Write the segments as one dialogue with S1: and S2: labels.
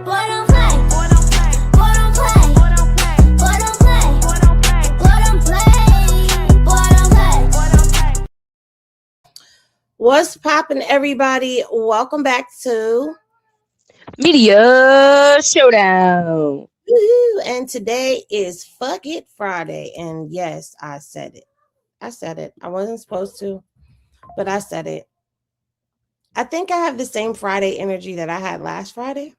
S1: Boy don't play. Boy don't play. Boy don't play. Boy don't play. Boy don't play. Boy don't play. Boy don't play. Boy don't play. Boy don't play.
S2: What's poppin', everybody? Welcome back to
S3: Media Showdown.
S2: Woo-hoo. And today is Fuck It Friday. And yes, I said it. I wasn't supposed to, but I said it. I think I have the same Friday energy that I had last Friday.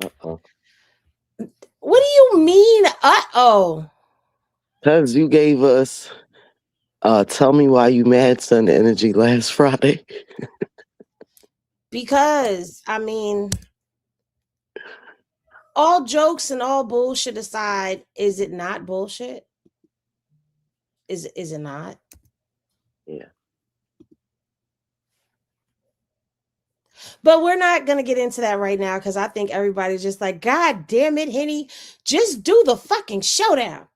S4: Uh-oh.
S2: What do you mean? Uh-oh.
S4: Because you gave us Tell Me Why You Mad Son energy last Friday.
S2: Because, I mean, all jokes and all bullshit aside, is it not bullshit? Is it not?
S4: Yeah.
S2: But we're not going to get into that right now because I think everybody's just like, God damn it, Henny, just do the fucking showdown.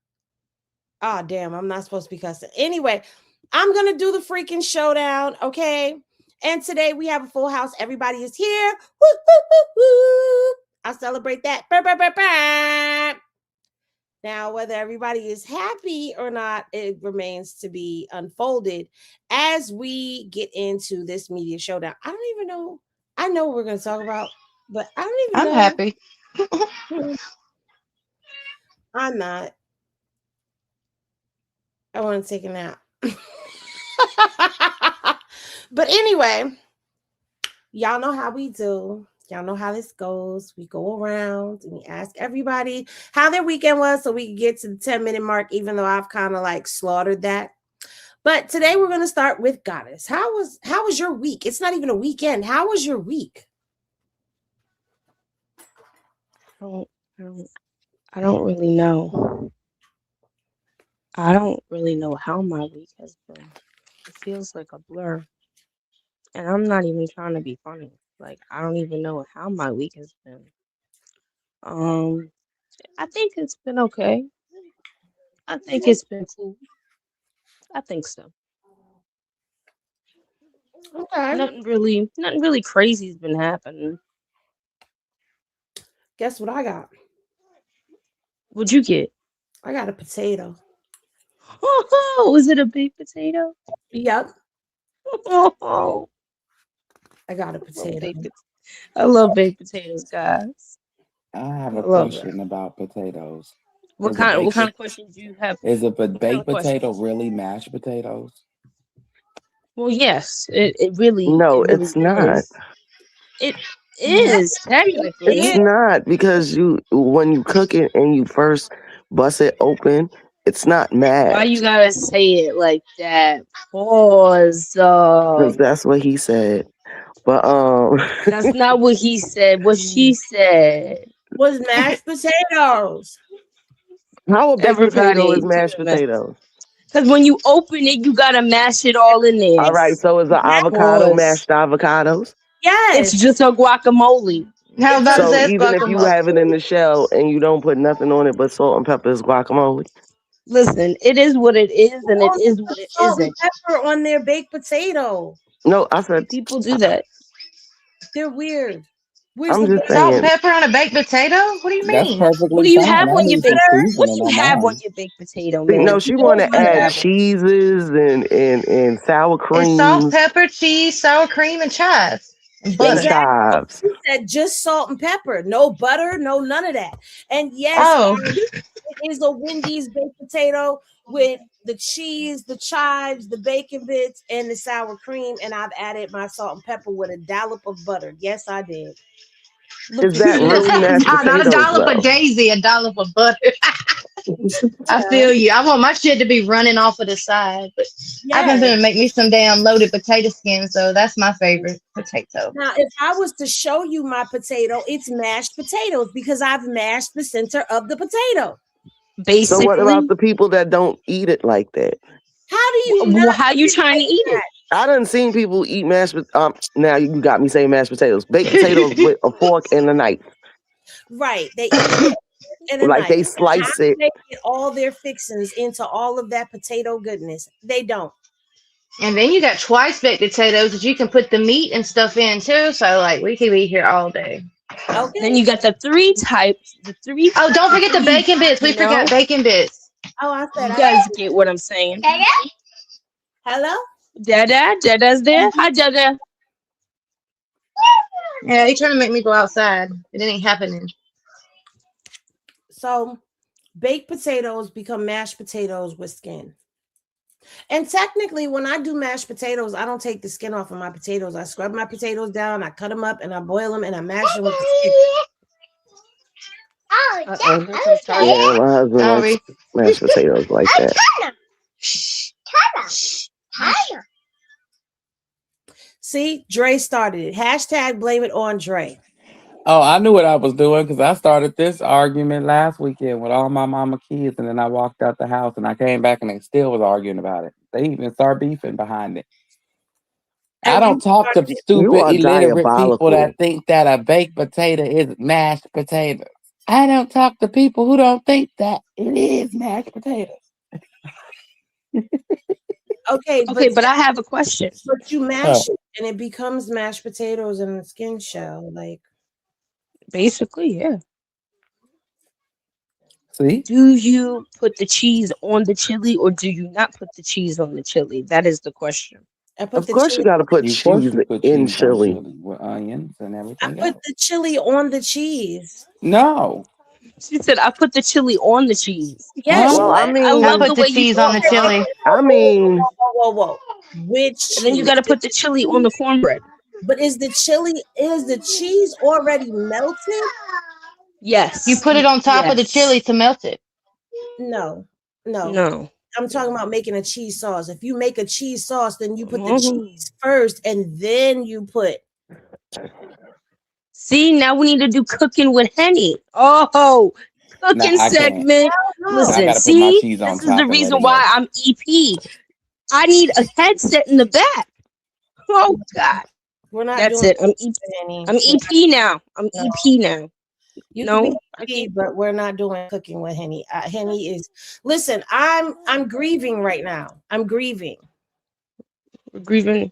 S2: Oh, damn, I'm not supposed to be cussing. Anyway, I'm going to do the freaking showdown, okay? And today we have a full house. Everybody is here. Woo, woo, woo, woo. I'll celebrate that. Burr, burr, burr, burr. Now, whether everybody is happy or not, it remains to be unfolded as we get into this media showdown. I don't even know. I know what we're going to talk about, but I don't even know.
S3: I'm happy.
S2: I'm not. I want to take a nap. But anyway, y'all know how we do. Y'all know how this goes. We go around and we ask everybody how their weekend was so we can get to the 10-minute mark, even though I've kind of like slaughtered that. But today we're going to start with Goddess. How was your week? It's not even a weekend. How was your week?
S3: I don't really know. I don't really know how my week has been. It feels like a blur. And I'm not even trying to be funny. Like, I don't even know how my week has been. I think it's been okay. I think it's been cool. I think so.
S2: Okay.
S3: Nothing really crazy has been happening.
S2: Guess what I got?
S3: What'd you get?
S2: I got a potato.
S3: Oh, was it a baked potato?
S2: Yep.
S3: Oh,
S2: I got a potato.
S3: I love baked potatoes, guys.
S5: I have a
S3: love
S5: question about potatoes.
S3: What
S5: Is a
S3: kind
S5: baked
S3: of questions do you have?
S5: Is a
S3: kind
S5: baked
S3: of
S5: potato
S3: questions?
S5: really mashed potatoes?
S3: Well, yes, it really
S4: No,
S3: it really
S4: it's not.
S3: is. It is technically.
S4: It's not because when you cook it and you first bust it open, it's not
S3: Why you
S4: mashed.
S3: gotta say it like that? Pause.
S4: Because that's what he said. But
S3: That's not what he said. What she said.
S2: Was mashed potatoes.
S4: how a baked potato
S3: Everybody
S4: is mashed
S3: doing mashed
S4: potatoes?
S3: because when you open it, you gotta mash it all in there.
S4: All right, so is an avocado
S3: Pause.
S4: mashed avocados?
S2: Yes.
S3: It's just a guacamole.
S6: How about
S4: So
S6: that
S4: even if you
S6: guacamole?
S4: have it in the shell and you don't put nothing on it but salt and pepper, it's guacamole.
S3: Listen, it is what it is, and it is what it
S2: Salt and
S3: isn't.
S2: pepper on their baked potato.
S4: No, I said
S3: People do that.
S2: They're weird. Where's
S4: I'm
S2: the
S4: just
S6: Salt and
S4: saying.
S6: pepper on a baked potato? What do you
S5: That's
S6: mean?
S3: What
S5: perfectly
S3: do you
S5: fine.
S3: have
S5: I
S3: on your
S5: need some
S3: baked? What
S5: seasoning
S3: do you
S5: on
S3: have on
S5: mine.
S3: your baked potato,
S4: See,
S3: man?
S4: no, she want to
S3: What do you
S4: add
S3: have on?
S4: cheeses and sour
S6: It's salt,
S4: creams
S6: pepper, cheese, sour cream, and chives. And butter.
S4: and
S2: Exactly.
S4: chives.
S2: She said just salt and pepper, no butter, no none of that. And yes,
S6: Oh,
S2: it is a Wendy's baked potato with the cheese, the chives, the bacon bits, and the sour cream. And I've added my salt and pepper with a dollop of butter. Yes, I did. Look
S4: Is
S2: at
S4: that
S2: you.
S4: really mashed
S6: not a
S4: potatoes
S6: dollop of
S4: though?
S6: Daisy, a dollop of butter. I feel you. I want my shit to be running off of the side, but I've been
S2: Yes.
S6: gonna make me some damn loaded potato skins, so that's my favorite potato.
S2: Now, if I was to show you my potato, it's mashed potatoes because I've mashed the center of the potato.
S4: So what about
S3: Basically,
S4: the people that don't eat it like that?
S2: How do you not
S3: how you trying to eat it?
S4: I done seen people eat now you got me saying mashed potatoes. Baked potatoes with a fork and a knife.
S2: Right. They eat it and a
S4: Like
S2: knife.
S4: they slice it.
S2: They get all their fixings into all of that potato goodness. They don't.
S6: And then you got twice baked potatoes that you can put the meat and stuff in too. So like we could be here all day.
S2: Okay.
S3: Then you got the three types.
S6: Oh, don't forget the bacon bits. We forgot bacon bits.
S2: Oh, I said
S3: You guys get what I'm saying.
S2: hello.
S3: Dada's there. Hi, Dada.
S6: Yeah, they trying to make me go outside. It ain't happening.
S2: So, baked potatoes become mashed potatoes with skin. And technically, when I do mashed potatoes, I don't take the skin off of my potatoes. I scrub my potatoes down, I cut them up, and I boil them, and I mash them with the skin.
S4: Yeah, my husband likes mashed potatoes like that.
S2: See, Dre started it. Hashtag blame it on Dre.
S5: Oh, I knew what I was doing because I started this argument last weekend with all my mama kids, and then I walked out the house and I came back and they still was arguing about it. They even start beefing behind it.
S2: And
S5: I don't talk to
S2: started it.
S4: You
S5: stupid,
S4: are
S5: illiterate people
S4: diabolical.
S5: that think that a baked potato is mashed potato. I don't talk to people who don't think that it is mashed potatoes.
S2: Okay,
S3: but I have a question.
S2: But you mash it and it becomes mashed potatoes in the skin shell. Like,
S3: basically, yeah.
S5: See?
S3: Do you put the cheese on the chili or do you not put the cheese on the chili? That is the question.
S4: Of course, you got to put cheese in chili.
S5: With onions and
S2: I
S5: everything
S2: put
S5: else.
S2: the chili on the cheese.
S5: No.
S3: She said, I put the chili on the cheese.
S2: Yes.
S4: Well, I mean,
S3: I love
S6: put
S3: the
S6: the
S3: way
S6: cheese
S3: you
S6: on the chili.
S4: I mean,
S2: Whoa. Which cheese?
S3: And then you got to put the chili on the cornbread.
S2: But is the cheese already melted?
S3: Yes.
S6: You put it on top of the chili to melt it.
S2: No. I'm talking about making a cheese sauce. If you make a cheese sauce, then you put the cheese first and then you put.
S3: See, now we need to do cooking with Henny. Oh, cooking segment. Listen, see, this is the reason why I'm EP. I need a headset in the back. Oh God.
S2: We're not.
S3: That's
S2: doing
S3: it. I'm EP now. I'm EP now.
S2: You can be EP, but we're not doing cooking with Henny. Henny is. Listen, I'm grieving right now. I'm grieving.
S3: We're grieving.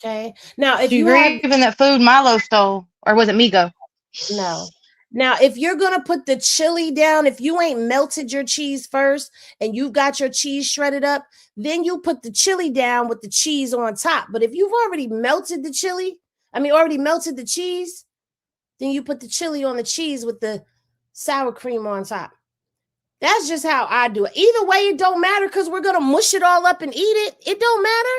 S2: Okay. Now, if
S6: you grieving that food Milo stole, or was it Migo?
S2: No. Now, if you're going to put the chili down, if you ain't melted your cheese first and you've got your cheese shredded up, then you put the chili down with the cheese on top. But if you've already melted the cheese, then you put the chili on the cheese with the sour cream on top. That's just how I do it. Either way, it don't matter because we're going to mush it all up and eat it. It don't matter.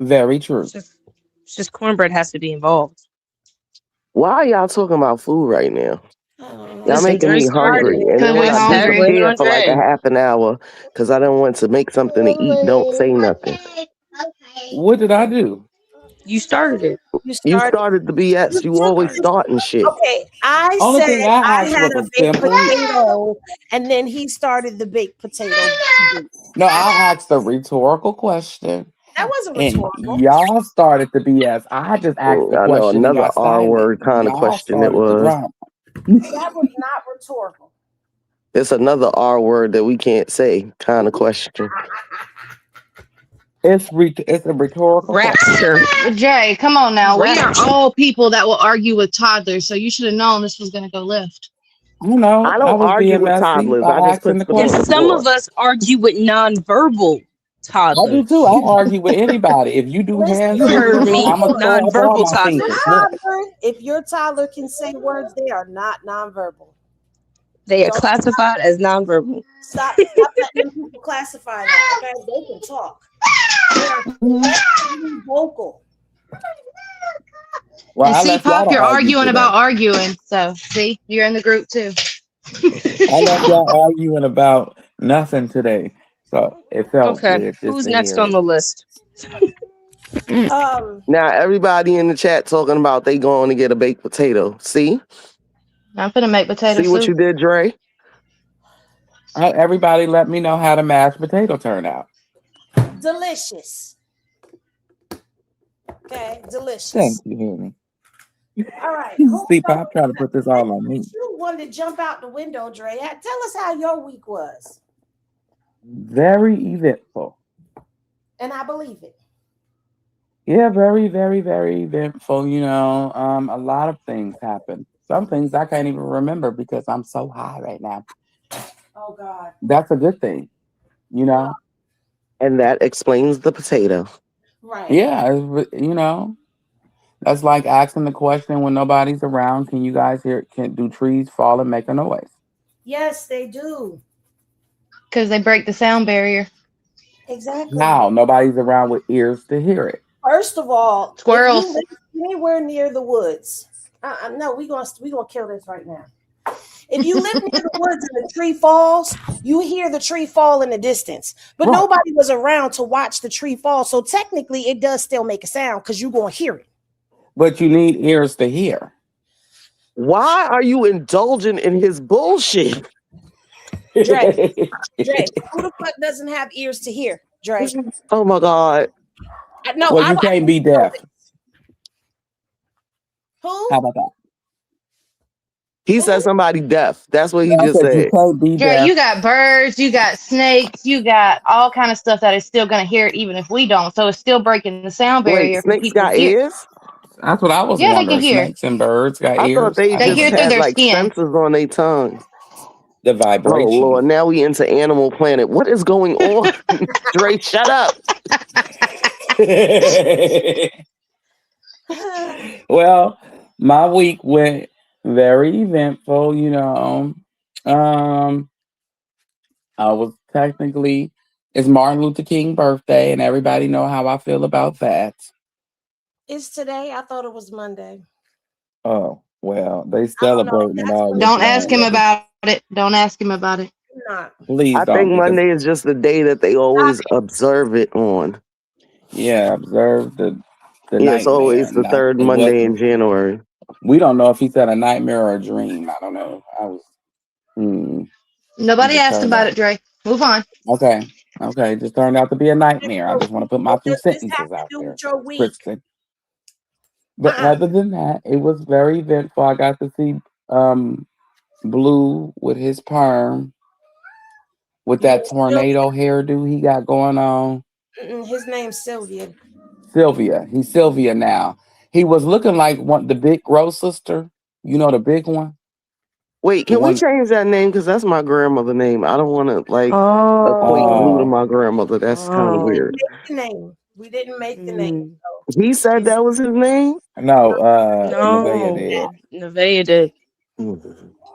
S5: Very true.
S3: It's just cornbread has to be involved.
S4: Why are y'all talking about food right now? Y'all making me hungry. And then when I disappear for like a half an hour because I don't want to make something to eat, don't say nothing.
S5: What did I do?
S3: You started it.
S4: You started the BS. You always starting shit.
S2: Okay, I
S5: Only
S2: said
S5: thing I
S2: I
S5: asked
S2: had a
S5: was
S2: baked
S5: simple.
S2: potato, and then he started the baked potato.
S5: No, I asked a rhetorical question.
S2: That wasn't
S5: And
S2: rhetorical.
S5: y'all started the BS. I just asked the
S4: I know
S5: question. and
S4: another
S5: got silent.
S4: R-word kind of
S5: Y'all
S4: question it
S5: started the
S4: was.
S5: drama.
S2: That was not rhetorical.
S4: It's another R-word that we can't say kind of question.
S5: It's a rhetorical
S3: Rapture.
S6: Jay, come on now. We are all people that will argue with toddlers, so you should have known this was going to go left.
S5: You know,
S4: I don't
S5: was
S4: argue
S5: being
S4: with
S5: messy
S4: toddlers.
S5: by
S4: I just
S5: asking
S4: put
S5: the
S4: stuff on
S3: And
S5: question.
S4: the
S3: some
S4: floor.
S3: of us argue with nonverbal toddlers.
S5: I do too. I don't argue with anybody. If you do hands,
S3: You heard me.
S5: I'm a throw up all
S3: Nonverbal
S5: my fingers.
S3: toddlers.
S2: If your toddler can say words, they are not nonverbal.
S3: They are classified as nonverbal.
S2: Stop letting people classify that. Okay, they can talk. They are collectively vocal.
S5: Well,
S6: And
S5: I
S6: see,
S5: left y'all
S6: Pop,
S5: to
S6: you're
S5: argue
S6: arguing
S5: today.
S6: about arguing. So, see, you're in the group too.
S5: I left y'all arguing about nothing today. So it felt
S3: Okay.
S5: good.
S3: Who's next on the list?
S4: Now everybody in the chat talking about they going to get a baked potato. See?
S6: I'm finna make potato
S4: See what you
S6: soup.
S4: did, Dre?
S5: Everybody let me know how the mashed potato turned out.
S2: Delicious. Okay, delicious.
S5: Thank you, Henny.
S2: All right.
S5: See, Pop trying to put this all on me.
S2: You wanted to jump out the window, Dre. Tell us how your week was.
S5: Very eventful.
S2: And I believe it.
S5: Yeah, very, very, very eventful. A lot of things happened. Some things I can't even remember because I'm so high right now.
S2: Oh God.
S5: That's a good thing, you know.
S4: And that explains the potato.
S2: Right.
S5: Yeah, that's like asking the question when nobody's around. Can you guys hear? Can do trees fall and make a noise?
S2: Yes, they do.
S6: Because they break the sound barrier.
S2: Exactly.
S5: How? Nobody's around with ears to hear it.
S2: First of all,
S6: Squirrels.
S2: if you live anywhere near the woods, no, we gonna kill this right now. If you live near the woods and the tree falls, you hear the tree fall in the distance. But
S5: Right.
S2: nobody was around to watch the tree fall. So technically it does still make a sound because you're gonna hear it.
S5: But you need ears to hear.
S4: Why are you indulging in his bullshit?
S2: Dre, who the fuck doesn't have ears to hear? Dre.
S4: Oh my God.
S2: No,
S5: Well, you can't be deaf.
S2: Who?
S5: How about that?
S4: He said somebody deaf. That's what he just
S5: said. You
S4: said.
S5: can't be
S6: Dre,
S5: deaf.
S6: you got birds, you got snakes, you got all kind of stuff that is still going to hear it even if we don't. So it's still breaking the sound barrier
S4: Wait,
S6: for
S4: snakes
S6: people to
S4: got
S6: hear.
S4: ears?
S5: That's what I was
S6: Yeah, they
S5: wondering.
S6: can hear.
S5: Snakes and birds got
S4: I
S5: ears.
S4: thought they
S6: They
S4: just
S6: hear through
S4: had
S6: their
S4: like
S6: skin.
S4: sensors on their tongue.
S5: The
S4: Oh
S5: vibration.
S4: Lord, now we into Animal Planet. What is going on? Dre, shut up.
S5: Well, my week went very eventful. I was technically it's Martin Luther King birthday, and everybody know how I feel about that.
S2: It's today. I thought it was Monday.
S5: Oh well, they celebrating it all.
S6: Don't ask him about it. Don't ask him about it.
S2: Not.
S5: Please
S4: I
S5: don't.
S4: think Monday is just the day that they always observe it on.
S5: Yeah, observe the
S4: Yeah,
S5: nightmare.
S4: it's always the third Monday in January.
S5: We don't know if he said a nightmare or a dream. I don't know.
S6: Nobody asked about it, Dre. Move on.
S5: Okay. It just turned out to be a nightmare. I just want to put my
S2: What
S5: two
S2: does this
S5: sentences
S2: have to
S5: out
S2: do
S5: there.
S2: with your week?
S5: Kristen. But other than that, it was very eventful. I got to see Blue with his perm, with that tornado hairdo he got going on.
S2: His name's Sylvia.
S5: Sylvia. He's Sylvia now. He was looking like the big Rose sister. You know, the big one.
S4: Wait, can we change that name? Because that's my grandmother's name. I don't want to equate Blue to my grandmother. That's kind of weird.
S2: We didn't make the name.
S4: He said that was his name?
S5: No,
S3: Nevaeh did. Nevaeh did.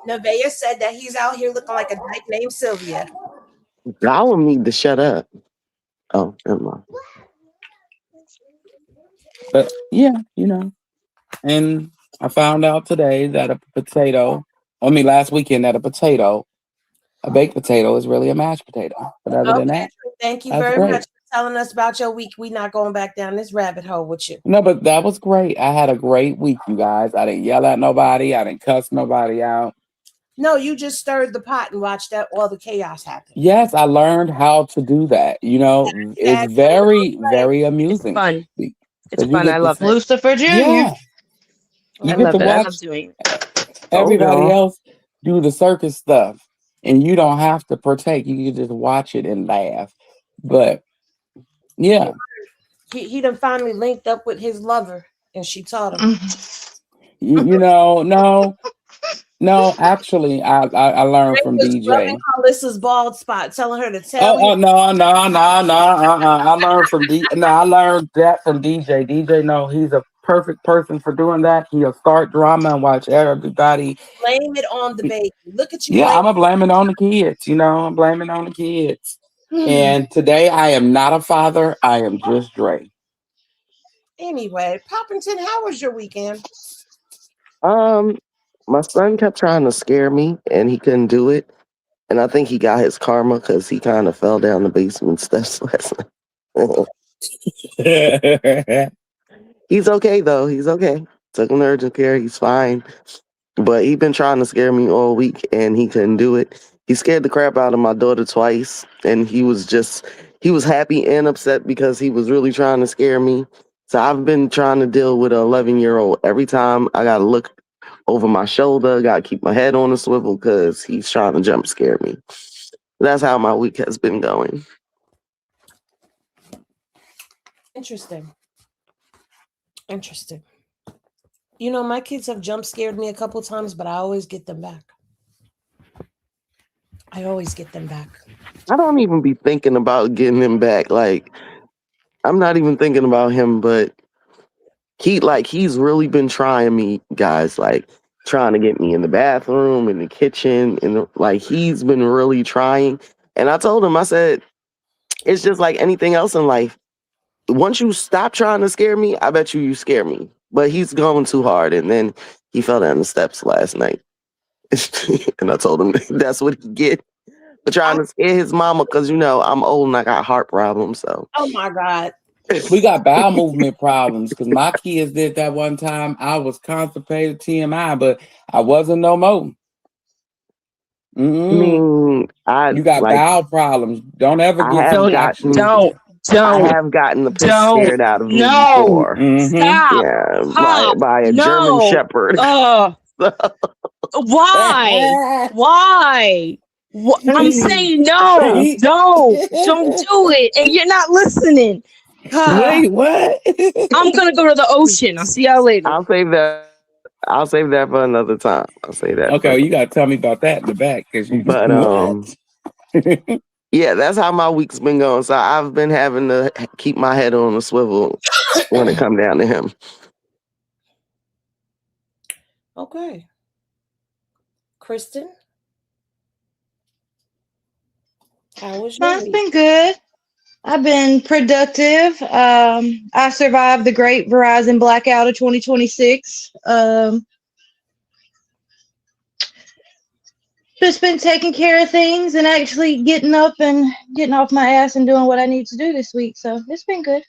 S2: Nevaeh said that he's out here looking like a dyke named Sylvia.
S4: I would need to shut up. Oh, never mind.
S5: But yeah, and I found out today that last weekend that a baked potato is really a mashed potato. But other than that,
S2: thank you very much for telling us about your week. We're not going back down this rabbit hole with you.
S5: No, but that was great. I had a great week, you guys. I didn't yell at nobody. I didn't cuss nobody out.
S2: No, you just stirred the pot and watched all the chaos happen.
S5: Yes, I learned how to do that. It's very, very amusing.
S3: It's fun. It's fun. I love it.
S6: Lucifer Jr.
S5: Yeah.
S3: I love it. I love doing it.
S5: Everybody else do the circus stuff, and you don't have to partake. You can just watch it and laugh. But yeah,
S2: he done finally linked up with his lover, and she taught him.
S5: No, actually, I learned from DJ.
S2: Alyssa's bald spot, telling her to tell.
S5: No. I learned from I learned that from DJ. DJ, no, he's a perfect person for doing that. He'll start drama and watch everybody.
S2: Blame it on the baby. Look at you.
S5: Yeah, I'm gonna blame it on the kids. I'm blaming on the kids. And today I am not a father. I am just Dre.
S2: Anyway, Poppington, how was your weekend?
S4: My son kept trying to scare me, and he couldn't do it. And I think he got his karma because he kind of fell down the basement steps last night. He's okay, though. He's okay. Took him to urgent care. He's fine. But he's been trying to scare me all week, and he couldn't do it. He scared the crap out of my daughter twice, and he was happy and upset because he was really trying to scare me. So I've been trying to deal with an 11-year-old. Every time I gotta look over my shoulder, gotta keep my head on a swivel because he's trying to jump scare me. That's how my week has been going.
S2: Interesting. Interesting. You know, my kids have jump scared me a couple times, but I always get them back. I always get them back.
S4: I don't even be thinking about getting him back. Like, I'm not even thinking about him, but he's really been trying me, guys, like trying to get me in the bathroom, in the kitchen, and like he's been really trying. And I told him, I said, it's just like anything else in life. Once you stop trying to scare me, I bet you scare me. But he's going too hard, and then he fell down the steps last night. And I told him that's what he get for trying to scare his mama, because you know I'm old and I got heart problems. So
S2: oh my God.
S5: We got bowel movement problems because my kids did that one time. I was constipated, TMI, but I wasn't no more.
S4: I mean,
S5: You got bowel problems. Don't ever get
S3: Don't.
S4: I have gotten the piss scared out of me before.
S3: Stop.
S4: Yeah, by a German Shepherd.
S3: Why? Why? I'm saying no. Don't do it. And you're not listening.
S5: Wait, what?
S3: I'm gonna go to the ocean. I'll see y'all later.
S4: I'll save that for another time. I'll say that.
S5: Okay, you gotta tell me about that in the back,
S4: yeah, that's how my week's been going. So I've been having to keep my head on a swivel when it come down to him.
S2: Okay. Kristen? How was your
S6: It's
S2: week?
S6: been good. I've been productive. I survived the great Verizon blackout of 2026. Just been taking care of things and actually getting up and getting off my ass and doing what I need to do this week. So it's been good.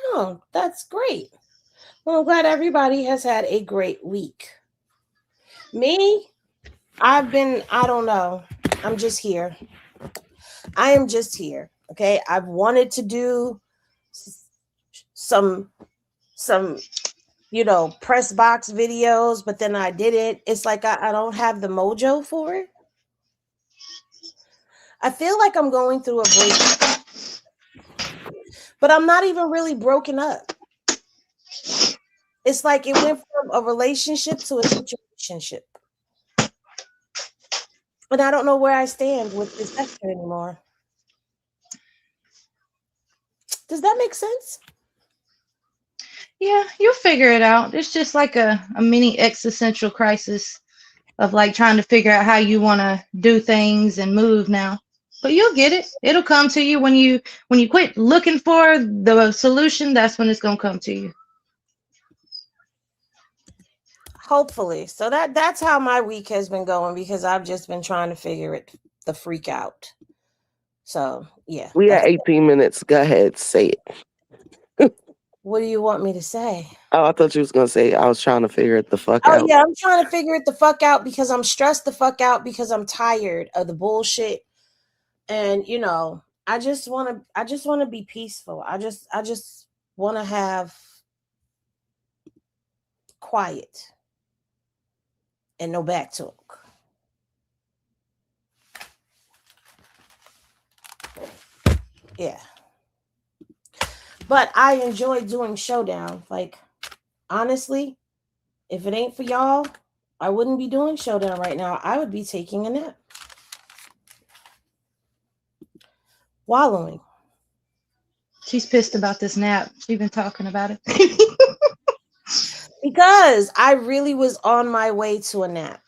S2: Oh, that's great. Well, I'm glad everybody has had a great week. Me, I don't know. I'm just here. I am just here. Okay. I've wanted to do some, press box videos, but then I did it. It's like I don't have the mojo for it. I feel like I'm going through a breakup, but I'm not even really broken up. It's like it went from a relationship to a situationship. And I don't know where I stand with this extra anymore. Does that make sense?
S6: Yeah, you'll figure it out. It's just like a mini existential crisis of like trying to figure out how you want to do things and move now. But you'll get it. It'll come to you when you quit looking for the solution. That's when it's gonna come to you.
S2: Hopefully. So that's how my week has been going, because I've just been trying to figure it the freak out. So yeah.
S4: We at 18 minutes. Go ahead, say it.
S2: What do you want me to say?
S4: Oh, I thought you was gonna say I was trying to figure it the fuck out.
S2: Oh yeah, I'm trying to figure it the fuck out because I'm stressed the fuck out because I'm tired of the bullshit. And I just want to be peaceful. I just want to have quiet and no back talk. Yeah. But I enjoy doing showdown. Like, honestly, if it ain't for y'all, I wouldn't be doing showdown right now. I would be taking a nap. Wallowing.
S6: She's pissed about this nap. She's been talking about it.
S2: Because I really was on my way to a nap.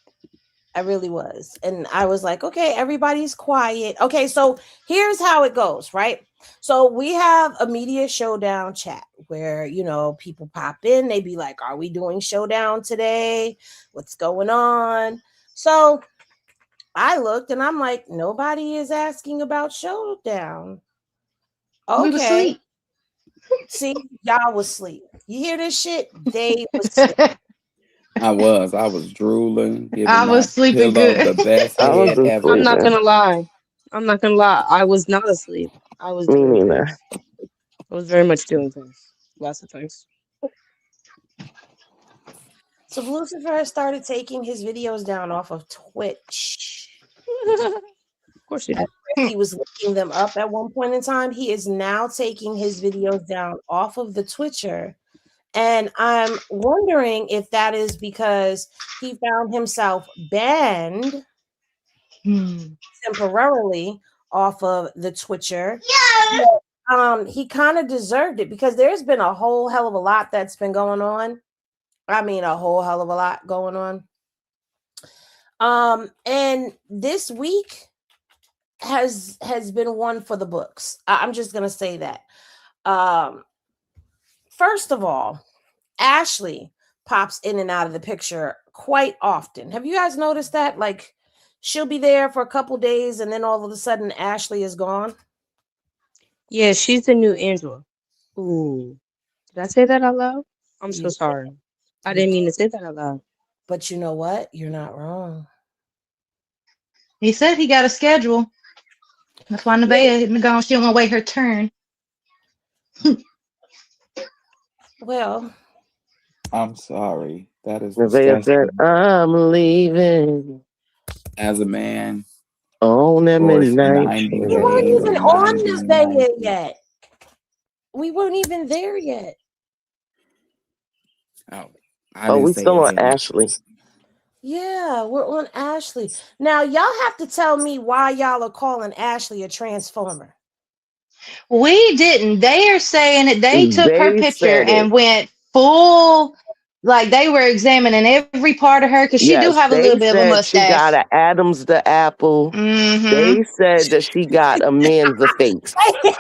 S2: I really was. And I was like, okay, everybody's quiet. Okay, so here's how it goes, right? So we have a media showdown chat where, people pop in. They be like, are we doing showdown today? What's going on? So I looked and I'm like, nobody is asking about showdown. Okay.
S6: We was asleep.
S2: See, y'all was asleep. You hear this shit? They was asleep.
S5: I was drooling.
S6: I was sleeping good.
S5: The best head ever.
S3: I'm not gonna lie. I was not asleep. I was doing things. I was very much doing things. Lots of things.
S2: So Lucifer has started taking his videos down off of Twitch.
S3: Of course you did.
S2: He was looking them up at one point in time. He is now taking his videos down off of the Twitcher. And I'm wondering if that is because he found himself banned temporarily off of the Twitcher. He kind of deserved it because there's been a whole hell of a lot that's been going on. I mean, a whole hell of a lot going on. And this week has been one for the books. I'm just gonna say that. First of all, Ashley pops in and out of the picture quite often. Have you guys noticed that? Like, she'll be there for a couple days, and then all of a sudden, Ashley is gone.
S3: Yeah, she's the new Angela. Ooh. Did I say that out loud? I'm so
S2: You-
S3: sorry. I didn't mean to say that out loud.
S2: But you know what? You're not wrong.
S6: He said he got a schedule. That's why Nevaeh isn't gone. She don't want to wait her turn.
S2: Well,
S5: I'm sorry. That is
S4: Nevaeh said,
S5: disgusting.
S4: I'm leaving
S5: As a man,
S4: on that
S5: course,
S4: midnight
S5: 90
S2: we
S4: train.
S2: weren't
S5: days,
S2: even on
S5: 90,
S2: this Nevaeh
S5: 90.
S2: yet. We weren't even there yet.
S5: Oh, I
S4: Oh,
S5: didn't
S4: we
S5: say
S4: still
S5: it
S4: on
S5: didn't.
S4: Ashley.
S2: Yeah, we're on Ashley. Now, y'all have to tell me why y'all are calling Ashley a transformer.
S6: We didn't. They are saying that they took her
S4: They
S6: picture
S4: said it.
S6: and went full, like they were examining every part of her because she do
S4: Yes,
S6: have a
S4: they
S6: little bit of a
S4: said she got
S6: mustache.
S4: a Adam's the apple.
S6: Mm-hmm.
S4: They said that she got a man's the face.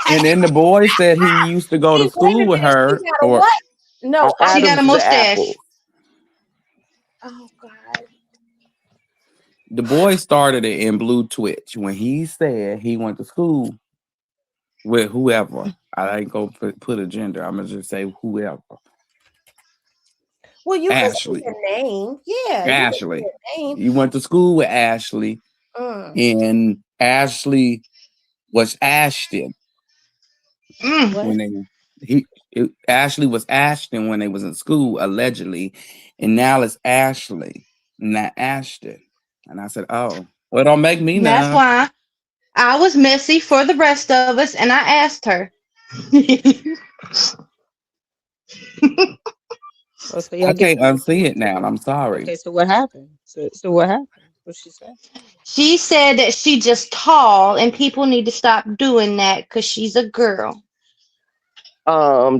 S5: And then the boy said he used to go to
S2: Wait a
S5: school with
S2: minute,
S5: her,
S2: she got a
S5: or
S2: what? No,
S6: She got a
S4: Adam's the
S6: mustache.
S4: apple.
S2: oh God.
S5: the boy started it in Blue Twitch when he said he went to school with whoever. I ain't gonna put a gender. I'm gonna just say whoever.
S2: Well, you can say
S5: Ashley.
S2: the name. Yeah,
S5: Ashley.
S2: you can say the name.
S5: You went to school with Ashley, and Ashley was Ashton
S6: Mm.
S5: when Ashley was Ashton when they was in school, allegedly, and now it's Ashley, not Ashton. And I said, "Oh, well, don't make me
S6: And that's
S5: now."
S6: why I was messy for the rest of us, and I asked her.
S3: Oh, so y'all
S5: I
S3: get
S5: can't unsee it now. I'm sorry.
S3: okay, so what happened? So what happened? What she said?
S6: She said that she just tall, and people need to stop doing that because she's a girl.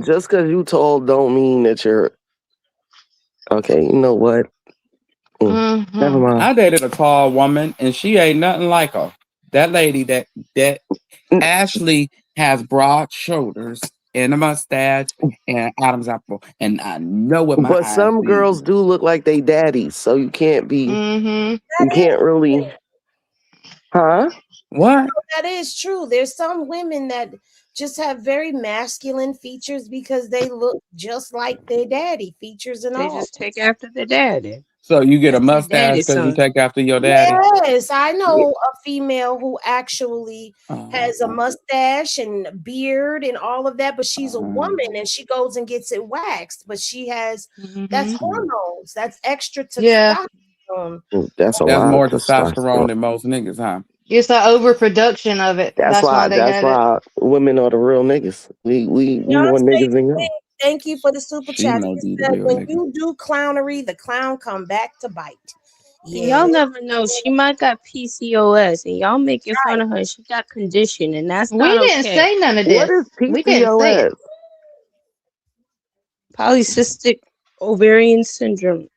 S4: Just because you told don't mean that you're okay. You know what? Never mind.
S5: I dated a tall woman, and she ain't nothing like her. That lady, that
S4: Mm.
S5: Ashley has broad shoulders and a mustache and an Adam's apple, and I know what my
S4: But
S5: eyes
S4: some
S5: see.
S4: girls do look like they daddies, so you can't be. You
S2: That is
S4: can't really. Huh?
S5: What?
S2: that is true. There's some women that just have very masculine features because they look just like their daddy, features and
S3: They
S2: all.
S3: just take after the daddy.
S5: So you get a
S3: That's their
S5: mustache
S3: daddy's
S5: because you
S3: son.
S5: take after your daddy?
S2: Yes, I know a female who actually has a mustache and beard and all of that, but she's a woman and she goes and gets it waxed. But she has that's hormones. That's extra
S6: Yeah.
S2: testosterone.
S4: That's a
S5: That's
S4: lot of
S5: more testosterone
S4: testosterone.
S5: than most niggas, huh?
S6: It's the overproduction of it.
S4: That's
S6: why they
S4: That's
S6: had it.
S4: why women are the real niggas. We more
S2: Beyonce,
S4: niggas than y'all.
S2: thank you for the super
S5: She
S2: chat.
S5: may
S2: She
S5: be the
S2: said,
S5: real
S2: when
S5: nigga.
S2: you do clownery, the clown come back to bite.
S3: And y'all never know. She might got PCOS, and y'all making fun of her. She got condition, and that's
S6: We
S3: not
S6: didn't
S3: okay.
S6: say none of
S4: What
S6: this.
S4: is
S6: We didn't say it.
S4: PCOS?
S3: Polycystic ovarian syndrome.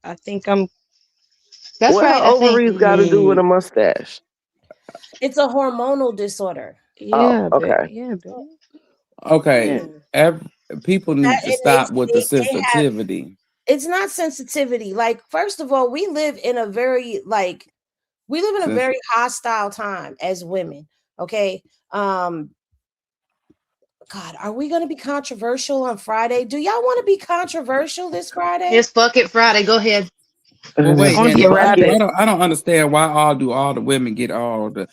S3: I think I'm.
S6: That's
S4: What her
S6: right, I think.
S4: ovaries got to do with a mustache?
S2: It's a hormonal disorder.
S3: Yeah,
S4: Oh,
S3: but
S4: okay.
S3: yeah, but
S5: Okay, people need to
S2: And
S5: stop with the
S2: they have,
S5: sensitivity.
S2: it's not sensitivity. Like, first of all, we live in a very hostile time as women. Okay. God, are we going to be controversial on Friday? Do y'all want to be controversial this Friday?
S6: It's Bucket Friday. Go ahead.
S5: Well, wait,
S3: on
S5: Danny,
S3: to
S5: I
S3: rabbit.
S5: don't understand why all the women get all the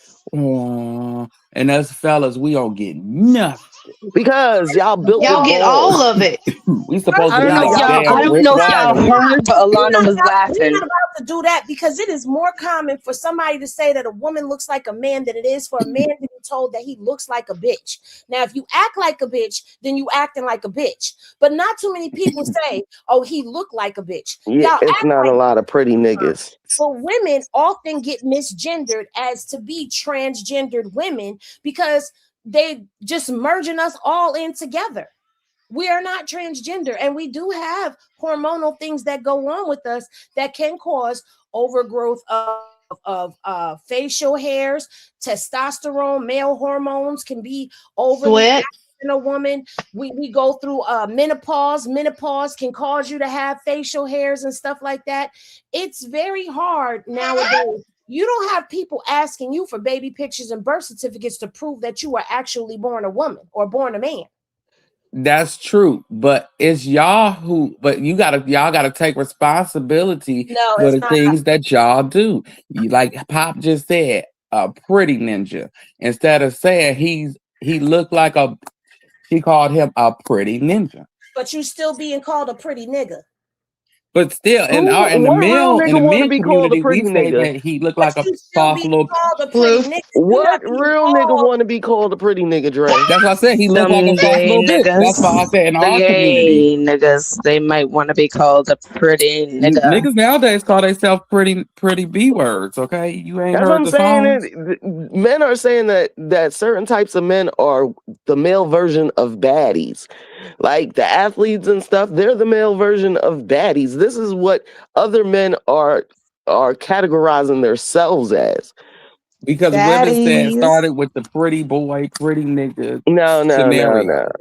S5: and us fellas, we don't get nothing.
S4: Because y'all built with
S6: Y'all get all
S4: balls.
S6: of it.
S5: We supposed
S3: I
S5: to
S3: don't
S5: be
S3: know
S5: like
S3: if
S5: a
S3: y'all.
S5: damn
S3: I don't
S5: brick
S3: know if
S5: wall.
S3: y'all heard, but Alana was
S2: We're
S3: laughing.
S2: not about to do that because it is more common for somebody to say that a woman looks like a man than it is for a man to be told that he looks like a bitch. Now, if you act like a bitch, then you acting like a bitch. But not too many people say, "Oh, he looked like a bitch."
S4: Yeah,
S2: Y'all
S4: it's
S2: act
S4: not a
S2: like.
S4: lot of pretty niggas.
S2: But women often get misgendered as to be transgendered women because they just merging us all in together. We are not transgender, and we do have hormonal things that go on with us that can cause overgrowth of facial hairs, testosterone, male hormones can be overly
S6: Sweat.
S2: active in a woman. We go through menopause. Menopause can cause you to have facial hairs and stuff like that. It's very hard nowadays. You don't have people asking you for baby pictures and birth certificates to prove that you were actually born a woman or born a man.
S5: That's true, but it's y'all who. But y'all gotta take responsibility
S2: No,
S5: for
S2: it's
S5: the
S2: not.
S5: things that y'all do. Like Pop just said, a pretty ninja. Instead of saying he looked like a, he called him a pretty ninja.
S2: But you still being called a pretty nigga.
S5: But still, in
S4: What real
S5: the
S4: nigga want to
S5: men
S4: be called a
S5: community, we
S4: pretty
S5: say
S4: nigga?
S5: that he looked
S2: But
S5: like a
S2: you still
S5: soft
S2: being
S5: little.
S2: called a pretty
S6: Blue.
S2: nigga. You're
S4: What
S2: not being
S4: real nigga
S2: called.
S4: want to be called a pretty nigga, Dre?
S5: That's what I said. He looked like a
S3: Some
S5: soft
S3: gay
S5: little bitch. That's why I
S3: niggas,
S5: said in
S3: the
S5: our community.
S3: gay niggas, they might want to be called a pretty nigga.
S5: Niggas nowadays call themselves pretty B words. Okay, you ain't
S4: That's what
S5: heard
S4: I'm
S5: the
S4: saying.
S5: songs.
S4: Men are saying that certain types of men are the male version of baddies. Like the athletes and stuff, they're the male version of baddies. This is what other men are categorizing themselves as.
S5: Because women said
S3: Baddies.
S5: started with the pretty boy, pretty nigga
S4: No, no, no, no.
S5: scenario.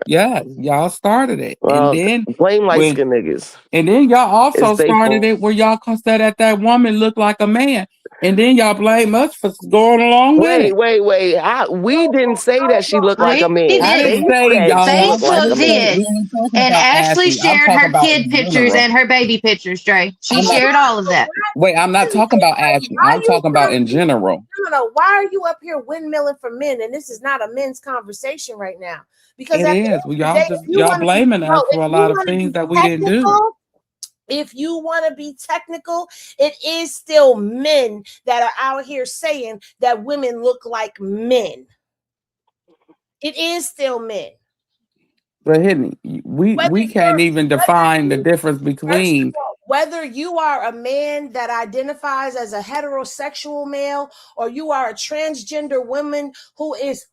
S5: Yeah, y'all started it,
S4: Well, blame light skinned niggas.
S5: and then y'all
S4: It's
S5: also
S4: they
S5: started
S4: fault.
S5: it where y'all said that woman looked like a man, and then y'all blame us for going along with it.
S4: Wait. We didn't say that she looked like a
S6: He
S4: man.
S5: I
S6: didn't.
S4: They
S5: didn't say
S4: said she
S5: y'all.
S4: looked like
S5: We
S4: a
S6: Facebook
S5: ain't,
S4: man.
S6: did.
S5: we ain't talking
S6: And
S5: about
S6: Ashley
S5: Ashley. I'm
S6: shared
S5: talking
S6: her
S5: about
S6: kid
S5: in
S6: pictures
S5: general.
S6: and her baby pictures, Dre. She
S5: I'm not.
S6: shared all of that.
S5: Wait, I'm not talking about Ashley.
S2: Why
S5: I'm
S2: you
S5: talking about in general.
S2: no. Why are you up here windmilling for men? And this is not a men's conversation right now. Because
S5: It
S2: at the end
S5: is.
S2: of
S5: Well,
S2: the
S5: y'all
S2: day,
S5: just y'all blaming us for
S2: if
S5: a
S2: you
S5: lot of
S2: want to
S5: things
S2: be
S5: that we didn't do.
S2: technical, if you want to be technical, it is still men that are out here saying that women look like men. It is still men.
S5: But Hidney,
S2: Whether
S5: we can't even define the difference between.
S2: whether you are a man that identifies as a heterosexual male or you are a transgender woman who is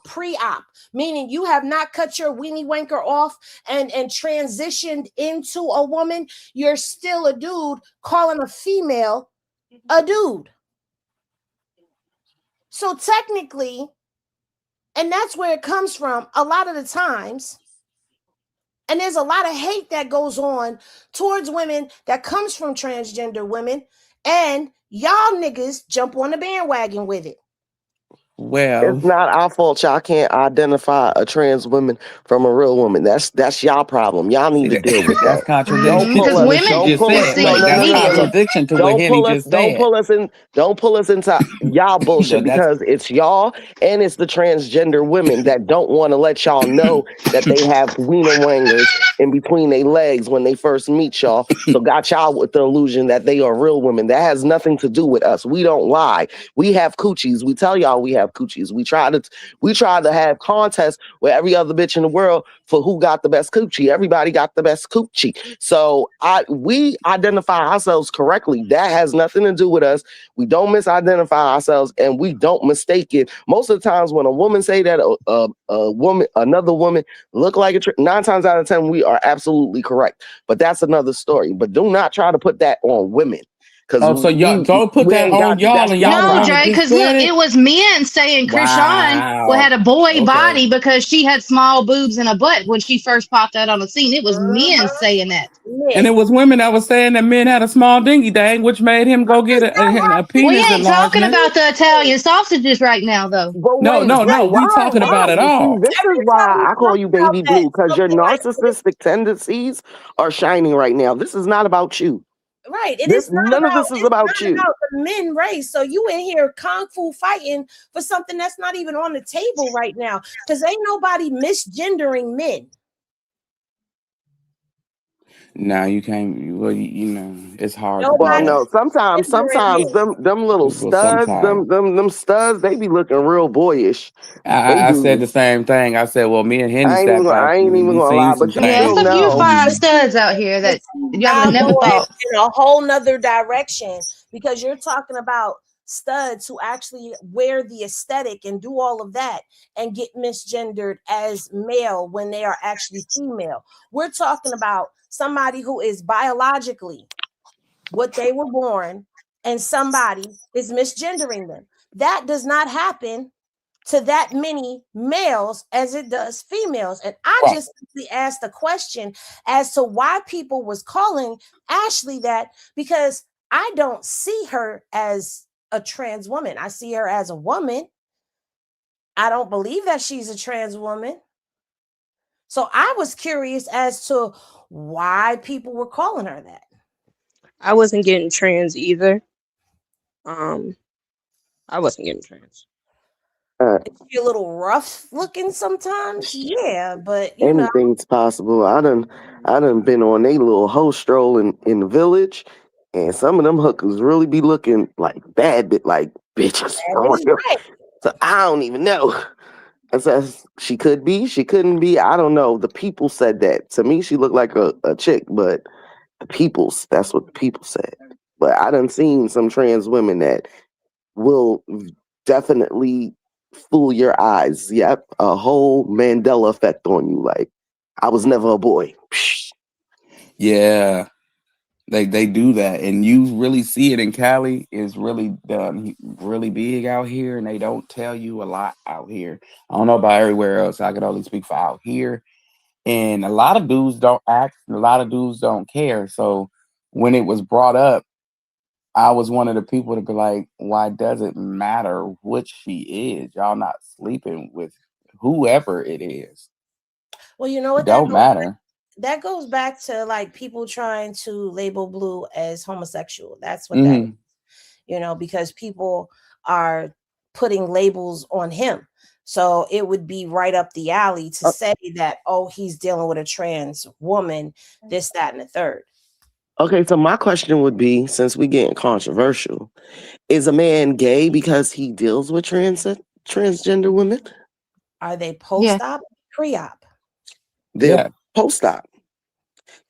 S2: pre-op, meaning you have not cut your weenie wanker off and transitioned into a woman, you're still a dude calling a female a dude. So technically, and that's where it comes from a lot of the times. And there's a lot of hate that goes on towards women that comes from transgender women. And y'all niggas jump on the bandwagon with it.
S4: It's
S5: Well,
S4: not our fault y'all can't identify a trans woman from a real woman. That's y'all problem. Y'all need
S5: see
S4: to
S5: that
S4: deal with
S5: that's
S4: that. Don't
S5: contradiction
S4: pull
S6: Because
S5: to
S4: us.
S5: what she
S6: women
S4: Don't
S5: just
S4: pull us.
S5: said.
S6: see
S4: No,
S5: Wait,
S4: no,
S5: that's
S4: no, no, no, no.
S6: immediately.
S5: contradiction to what
S4: Don't
S5: Henny
S4: pull us.
S5: just
S4: Don't
S5: said.
S4: pull us in. Don't pull us into y'all bullshit
S5: That's
S4: because it's y'all and it's the transgender women that don't want to let y'all know that they have wiener wangers in between their legs when they first meet y'all. So got y'all with the illusion that they are real women. That has nothing to do with us. We don't lie. We have coochies. We tell y'all we have coochies. We try to have contests with every other bitch in the world for who got the best coochie. Everybody got the best coochie. So we identify ourselves correctly. That has nothing to do with us. We don't misidentify ourselves and we don't mistake it. Most of the times when a woman say that another woman look like 9 times out of 10, we are absolutely correct. But that's another story. But do not try to put that on women. Because
S5: oh, so y'all don't put
S4: we
S5: that
S4: ain't
S5: on
S4: got
S5: y'all,
S4: that's
S5: and
S4: y'all
S5: y'all the
S6: No,
S5: one
S4: problem.
S5: that
S6: Dre, because look,
S5: discredit.
S6: it was men saying Krishan
S5: Wow.
S6: had a boy
S5: Okay.
S6: body because she had small boobs and a butt when she first popped out on the scene. It was men saying that.
S5: And it
S2: Men.
S5: was women that was saying that men had a small dingy dang, which made him go get a
S6: We
S5: penis
S6: ain't talking
S5: enlargement.
S6: about the Italian sausages right now, though.
S4: But
S5: No,
S4: wait,
S5: no,
S4: but
S5: no.
S2: Right.
S5: We talking
S4: why?
S5: about it
S4: See,
S5: all.
S4: this is
S2: Every time
S4: why
S2: we
S4: I call
S2: talk
S4: you
S2: about
S4: baby
S2: that,
S4: blue, because your
S2: something like this.
S4: narcissistic tendencies are shining right now. This is not about you.
S2: Right.
S4: None of this is
S2: It's
S4: about
S2: not
S4: you.
S2: about the men race. So you in here kung fu fighting for something that's not even on the table right now. Because ain't nobody misgendering men.
S5: Now you can't. Well, you know, it's hard to do
S4: Well,
S2: Nobody
S5: that.
S4: no, sometimes
S2: misgendering men.
S4: them little
S5: Well,
S4: studs,
S5: sometimes
S4: them studs, they be looking real boyish. They
S5: I said
S4: do.
S5: the same thing. I said, well, me and Henny sat back.
S4: I ain't even
S5: We
S4: gonna
S5: seen
S4: lie,
S5: some
S4: but you
S6: Yeah, it's
S4: still
S5: things.
S6: a few
S4: know.
S6: fine studs out here
S2: But
S6: that
S2: see,
S6: y'all would have
S2: y'all
S6: never
S2: going
S6: thought.
S2: in a whole nother direction because you're talking about studs who actually wear the aesthetic and do all of that and get misgendered as male when they are actually female. We're talking about somebody who is biologically what they were born and somebody is misgendering them. That does not happen to that many males as it does females. And I
S5: Right.
S2: just simply asked a question as to why people was calling Ashley that, because I don't see her as a trans woman. I see her as a woman. I don't believe that she's a trans woman. So I was curious as to why people were calling her that.
S3: I wasn't getting trans either. Um, I wasn't getting trans.
S4: Uh,
S2: Is she a little rough looking sometimes? Yeah, but
S4: Anything's possible. I done been on a little hoe stroll in the village, and some of them hookers really be looking like like bitches
S2: that
S4: for
S2: is
S4: real.
S2: right.
S4: So I don't even know. I says she could be, she couldn't be. I don't know. The people said that to me. She looked like a chick, but that's what the people said. But I done seen some trans women that will definitely fool your eyes. Yep, a whole Mandela effect on you. Like I was never a boy. Psh.
S5: Yeah, they do that, and you really see it in Cali. Is really done really big out here, and they don't tell you a lot out here. I don't know about everywhere else. I can only speak for out here, and a lot of dudes don't act. A lot of dudes don't care. So when it was brought up, I was one of the people to be like, why does it matter what she is? Y'all not sleeping with whoever it is.
S2: Well, you know
S5: It
S2: what
S5: don't matter.
S2: that goes back to like people trying to label Blue as homosexual. That's what that is,
S5: Hmm.
S2: because people are putting labels on him. So it would be right up the alley to
S4: Uh,
S2: say that, oh, he's dealing with a trans woman, this, that, and the third.
S4: okay, so my question would be, since we getting controversial, is a man gay because he deals with transgender women?
S2: Are they
S6: Yeah.
S2: post-op, pre-op?
S4: They're
S5: Yeah.
S4: post-op.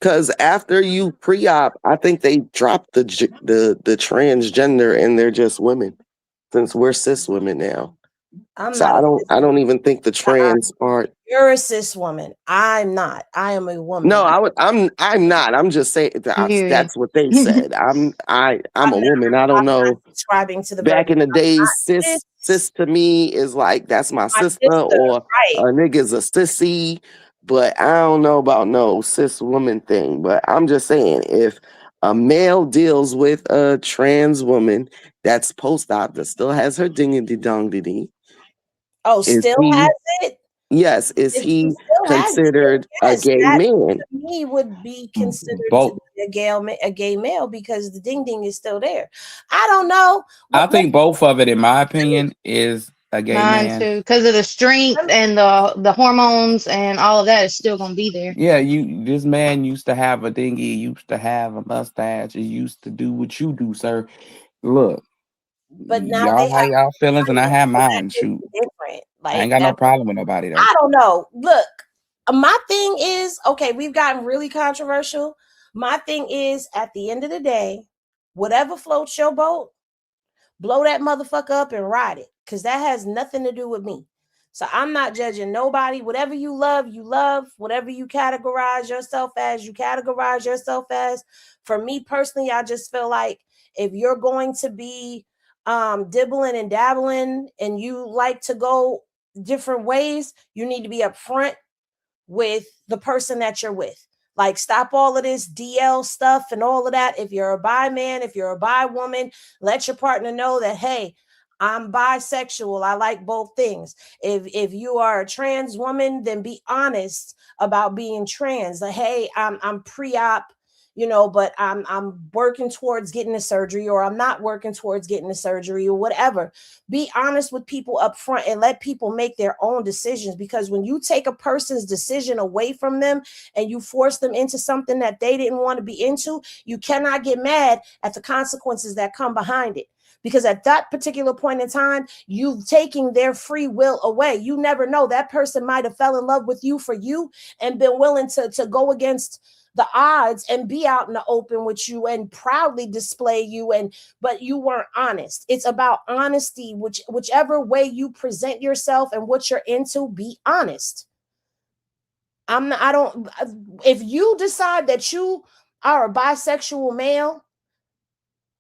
S4: Because after you pre-op, I think they drop the transgender and they're just women. Since we're cis women now,
S2: I'm
S4: so
S2: not a cis
S4: I don't
S2: woman.
S4: even think the trans part.
S2: You're a cis woman. I'm not. I am a
S4: No,
S2: woman.
S4: I'm not. I'm just saying
S6: Period.
S4: that's what they said. I'm a woman. I don't
S2: I'm not
S4: know.
S2: subscribing to the
S4: Back
S2: verbiage.
S4: in the days,
S2: Cis,
S4: sis to me is like that's my
S2: my
S4: sister,
S2: sister,
S4: or a
S2: right?
S4: nigga's a sissy. But I don't know about no cis woman thing. But I'm just saying, if a male deals with a trans woman that's post op that still has her dingity dongity,
S2: Oh,
S4: is
S2: still has
S4: he?
S2: it?
S4: Yes, is
S2: If she
S4: he
S2: still has it, then
S4: considered a
S2: yes,
S4: gay
S2: that
S4: man?
S2: to me would be considered to
S5: Both.
S2: be a gay male because the ding ding is still there. I don't know.
S5: I
S2: Let
S5: think both of it, in my
S2: me
S5: opinion, is a gay
S6: Mine
S5: man.
S6: too, because of the strength
S2: let me
S6: and the hormones and all of that is still gonna be there.
S5: Yeah, this man used to have a dinghy, used to have a mustache, he used to do what you do, sir. Look,
S2: but now they
S5: y'all have y'all feelings and I have
S2: that
S5: mine.
S2: is
S5: Shoot.
S2: different.
S5: I ain't
S2: Like
S5: got no
S2: that,
S5: problem with nobody though.
S2: I don't know. Look, my thing is okay, we've gotten really controversial. My thing is at the end of the day, whatever floats your boat, blow that motherfucker up and ride it because that has nothing to do with me. So I'm not judging nobody. Whatever you love, you love. Whatever you categorize yourself as, you categorize yourself as. For me personally, I just feel like if you're going to be dibbling and dabbling and you like to go different ways, you need to be upfront with the person that you're with. Like, stop all of this DL stuff and all of that. If you're a bi man, if you're a bi woman, let your partner know that, hey, I'm bisexual. I like both things. If you are a trans woman, then be honest about being trans. Like, hey, I'm pre-op. but I'm working towards getting the surgery, or I'm not working towards getting the surgery, or whatever. Be honest with people up front and let people make their own decisions, because when you take a person's decision away from them and you force them into something that they didn't want to be into, you cannot get mad at the consequences that come behind it. Because at that particular point in time, you've taken their free will away. You never know. That person might have fell in love with you for you and been willing to go against the odds and be out in the open with you and proudly display you, but you weren't honest. It's about honesty, whichever way you present yourself and what you're into, be honest. If you decide that you are a bisexual male,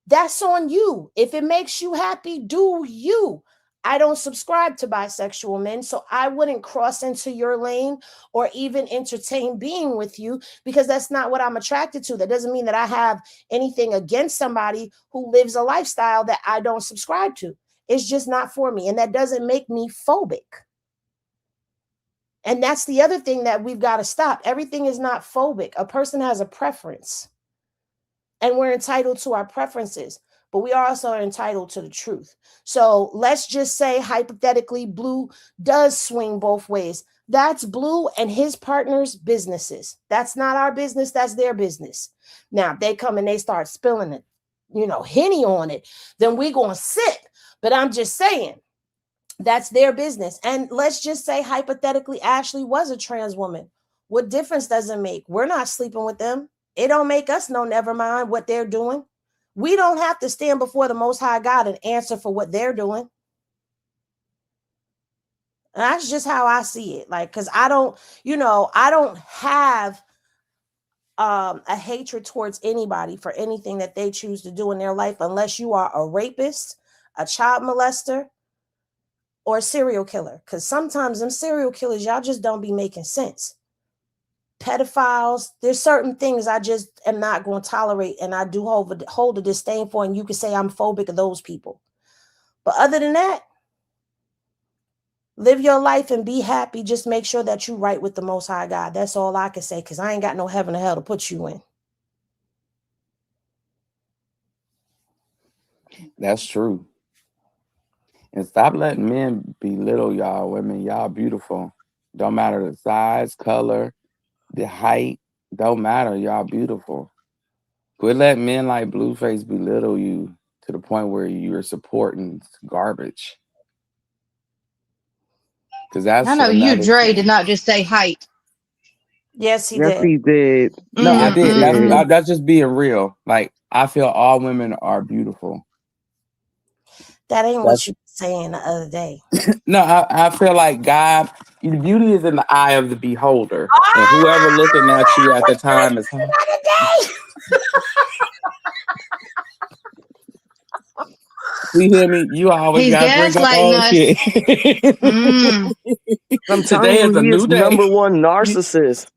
S2: that's on you. If it makes you happy, do you. I don't subscribe to bisexual men, so I wouldn't cross into your lane or even entertain being with you, because that's not what I'm attracted to. That doesn't mean that I have anything against somebody who lives a lifestyle that I don't subscribe to. It's just not for me, and that doesn't make me phobic. And that's the other thing that we've got to stop. Everything is not phobic. A person has a preference. And we're entitled to our preferences, but we also are entitled to the truth. So let's just say, hypothetically, Blue does swing both ways. That's Blue and his partner's businesses. That's not our business. That's their business. Now, if they come and they start spilling it, Henny on it, then we're going to sit. But I'm just saying, that's their business. And let's just say, hypothetically, Ashley was a trans woman. What difference does it make? We're not sleeping with them. It don't make us know, never mind what they're doing. We don't have to stand before the Most High God and answer for what they're doing. And that's just how I see it. Because I don't have a hatred towards anybody for anything that they choose to do in their life, unless you are a rapist, a child molester, or a serial killer. Because sometimes them serial killers, y'all just don't be making sense. Pedophiles, there's certain things I just am not going to tolerate, and I do hold a disdain for, and you can say I'm phobic of those people. But other than that, live your life and be happy. Just make sure that you're right with the Most High God. That's all I can say, because I ain't got no heaven or hell to put you in.
S5: That's true. And stop letting men belittle y'all women. Y'all beautiful. Don't matter the size, color, the height, don't matter. Y'all beautiful. Quit letting men like Blueface belittle you to the point where you're supporting garbage. Because that's
S6: I know you,
S5: another
S6: Dre,
S5: thing.
S6: did not just say height.
S2: Yes, he
S4: Yes,
S2: did.
S4: he did.
S5: No, I did.
S6: Mm-mm.
S5: That's just being real. Like, I feel all women are beautiful.
S2: That ain't what you were saying the other day.
S5: No, I feel like God, beauty is in the eye of the beholder. And whoever looking at you at the time is... You hear me? You always
S6: He's
S5: gotta bring up
S6: gaslighting
S5: old
S6: us.
S5: shit.
S4: I'm
S5: Today
S4: telling
S5: is
S4: you,
S5: a
S4: he
S5: new
S4: is
S5: day.
S4: number one narcissist.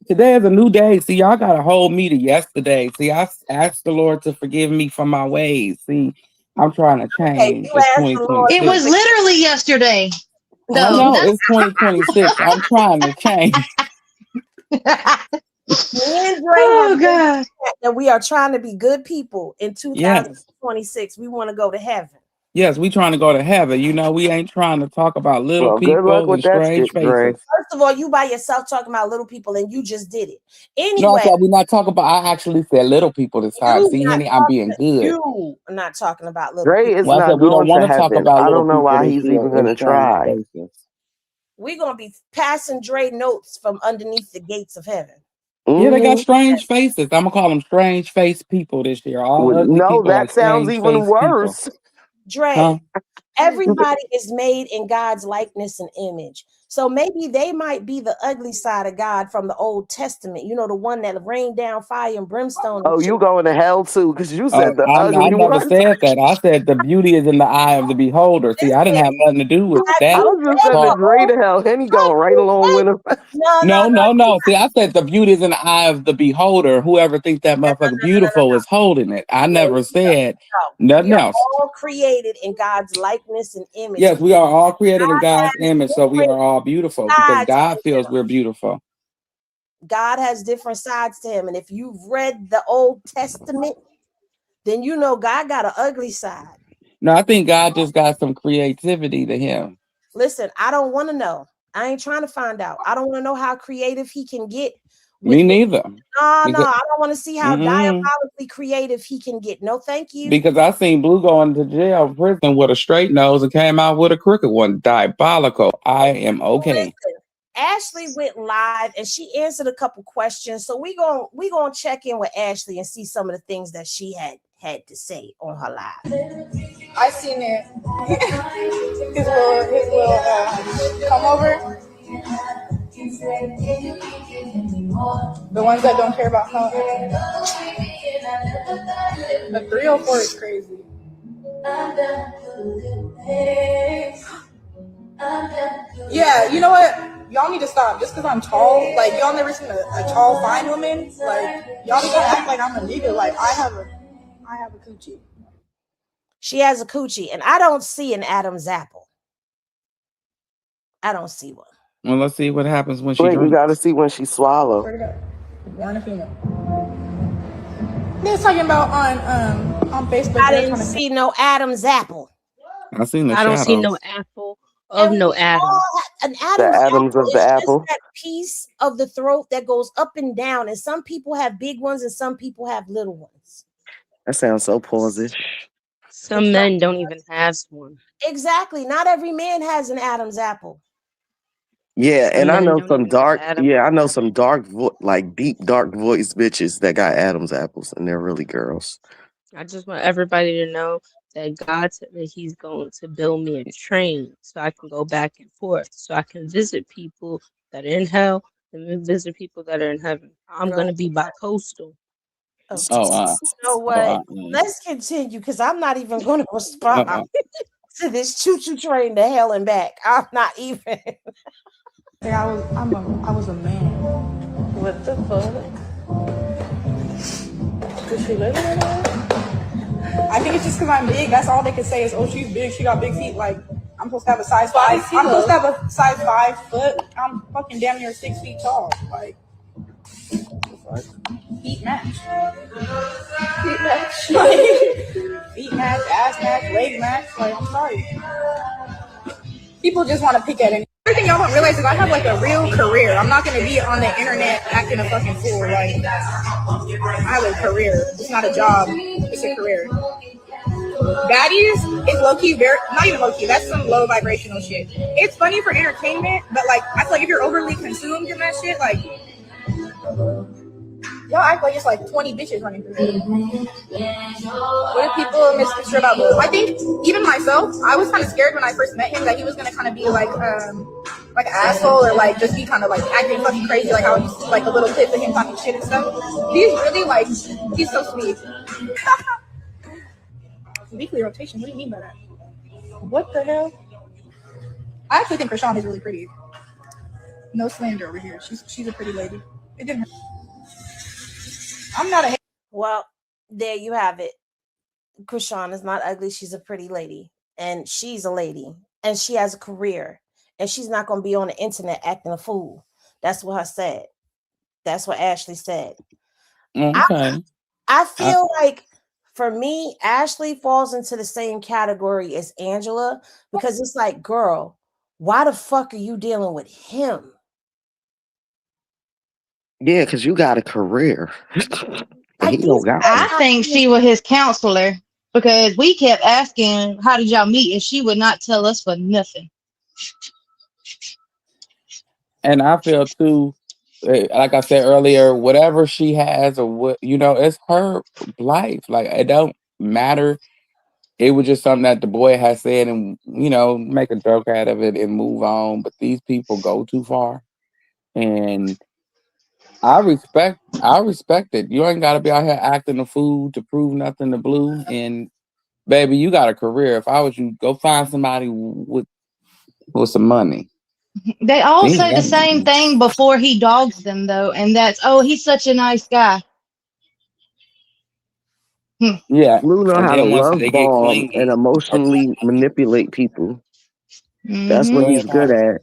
S5: Today is a new day. See, y'all gotta hold me to yesterday. See, I asked the Lord to forgive me for my ways. See, I'm trying to change.
S2: You
S5: It's
S2: asked the Lord.
S5: 2026.
S6: It was literally yesterday.
S5: I
S6: So
S5: know it's 2026. I'm trying to change.
S2: Me and Dre
S6: oh
S2: have
S6: God.
S2: that we are trying to be good people in
S5: Yes.
S2: 2026. We want to go to heaven.
S5: Yes, we trying to go to heaven. We ain't trying to talk about little
S4: Well, good luck
S5: people
S4: with
S5: and
S4: that
S5: strange
S4: shit, Dre.
S5: faces.
S2: First of all, you by yourself talking about little people, and you just did it.
S5: No, I
S2: Anyway,
S5: said we're not talking about. I actually said little people this time. See, Henny, I'm being good.
S2: You are not talking about little
S4: Dre
S2: people.
S4: is
S5: Well, I
S4: not
S5: said we don't
S4: going to
S5: want to talk
S4: heaven.
S5: about
S4: I
S5: little
S4: don't know
S5: people
S4: why
S5: this
S4: he's
S5: year
S4: even
S5: and
S4: going to
S5: strange
S4: try.
S5: faces.
S2: We're gonna be passing Dre notes from underneath the gates of heaven.
S5: Yeah, they got
S4: Mhm.
S5: strange faces. I'm gonna call them strange face people this year. All
S4: Well,
S5: ugly
S4: no,
S5: people are
S4: that sounds
S5: strange
S4: even
S5: face people.
S4: worse.
S2: Dre,
S5: Huh?
S2: everybody is made in God's likeness and image. So maybe they might be the ugly side of God from the Old Testament. You know, the one that rained down fire and brimstone.
S4: Oh, you going to hell too? Because you said the
S5: I
S4: ugly
S5: never
S4: one.
S5: said that. I said the beauty is in the eye of the beholder. See, I didn't have nothing to do with that
S4: I was just saying the
S5: part.
S4: Dre to hell. And he going right along with him.
S2: No.
S5: See, I said the beauty is in the eye of the beholder. Whoever thinks that motherfucker beautiful is holding it. I never said nothing else.
S2: All created in God's likeness and image.
S5: Yes, we are all created in God's image, so we are all beautiful because
S2: God's
S5: God feels we're beautiful.
S2: God has different sides to him. And if you've read the Old Testament, then you know God got an ugly side.
S5: No, I think God just got some creativity to him.
S2: Listen, I don't want to know. I ain't trying to find out. I don't want to know how creative he can get.
S5: Me neither.
S2: No, I
S5: Because,
S2: don't want to see how diabolically creative he can get. No, thank you.
S5: because I seen Blue going to jail, prison with a straight nose and came out with a crooked one. Diabolical. I am okay.
S2: Listen, Ashley went live and she answered a couple questions. So we gonna check in with Ashley and see some of the things that she had to say on her live.
S7: I seen it. his little come over. The ones that don't care about how. The 304 is crazy. Yeah, you know what? Y'all need to stop. Just because I'm tall, like y'all never seen a tall fine woman. Like y'all need to act like I'm a nigga. Like I have a coochie.
S2: She has a coochie, and I don't see an Adam's apple. I don't see one.
S5: Well, let's see what happens when she
S4: Wait,
S5: drinks.
S4: you gotta see when she swallow.
S7: Born a female. They're talking about on Facebook.
S2: I didn't see no Adam's apple.
S5: I seen the
S3: I don't
S5: shadows.
S3: see no apple of no Adam.
S2: An
S4: The
S2: Adam's
S4: Adams
S2: apple
S4: of the
S2: is
S4: apple.
S2: just that piece of the throat that goes up and down, and some people have big ones and some people have little ones.
S4: That sounds so posish.
S3: Some men don't even have one.
S2: Exactly. Not every man has an Adam's apple.
S4: Yeah,
S3: Some
S4: and I
S3: men
S4: know
S3: don't
S4: some
S3: even
S4: dark.
S3: have Adam.
S4: Yeah, I know some dark, like deep, dark voice bitches that got Adam's apples, and they're really girls.
S3: I just want everybody to know that God said that He's going to build me a train so I can go back and forth, so I can visit people that are in hell and then visit people that are in heaven. I'm going to be bi-coastal.
S2: You know what? Let's continue because I'm not even going to respond to this choo-choo train to hell and back. I'm not even.
S7: I was a man.
S2: What the fuck?
S7: Does she live in it? I think it's just because I'm big. That's all they can say is, "Oh, she's big. She got big feet." Like I'm supposed to have a size 5. I'm supposed to have a size 5 foot. I'm fucking damn near 6 feet tall. Like, what the fuck? Feet match. Feet match. Like, feet match. Ass match. Leg match. Like, I'm sorry. People just want to pick at anything. Everything y'all don't realize is I have like a real career. I'm not gonna be on the internet acting a fucking fool. Like I have a career. It's not a job. It's a career. Baddies is low key, very not even low key. That's some low vibrational shit. It's funny for entertainment, but like I feel like if you're overly consumed in that shit, like y'all act like it's like 20 bitches running through here. What if people misconstrue about Blue? I think even myself, I was kind of scared when I first met him that he was gonna kind of be like an asshole or like just be kind of like acting fucking crazy, like how you see like a little clip of him talking shit and stuff. He's really like he's so sweet. Weekly rotation. What do you mean by that? What the hell? I actually think Krishan is really pretty. No slander over here. She's a pretty lady. It didn't hurt. I'm not a.
S2: Well, there you have it. Krishan is not ugly. She's a pretty lady, and she's a lady, and she has a career, and she's not going to be on the internet acting a fool. That's what I said. That's what Ashley said.
S5: Okay.
S2: I feel like for me, Ashley falls into the same category as Angela because it's like, girl, why the fuck are you dealing with him?
S4: Yeah, because you got a career. He don't got
S6: I think she was his counselor because we kept asking, how did y'all meet? And she would not tell us for nothing.
S5: And I feel too, like I said earlier, whatever she has or what, it's her life. Like, it don't matter. It was just something that the boy has said and, make a joke out of it and move on. But these people go too far. And I respect it. You ain't got to be out here acting a fool to prove nothing to Blue. And baby, you got a career. If I was you, go find somebody with some money.
S6: They all say the same thing before he dogs them, though, and that's, oh, he's such a nice guy.
S5: Yeah,
S4: Blue know how to love
S5: they get
S4: bomb
S5: clingy.
S4: and emotionally manipulate people. That's what he's good at.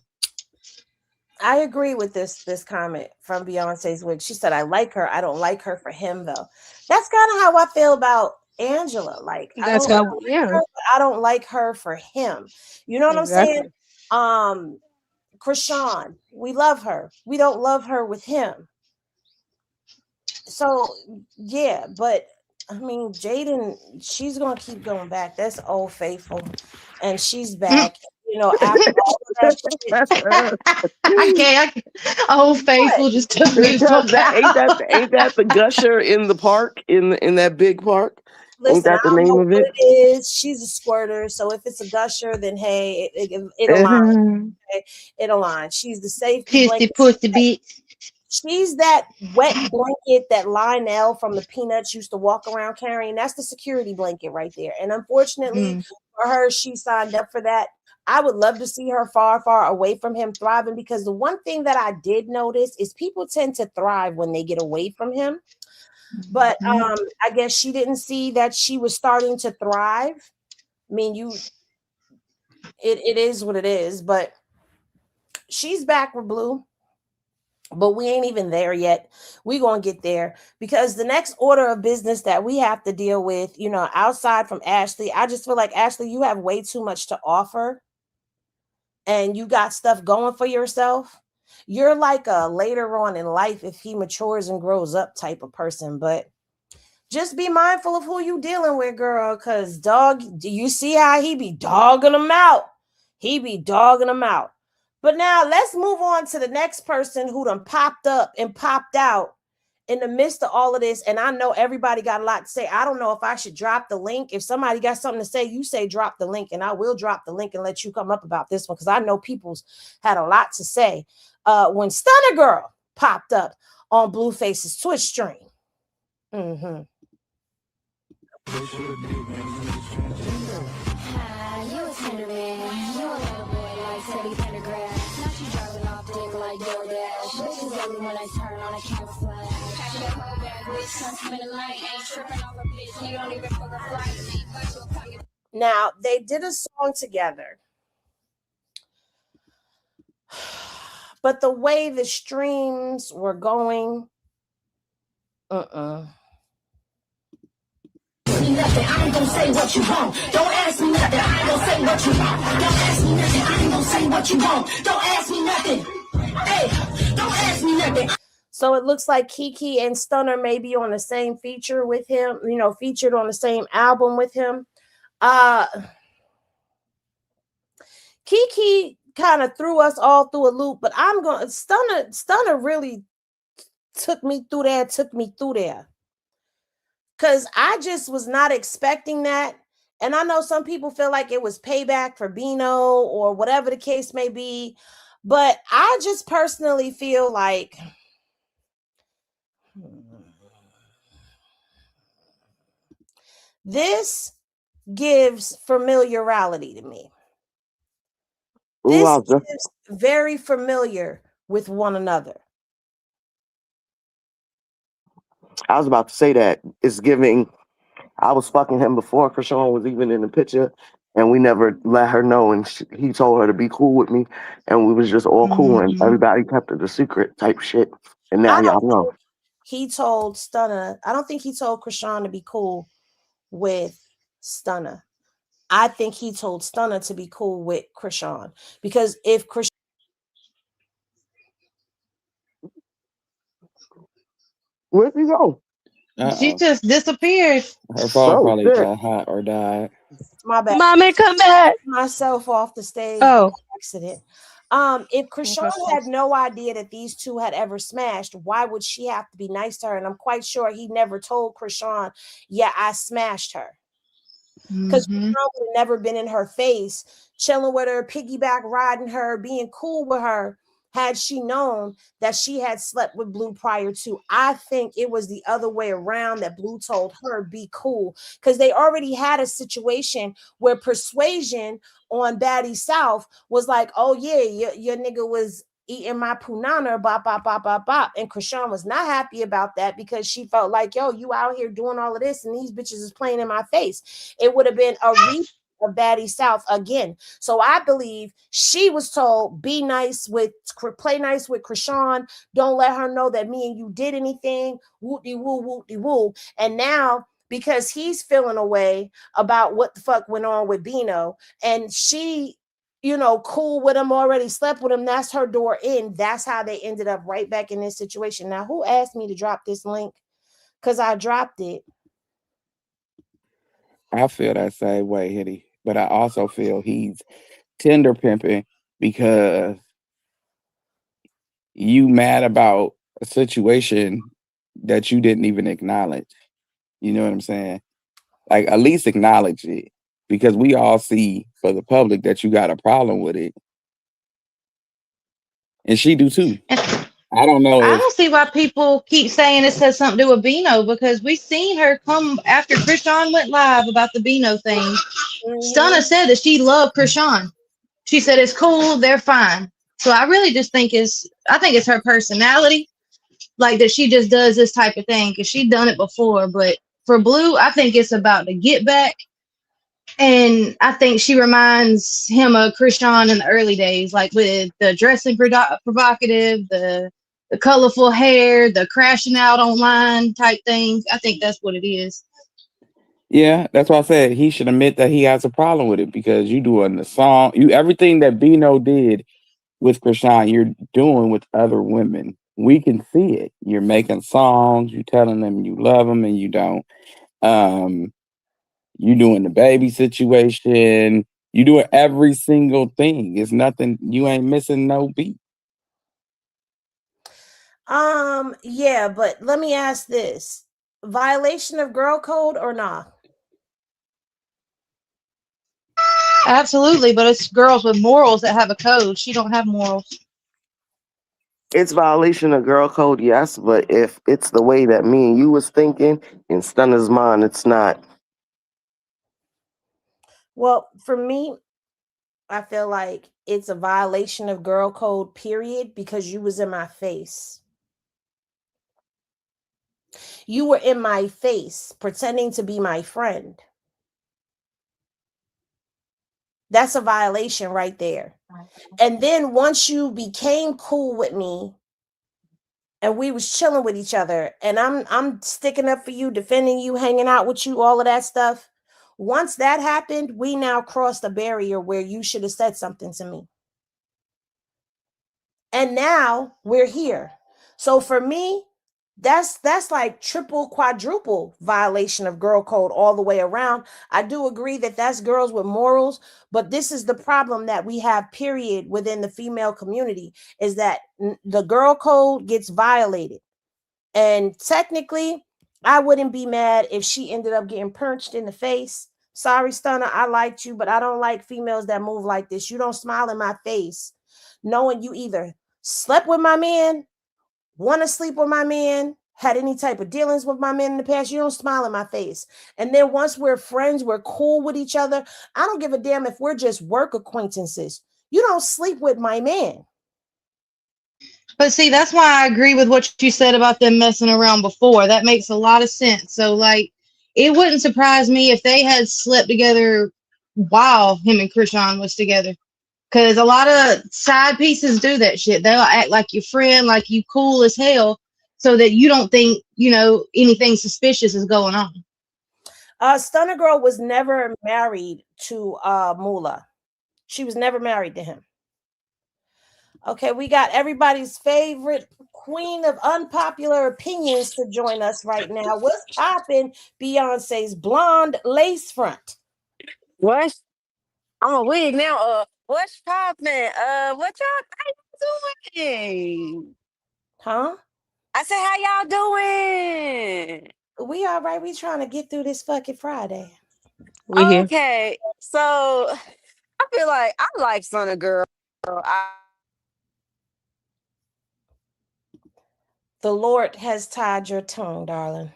S2: I agree with this comment from Beyonce's wig. She said, "I like her. I don't like her for him, though." That's kind of how I feel about Angela. Like, I
S3: That's
S2: don't like
S3: how, yeah,
S2: her, but I don't like her for him. You know what I'm saying?
S3: exactly.
S2: Um, Krishan, we love her. We don't love her with him. So yeah, but I mean, Jaidyn, she's gonna keep going back. That's old faithful, and she's back. You know, after all of that shit.
S6: I can't. Old
S2: What?
S6: Faithful just took me
S4: Ain't
S6: the fuck
S4: that
S6: out.
S4: ain't that the gusher in the park in that big park? Ain't
S2: Listen,
S4: that
S2: I
S4: the
S2: don't
S4: name
S2: know
S4: of
S2: what
S4: it?
S2: it is. She's a squirter, so if it's a gusher, then hey, it aligns. Okay? It aligns. She's the safety
S6: Pissy
S2: blanket.
S6: pussy bitch.
S2: She's that wet blanket that Lionel from the Peanuts used to walk around carrying. That's the security blanket right there. And unfortunately
S6: Mm.
S2: for her, she signed up for that. I would love to see her far, far away from him thriving, because the one thing that I did notice is people tend to thrive when they get away from him. But
S6: Mhm.
S2: I guess she didn't see that she was starting to thrive. I mean, it is what it is, but she's back with Blue. But we ain't even there yet. We gonna get there, because the next order of business that we have to deal with, you know, outside from Ashley, I just feel like, Ashley, you have way too much to offer, and you got stuff going for yourself. You're like a later on in life, if he matures and grows up type of person, but just be mindful of who you dealing with, girl. Cause dog, do you see how he be dogging them out? He be dogging them out. But now let's move on to the next person who done popped up and popped out in the midst of all of this. And I know everybody got a lot to say. I don't know if I should drop the link. If somebody got something to say, you say drop the link, and I will drop the link and let you come up about this one, because I know people's had a lot to say. When Stunner Girl popped up on Blueface's Twitch stream. Mm-hmm.
S1: You a tender man, you a little boy like Sadie Pendergrass. Now she dropping off dick like DoorDash. Bitches love me when I turn on a camouflage. Pack that whole bag with something in the light. Ain't tripping off a bitch, you don't even fuck a flight.
S2: Now, they did a song together, but the way the streams were going,
S1: Nothing, I ain't gonna say what you want. Don't ask me nothing, I ain't gonna say what you want. Don't ask me nothing, I ain't gonna say what you want. Don't ask me nothing. Hey, don't ask me nothing.
S2: So it looks like Kiki and Stunner may be on the same feature with him, you know, featured on the same album with him. Uh Kiki kind of threw us all through a loop, but I'm going Stunner really took me through there. Cause I just was not expecting that. And I know some people feel like it was payback for Bino or whatever the case may be. But I just personally feel like this gives familiarity to me.
S4: Ooh,
S2: This is very familiar with one another.
S4: I was about to say that it's giving. I was fucking him before Krishan was even in the picture, and we never let her know. And he told her to be cool with me, and we was just all cool, and
S6: Mhm.
S4: everybody kept it a secret type shit. And now
S2: I don't
S4: y'all know.
S2: think he told Stunner, I don't think he told Krishan to be cool with Stunner. I think he told Stunner to be cool with Krishan. Because if Krishan,
S4: Where'd he go?
S6: She
S5: Uh-oh.
S6: just disappeared.
S5: Her phone
S4: Oh
S5: probably
S4: shit!
S5: got hot or died.
S2: my bad,
S3: Mommy, come back.
S2: myself off the stage by
S3: Oh,
S2: accident. If Krishan
S3: okay.
S2: had no idea that these two had ever smashed, why would she have to be nice to her? And I'm quite sure he never told Krishan, yeah, I smashed her. Because
S6: Mhm.
S2: Krishan would have never been in her face, chilling with her, piggyback riding her, being cool with her, had she known that she had slept with Blue prior to. I think it was the other way around, that Blue told her be cool, because they already had a situation where Persuasion on Baddie South was like, oh yeah, your nigga was eating my punana, bop, bop, bop, bop, bop. And Krishan was not happy about that, because she felt like, yo, you out here doing all of this and these bitches is playing in my face. It would have been a of Baddie South again. So I believe she was told, play nice with Krishan. Don't let her know that me and you did anything. Whoop-de-woo, woo. And now, because he's feeling away about what the fuck went on with Bino, and she, cool with him, already slept with him, that's her door in. That's how they ended up right back in this situation. Now, who asked me to drop this link? Because I dropped it.
S5: I feel that same way, Hitty. But I also feel he's tender pimping because you mad about a situation that you didn't even acknowledge. You know what I'm saying? Like, at least acknowledge it, because we all see for the public that you got a problem with it, and she do too. I don't know
S6: I
S5: if
S6: don't see why people keep saying it has something to do with Bino, because we seen her come after Krishan went live about the Bino thing. Stunna said that she loved Krishan. She said it's cool, they're fine. So I really just think it's her personality, like that she just does this type of thing because she done it before. But for Blue, I think it's about the get back. And I think she reminds him of Krishan in the early days, like with the dressing provocative, the colorful hair, the crashing out online type things. I think that's what it is.
S5: yeah, that's why I said he should admit that he has a problem with it, because you doing the song, everything that Bino did with Krishan, you're doing with other women. We can see it. You're making songs, you telling them you love them and you don't. Um, you doing the baby situation. You doing every single thing. It's nothing. You ain't missing no beat.
S2: Yeah, but let me ask this: violation of girl code or not?
S6: Absolutely, but it's girls with morals that have a code. She don't have morals.
S4: It's violation of girl code, yes, but if it's the way that me and you was thinking in Stunner's mind, it's not.
S2: Well, for me, I feel like it's a violation of girl code, period, because you was in my face. You were in my face pretending to be my friend. That's a violation right there. And then once you became cool with me and we was chilling with each other and I'm sticking up for you, defending you, hanging out with you, all of that stuff. Once that happened, we now crossed a barrier where you should have said something to me. And now we're here. So for me, that's like triple, quadruple violation of girl code all the way around. I do agree that that's girls with morals, but this is the problem that we have, period, within the female community, is that the girl code gets violated. And technically, I wouldn't be mad if she ended up getting punched in the face. Sorry, Stunner, I liked you, but I don't like females that move like this. You don't smile in my face knowing you either slept with my man, want to sleep with my man, had any type of dealings with my man in the past. You don't smile in my face. And then once we're friends, we're cool with each other. I don't give a damn if we're just work acquaintances. You don't sleep with my man.
S6: But see, that's why I agree with what you said about them messing around before. That makes a lot of sense. So, like, it wouldn't surprise me if they had slept together while him and Krishan was together. Because a lot of side pieces do that shit. They'll act like your friend, like you cool as hell, so that you don't think, anything suspicious is going on.
S2: Stunner Girl was never married to Moolah. She was never married to him. Okay, we got everybody's favorite queen of unpopular opinions to join us right now. What's popping? Beyonce's blonde lace front.
S8: What? I'm a wig now. What's poppin'? What y'all doing?
S2: Huh?
S8: I said, how y'all doing?
S2: We all right. We trying to get through this fucking Friday.
S3: We here.
S8: Okay, so I feel like I like Stunna Girl.
S2: The Lord has tied your tongue, darling.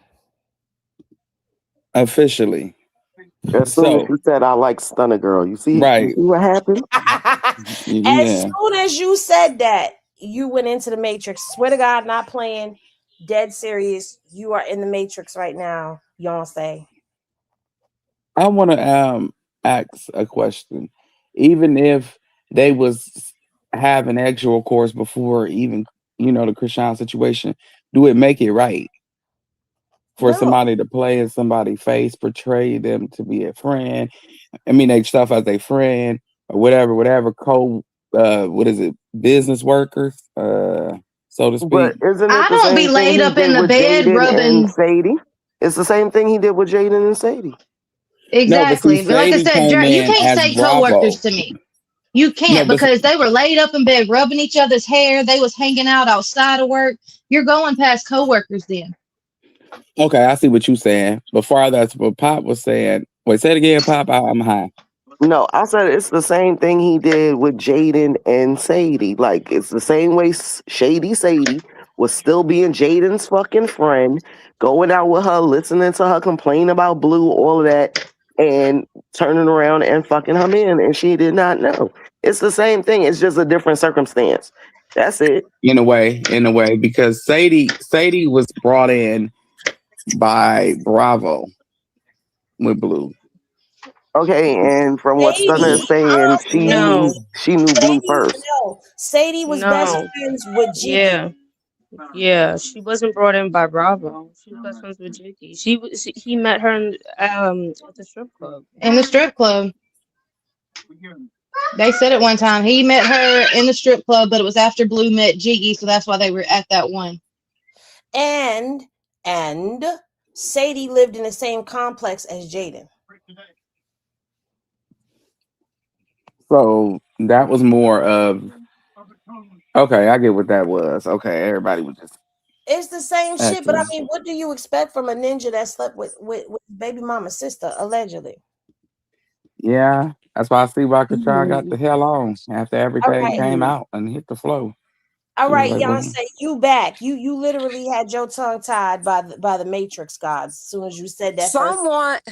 S5: Officially.
S4: As soon as
S5: So,
S4: you said I like Stunner Girl, you see
S5: right.
S4: what happened?
S2: As
S5: Yeah.
S2: soon as you said that, you went into the Matrix. Swear to God, not playing. Dead serious. You are in the Matrix right now, Beyonce.
S5: I want to ask a question. Even if they was having actual course before even the Krishan situation, do it make it right for
S2: No.
S5: somebody to play in somebody's face, portray them to be a friend? I mean, they stuff as a friend or whatever. What is it? Business workers, so to
S4: But
S5: speak.
S4: isn't it
S6: I
S4: the
S6: don't be
S4: same thing
S6: laid
S4: he
S6: up
S4: did
S6: in the
S4: with
S6: bed
S4: Jaidyn and
S6: rubbing.
S4: Sadie? It's the same thing he did with Jaidyn and Sadie.
S5: No, but see,
S6: Exactly. But like I
S5: Sadie
S6: said,
S5: came
S6: You
S5: in
S6: can't
S5: as
S6: say coworkers
S5: Bravo.
S6: to me. You
S5: No,
S6: can't
S5: but
S6: because they were laid up in bed rubbing each other's hair. They was hanging out outside of work. You're going past coworkers then.
S5: okay, I see what you're saying. Before that's what Pop was saying. Wait, say it again, Pop. I'm high.
S4: No, I said it's the same thing he did with Jaidyn and Sadie. Like it's the same way Shady Sadie was still being Jaden's fucking friend, going out with her, listening to her complain about Blue, all of that, and turning around and fucking her man, and she did not know. It's the same thing. It's just a different circumstance. That's it.
S5: In a way, because Sadie was brought in by Bravo with Blue.
S4: Okay, and from what Stunna is
S2: Sadie,
S4: saying,
S3: No,
S4: she knew Blue
S2: Sadie,
S4: first.
S2: no. Sadie was best
S3: no.
S2: friends with Jiggy.
S3: Yeah, yeah. She wasn't brought in by Bravo. She was best friends with Jiggy. He met her at the strip club.
S6: In the strip club. They said it one time. He met her in the strip club, but it was after Blue met Jiggy, so that's why they were at that one.
S2: And Sadie lived in the same complex as Jaidyn.
S5: So that was more of okay. I get what that was. Okay, everybody was just
S2: It's the same shit, but I
S5: acting.
S2: mean, what do you expect from a ninja that slept with baby mama's sister, allegedly?
S5: Yeah, that's why I see why Kachar got the hell on after
S2: All
S5: everything
S2: right.
S5: came out and hit the flow.
S2: All
S5: She was
S2: right,
S5: like, "Well,
S2: Yonce, you back. You literally had your tongue tied by the Matrix gods as soon as you said that first.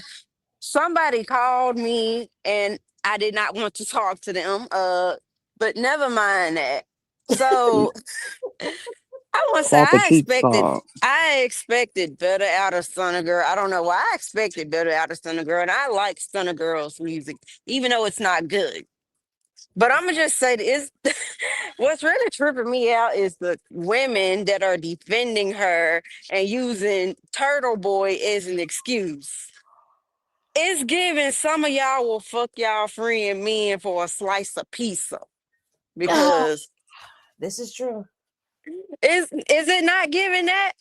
S8: Somebody called me and I did not want to talk to them. But never mind that. So I want to say
S5: caught the cheap song."
S8: I expected better out of Stunna Girl. I don't know why I expected better out of Stunna Girl, and I like Stunna Girl's music, even though it's not good. But I'm gonna just say this: what's really tripping me out is the women that are defending her and using Turtle Boy as an excuse. It's giving some of y'all will fuck y'all friend men for a slice of pizza because
S2: This is true.
S8: is it not giving that?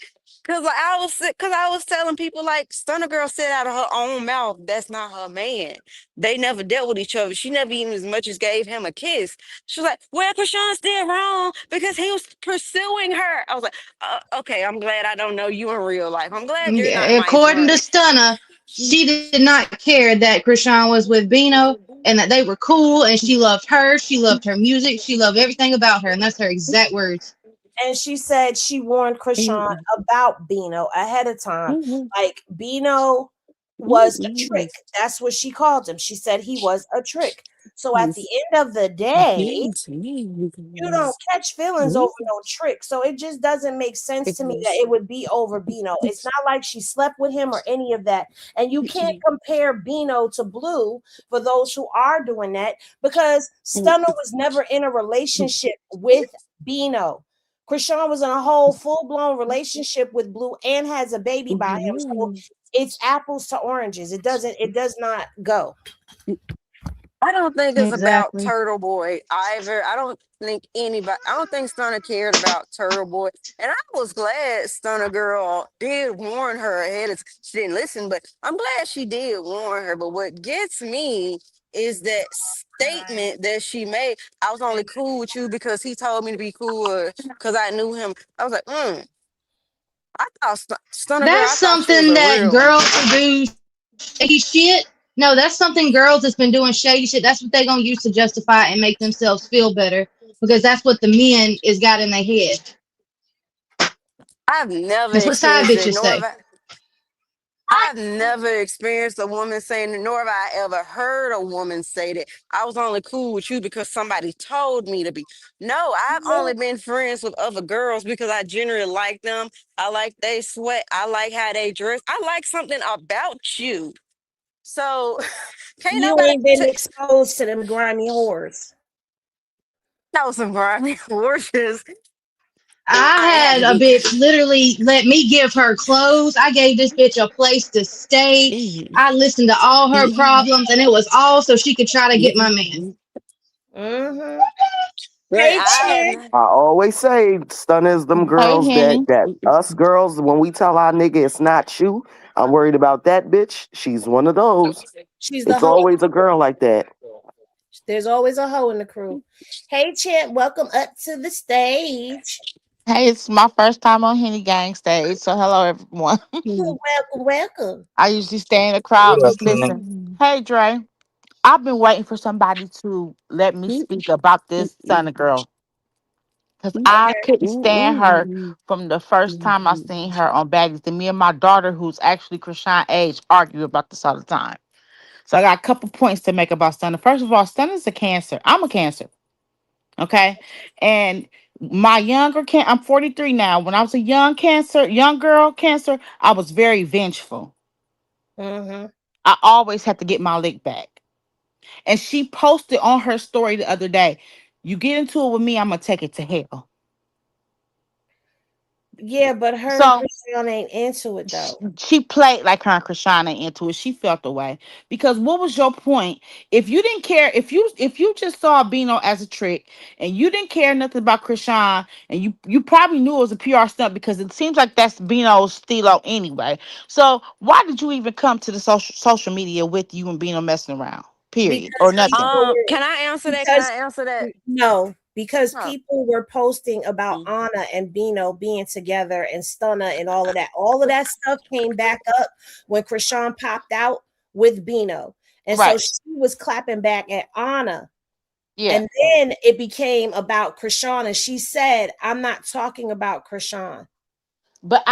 S8: Cause I was telling people like Stunner Girl said out of her own mouth that's not her man. They never dealt with each other. She never even as much as gave him a kiss. She was like, "Well, Krishan's still wrong because he was pursuing her." I was like, "Okay, I'm glad I don't know you in real life. I'm glad you're not my
S6: According to
S8: friend."
S6: Stunna, she did not care that Krishan was with Bino and that they were cool and she loved her. She loved her music. She loved everything about her. And that's her exact words.
S2: And she said she warned Krishan about Bino ahead of time. Like Bino was a trick. That's what she called him. She said he was a trick. So at the end of the day, you don't catch feelings over no trick. So it just doesn't make sense to me that it would be over Bino. It's not like she slept with him or any of that. And you can't compare Bino to Blue for those who are doing that because Stunner was never in a relationship with Bino. Krishan was in a whole full-blown relationship with Blue and has a baby by him. So it's apples to oranges. It does not go.
S8: I don't think it's about
S6: Exactly.
S8: Turtle Boy either. I don't think Stunner cared about Turtle Boy. And I was glad Stunner Girl did warn her ahead of she didn't listen, but I'm glad she did warn her. But what gets me is that statement that she made. I was only cool with you because he told me to be cool because I knew him. I was like, I thought Stunner Girl,
S6: That's
S8: I thought she was
S6: something
S8: a
S6: that
S8: real one.
S6: girls who do shady shit. No, that's something girls that's been doing shady shit. That's what they're gonna use to justify and make themselves feel better because that's what the men is got in their head.
S8: I've never
S6: That's what side
S8: experienced it,
S6: bitches
S8: nor have
S6: say.
S8: I've never experienced a woman saying it, nor have I ever heard a woman say that I was only cool with you because somebody told me to be. No, I've only been friends with other girls because I generally like them. I like they sweat. I like how they dress. I like something about you. So can't
S2: You
S8: nobody
S2: ain't been exposed to them grimy whores.
S8: know some grimy horses.
S6: I
S8: I had
S6: had
S8: to
S6: a
S8: be.
S6: bitch literally let me give her clothes. I gave this bitch a place to stay. I listened to all her problems, and it was all so she could try to get my man.
S2: Mm-hmm.
S8: Right,
S2: Hey,
S8: I
S2: chick.
S8: had.
S4: I always say stun is them
S5: Hey,
S4: girls
S5: Henny.
S4: that us girls, when we tell our nigga it's not you, I'm worried about that bitch. She's one of those.
S2: She's the
S4: It's
S2: hoe.
S4: always a girl like that.
S2: There's always a hoe in the crew. Hey, champ, welcome up to the stage.
S9: Hey, it's my first time on Henny Gang stage, so hello everyone.
S2: Welcome, welcome.
S9: I usually stay in the
S5: What
S9: crowd,
S5: up,
S9: just
S5: man?
S9: listen. Hey, Dre, I've been waiting for somebody to let me speak about this Stunna girl because I
S2: Okay.
S9: couldn't stand her from the first time I seen her on Baddies. And me and my daughter, who's actually Krishan age, argue about this all the time. So I got a couple points to make about Stunna. First of all, Stunna's a cancer. I'm a cancer. Okay. And my I'm 43 now. When I was a young girl cancer, I was very vengeful.
S2: Mm-hmm.
S9: I always had to get my lick back. And she posted on her story the other day, you get into it with me, I'm gonna take it to hell.
S2: Yeah, but her and
S9: So
S2: Christian ain't into it though.
S9: she played like her and Krishana into it. She felt the way because what was your point if you didn't care if you just saw Bino as a trick and you didn't care nothing about Krishan and you probably knew it was a PR stunt because it seems like that's Bino's stilo anyway. So why did you even come to the social media with you and Bino messing around? Period or
S2: Because
S9: nothing.
S2: people were
S8: Can I answer that? Can
S2: because
S8: I answer that?
S2: no, because
S8: Oh.
S2: people were posting about Anna and Bino being together and Stunna and all of that. All of that stuff came back up when Krishan popped out with Bino. And so
S9: Right.
S2: she was clapping back at Anna.
S9: Yeah.
S2: And then it became about Krishan. And she said, I'm not talking about Krishan.
S9: But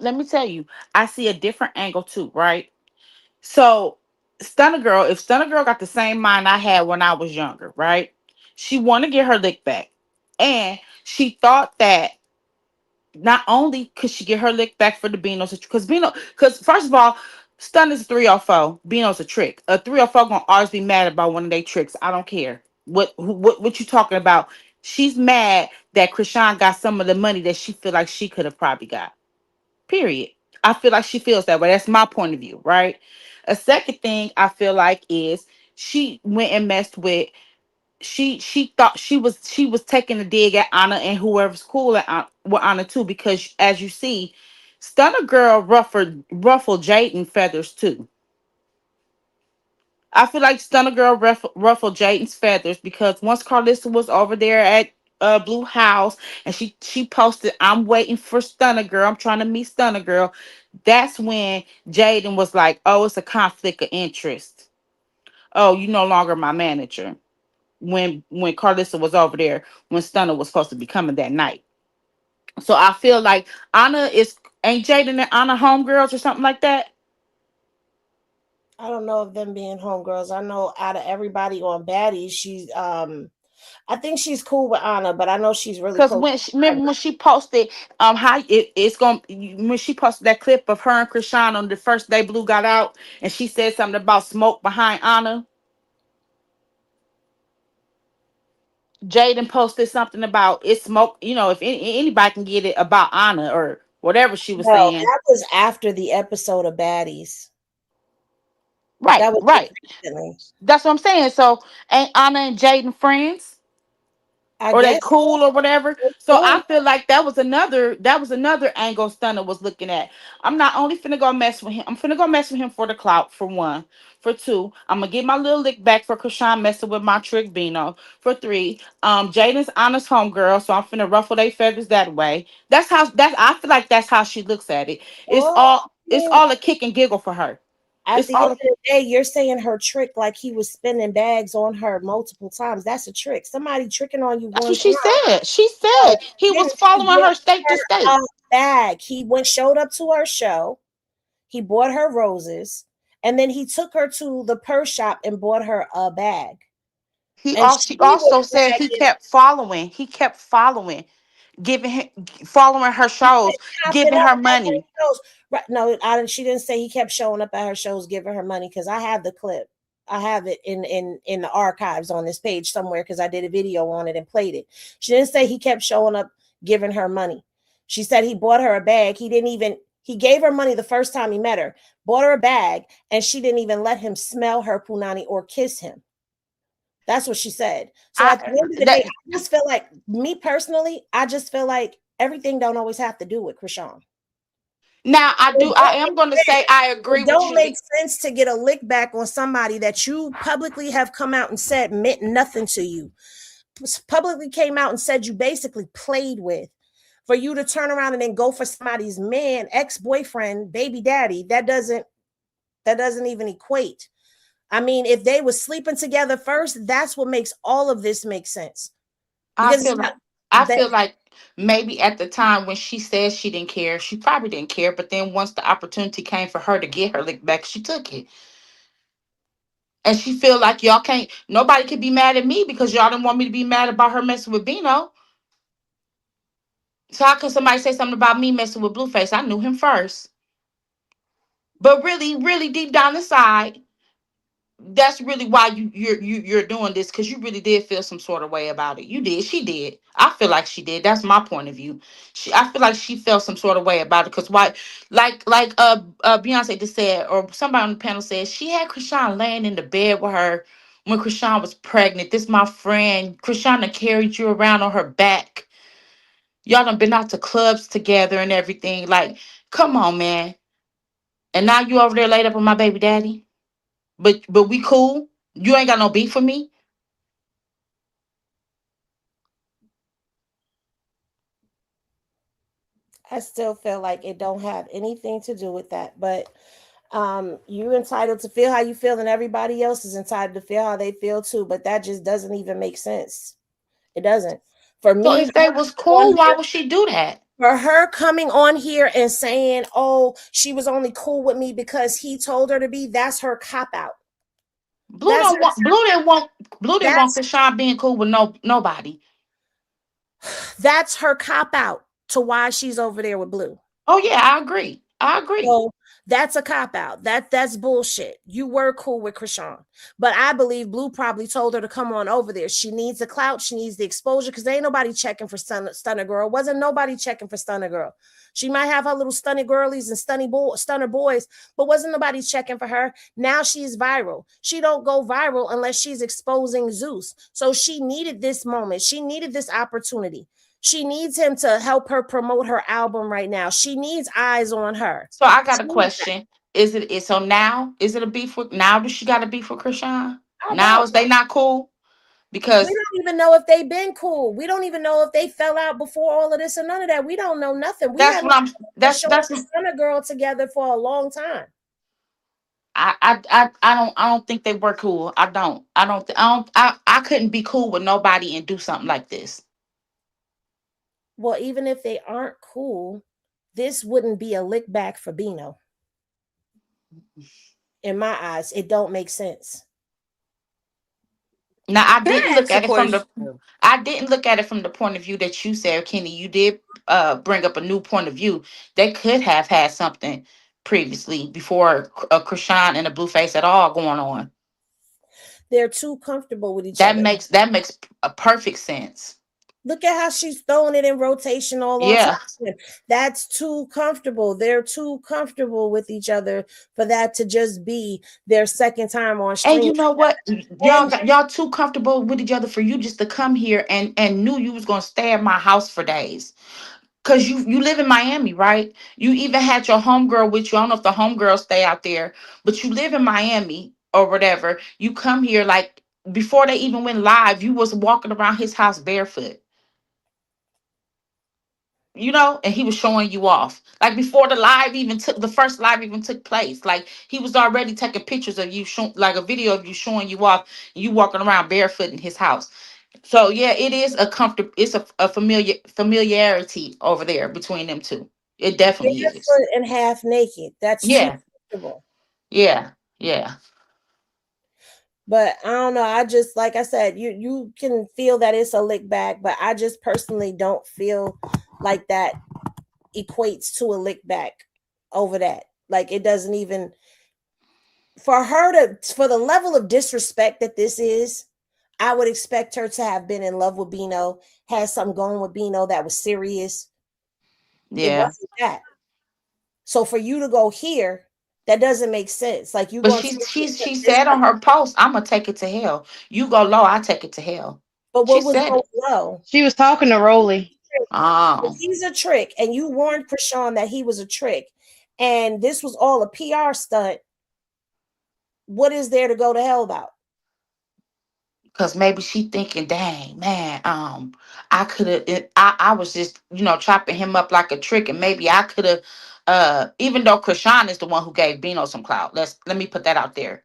S9: let me tell you, I see a different angle too, right? So, if Stunner Girl got the same mind I had when I was younger, right? She wanted to get her lick back. And she thought that not only could she get her lick back for the Beanos, because first of all, Stunner's a 304, Beano's a trick. A 304 gonna always be mad about one of their tricks. I don't care. What you talking about? She's mad that Krishan got some of the money that she feel like she could have probably got. Period. I feel like she feels that way. That's my point of view, right? A second thing I feel like is she went and messed with she thought she was taking a dig at Anna and whoever's cool with Anna too, because as you see, Stunner Girl ruffled Jaidyn feathers too. I feel like Stunner Girl ruffled Jaden's feathers because once Carlissa was over there at Blue House and she posted, I'm waiting for Stunner Girl. I'm trying to meet Stunner Girl. That's when Jaidyn was like, oh, it's a conflict of interest. Oh, you no longer my manager. When Carlissa was over there, when Stunner was supposed to be coming that night. So I feel like Anna is ain't Jaidyn and Anna homegirls or something like that.
S2: I don't know of them being homegirls. I know out of everybody on Baddies, she's I think she's cool with Anna, but I know she's really
S9: Because
S2: close.
S9: remember when she posted how it's going when she posted that clip of her and Krishan on the first day Blue got out and she said something about smoke behind Anna. Jaden posted something about it's smoke, if anybody can get it about Anna or whatever she was
S2: No,
S9: saying.
S2: that was after the episode of Baddies.
S9: Right,
S2: That was just
S9: right.
S2: recently.
S9: That's what I'm saying. So ain't Anna and Jaden friends?
S2: I
S9: Or they
S2: guess
S9: cool or whatever.
S2: it's
S9: So I
S2: cool.
S9: feel like that was another angle Stunner was looking at. I'm not only finna go mess with him. I'm finna go mess with him for the clout, for one. For two, I'm gonna get my little lick back for Krishan messing with my trick Bino. For three, Jaden's honest homegirl, so I'm finna ruffle their feathers that way. I feel like that's how she looks at it. It's
S2: Well,
S9: all it's
S2: yeah.
S9: all a kick and giggle for her.
S2: At
S9: It's
S2: the end
S9: all
S2: of the day, you're saying her trick like he was spinning bags on her multiple times. That's a trick. Somebody tricking on you
S9: that's
S2: one
S9: what she
S2: time.
S9: said. She
S2: No,
S9: said he
S2: he
S9: was
S2: didn't. He
S9: following
S2: bought
S9: her state to
S2: her
S9: state.
S2: a bag. He showed up to her show. He bought her roses, and then he took her to the purse shop and bought her a bag.
S9: He
S2: And
S9: also
S2: she
S9: she
S2: was
S9: also said he
S2: bragging.
S9: kept following. He kept following. giving him, following her shows,
S2: Popping
S9: giving
S2: up
S9: her
S2: at her
S9: money.
S2: shows. Right? No, I didn't. She didn't say he kept showing up at her shows, giving her money. Because I have the clip. I have it in the archives on this page somewhere because I did a video on it and played it. She didn't say he kept showing up, giving her money. She said he bought her a bag. He didn't even. He gave her money the first time he met her, bought her a bag, and she didn't even let him smell her punani or kiss him. That's what she said. So
S9: I
S2: at the end of the day,
S9: that
S2: I just feel like me personally, I just feel like everything don't always have to do with Krishan.
S9: now I
S2: It
S9: do. I
S2: don't
S9: am
S2: make
S9: going to
S2: sense.
S9: say I agree
S2: It
S9: with
S2: don't
S9: you.
S2: make sense to get a lick back on somebody that you publicly have come out and said meant nothing to you. Publicly came out and said you basically played with. For you to turn around and then go for somebody's man, ex-boyfriend, baby daddy, that doesn't even equate. I mean, if they were sleeping together first, that's what makes all of this make sense.
S9: I
S2: Because it's
S9: feel like
S2: not
S9: I
S2: that
S9: feel like maybe at the time when she said she didn't care, she probably didn't care. But then once the opportunity came for her to get her lick back, she took it. And she feel like y'all can't. Nobody can be mad at me because y'all didn't want me to be mad about her messing with Bino. So how could somebody say something about me messing with Blueface? I knew him first. But really, really deep down inside, that's really why you're doing this, because you really did feel some sort of way about it. You did. She did. I feel like she did. That's my point of view. I feel like she felt some sort of way about it because why, Beyonce just said, or somebody on the panel said, she had Krishan laying in the bed with her when Krishan was pregnant. This my friend. Krishan done carried you around on her back. Y'all done been out to clubs together and everything. Like, come on, man. And now you over there laid up with my baby daddy. But we cool. You ain't got no beef for me.
S2: I still feel like it don't have anything to do with that. But you entitled to feel how you feel, and everybody else is entitled to feel how they feel too. But that just doesn't even make sense. It doesn't. For
S9: So
S2: me,
S9: if they was
S2: on
S9: cool, why
S2: here,
S9: would she do that?
S2: for her coming on here and saying, "Oh, she was only cool with me because he told her to be," that's her cop out.
S9: Blue
S2: That's
S9: don't
S2: her.
S9: want Blue didn't want
S2: That's
S9: Krishan being cool with nobody.
S2: that's her cop out to why she's over there with Blue.
S9: Oh yeah, I agree. I agree.
S2: So that's a cop out. That's bullshit. You were cool with Krishan, but I believe Blue probably told her to come on over there. She needs the clout. She needs the exposure because there ain't nobody checking for stunner girl. Wasn't nobody checking for stunner girl. She might have her little stunner girlies and stunner boys, but wasn't nobody checking for her. Now she's viral. She don't go viral unless she's exposing Zeus. So she needed this moment. She needed this opportunity. She needs him to help her promote her album right now. She needs eyes on her.
S9: So I got
S2: She
S9: a
S2: needs that.
S9: question. So now is it a beef with now? Does she got a beef with Krishan?
S2: I
S9: Now
S2: don't.
S9: is they not cool?
S2: We
S9: Because
S2: don't even know if they've been cool. We don't even know if they fell out before all of this or none of that. We don't know nothing. We
S9: that's what
S2: haven't
S9: I'm
S2: shown
S9: that's
S2: the Stunner Girl together for a long time.
S9: I don't think they were cool. I couldn't be cool with nobody and do something like this.
S2: Well, even if they aren't cool, this wouldn't be a lick back for Bino. In my eyes, it don't make sense.
S9: Now
S8: Can I ask a question?
S9: I didn't look at it from the point of view that you said, Kenny. You did bring up a new point of view. They could have had something previously before a Krishan and a Blueface at all going on.
S2: They're too comfortable with each
S9: That
S2: other.
S9: makes a perfect sense.
S2: Look at how she's throwing it in rotation all on top
S9: Yeah.
S2: of him. That's too comfortable. They're too comfortable with each other for that to just be their second time on
S9: And
S2: stream.
S9: you know what?
S2: And
S9: Y'all too comfortable with each other for you just to come here and knew you was gonna stay at my house for days. Cause you live in Miami, right? You even had your homegirl with you. I don't know if the homegirls stay out there, but you live in Miami or whatever. You come here like before they even went live, you was walking around his house barefoot, and he was showing you off. Like before the first live even took place. Like he was already taking pictures of you, like a video of you showing you off, you walking around barefoot in his house. So yeah, it is a comfortable. It's a familiarity over there between them two. It definitely is.
S2: barefoot and half naked. That's too
S9: Yeah,
S2: comfortable.
S9: yeah, yeah.
S2: But I don't know. I just like I said, you can feel that it's a lick back, but I just personally don't feel like that equates to a lick back over that. Like it doesn't even for her to for the level of disrespect that this is, I would expect her to have been in love with Bino, had something going with Bino that was serious. It
S9: Yeah.
S2: wasn't that. So for you to go here, that doesn't make sense. Like you
S9: But
S2: going
S9: she
S2: to
S9: she she
S2: this,
S9: said on her post, I'm gonna take it to hell. You go low, I take it to hell.
S2: but
S9: She
S2: what was
S9: said
S2: going
S9: it.
S2: low?
S6: She was talking to Rolly.
S2: If
S9: Oh,
S2: he's a trick, and you warned Krishan that he was a trick, and this was all a PR stunt, what is there to go to hell about?
S9: because maybe she thinking, dang man, I could have. I was just chopping him up like a trick, and maybe I could have. Even though Krishan is the one who gave Bino some clout. Let me put that out there.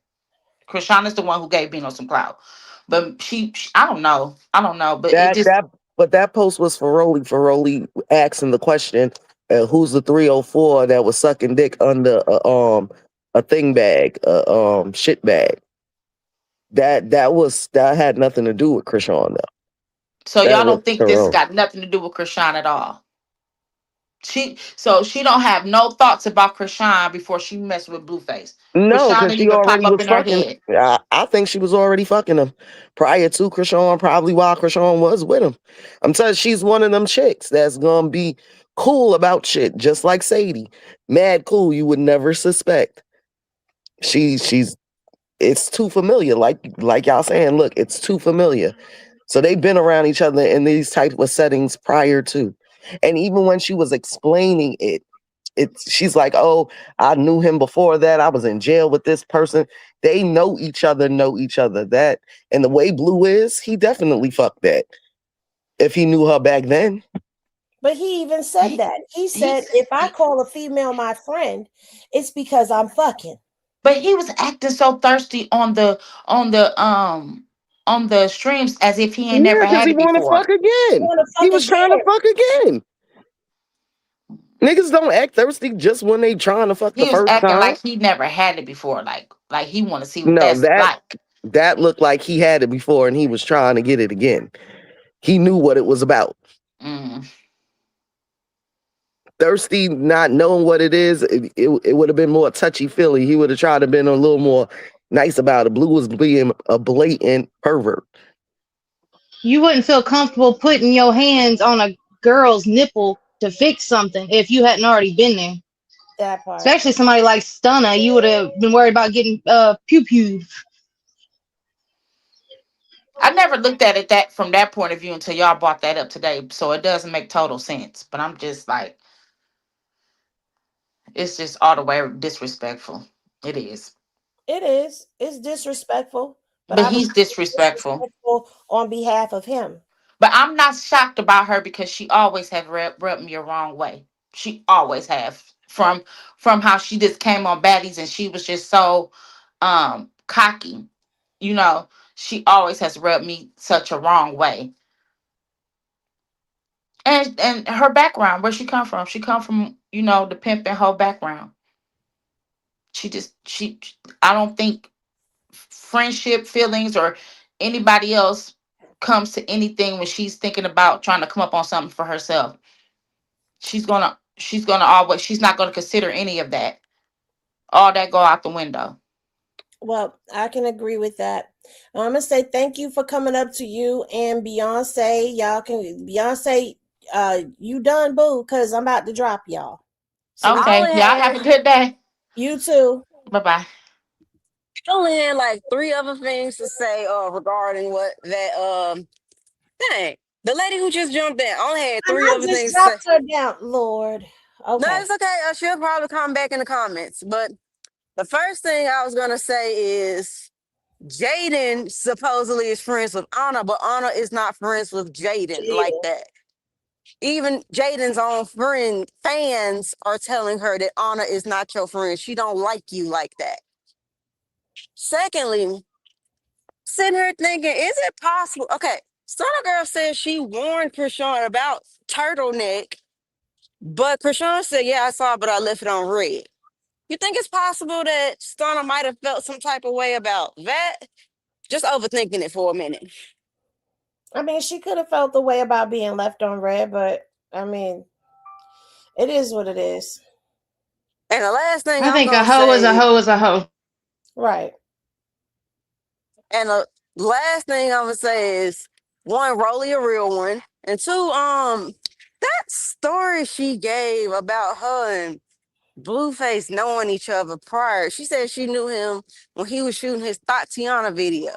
S9: Krishan is the one who gave Bino some clout, but I don't know. I don't know, but it
S4: That
S9: just.
S4: that but that post was for Rolly. For Rolly asking the question, "Who's the 304 that was sucking dick under a thing bag, shit bag?" That had nothing to do with Krishan though.
S9: So
S4: That
S9: y'all
S4: was
S9: don't think
S4: her
S9: this
S4: own.
S9: got nothing to do with Krishan at all? She don't have no thoughts about Krishan before she messed with Blueface.
S4: No,
S9: Krishan
S4: because
S9: didn't
S4: she
S9: even pop
S4: already
S9: up
S4: was
S9: in her
S4: fucking.
S9: head.
S4: I think she was already fucking him prior to Krishan. Probably while Krishan was with him. I'm telling you, she's one of them chicks that's gonna be cool about shit, just like Sadie. Mad cool. You would never suspect. She's it's too familiar. Like y'all saying, look, it's too familiar. So they've been around each other in these type of settings prior to. And even when she was explaining it, she's like, oh, I knew him before that. I was in jail with this person. They know each other. That and the way Blue is, he definitely fucked that. If he knew her back then.
S2: But he even said
S9: He,
S2: that. He said,
S9: he's
S2: if I call a female my friend, it's because I'm fucking.
S9: but he was acting so thirsty on the streams as if he ain't
S4: Yeah,
S9: never
S4: because
S9: had
S4: he
S9: it
S4: wanna
S9: before.
S4: fuck again.
S2: Want to
S4: He
S2: fuck
S4: was trying to
S2: again?
S4: fuck again. Niggas don't act thirsty just when they trying to fuck the
S9: He was
S4: first
S9: acting
S4: time.
S9: like he never had it before, like he want to see what
S4: No,
S9: that's
S4: that
S9: like.
S4: that looked like he had it before and he was trying to get it again. He knew what it was about.
S9: Mm.
S4: Thirsty, not knowing what it is, it would have been more touchy feely. He would have tried to been a little more nice about it. Blue was being a blatant pervert.
S6: You wouldn't feel comfortable putting your hands on a girl's nipple to fix something if you hadn't already been there.
S2: That part.
S6: Especially somebody like Stunna, you would have been worried about getting pew pew.
S9: I never looked at it that from that point of view until y'all brought that up today. So it doesn't make total sense. But I'm just like, it's just all the way disrespectful. It is.
S2: It is. It's disrespectful, but
S9: But
S2: I believe
S9: he's
S2: it's
S9: disrespectful.
S2: disrespectful on behalf of him.
S9: But I'm not shocked about her because she always have rubbed me a wrong way. She always have. From how she just came on baddies and she was just so cocky. You know, she always has rubbed me such a wrong way. And her background, where she come from? She come from, the pimp and hoe background. She I don't think friendship feelings or anybody else comes to anything when she's thinking about trying to come up on something for herself. She's gonna always, she's not gonna consider any of that. All that go out the window.
S2: Well, I can agree with that. I'm gonna say thank you for coming up to you and Beyonce. Y'all can Beyonce, you done, boo, because I'm about to drop y'all. So we
S8: I
S9: Okay,
S8: only
S9: y'all have a
S8: had
S9: good day.
S2: you too.
S9: Bye bye.
S8: I only had like three other things to say regarding what that dang. The lady who just jumped in, I only had
S2: And
S8: three
S2: I
S8: other
S2: just
S8: things to say.
S2: dropped her down, Lord.
S8: No,
S2: Okay.
S8: it's okay. She'll probably come back in the comments. But the first thing I was gonna say is Jaidyn supposedly is friends with Anna, but Anna is not friends with Jaidyn like
S2: Jaidyn.
S8: that. Even Jaden's own fans are telling her that Anna is not your friend. She don't like you like that. Secondly, sitting here thinking, is it possible? Okay, Stunner Girl says she warned Krishan about turtleneck, but Krishan said, yeah, I saw it, but I left it on red. You think it's possible that Stunner might have felt some type of way about that? Just overthinking it for a minute.
S2: I mean, she could have felt the way about being left on red, but I mean, it is what it is.
S8: And the last thing
S6: I
S8: I'm
S6: think a
S8: gonna
S6: hoe is a
S8: say,
S6: hoe is a hoe.
S2: Right.
S8: and the last thing I'm gonna say is one, Rolly a real one, and two, that story she gave about her and Blueface knowing each other prior. She said she knew him when he was shooting his Tatiana video,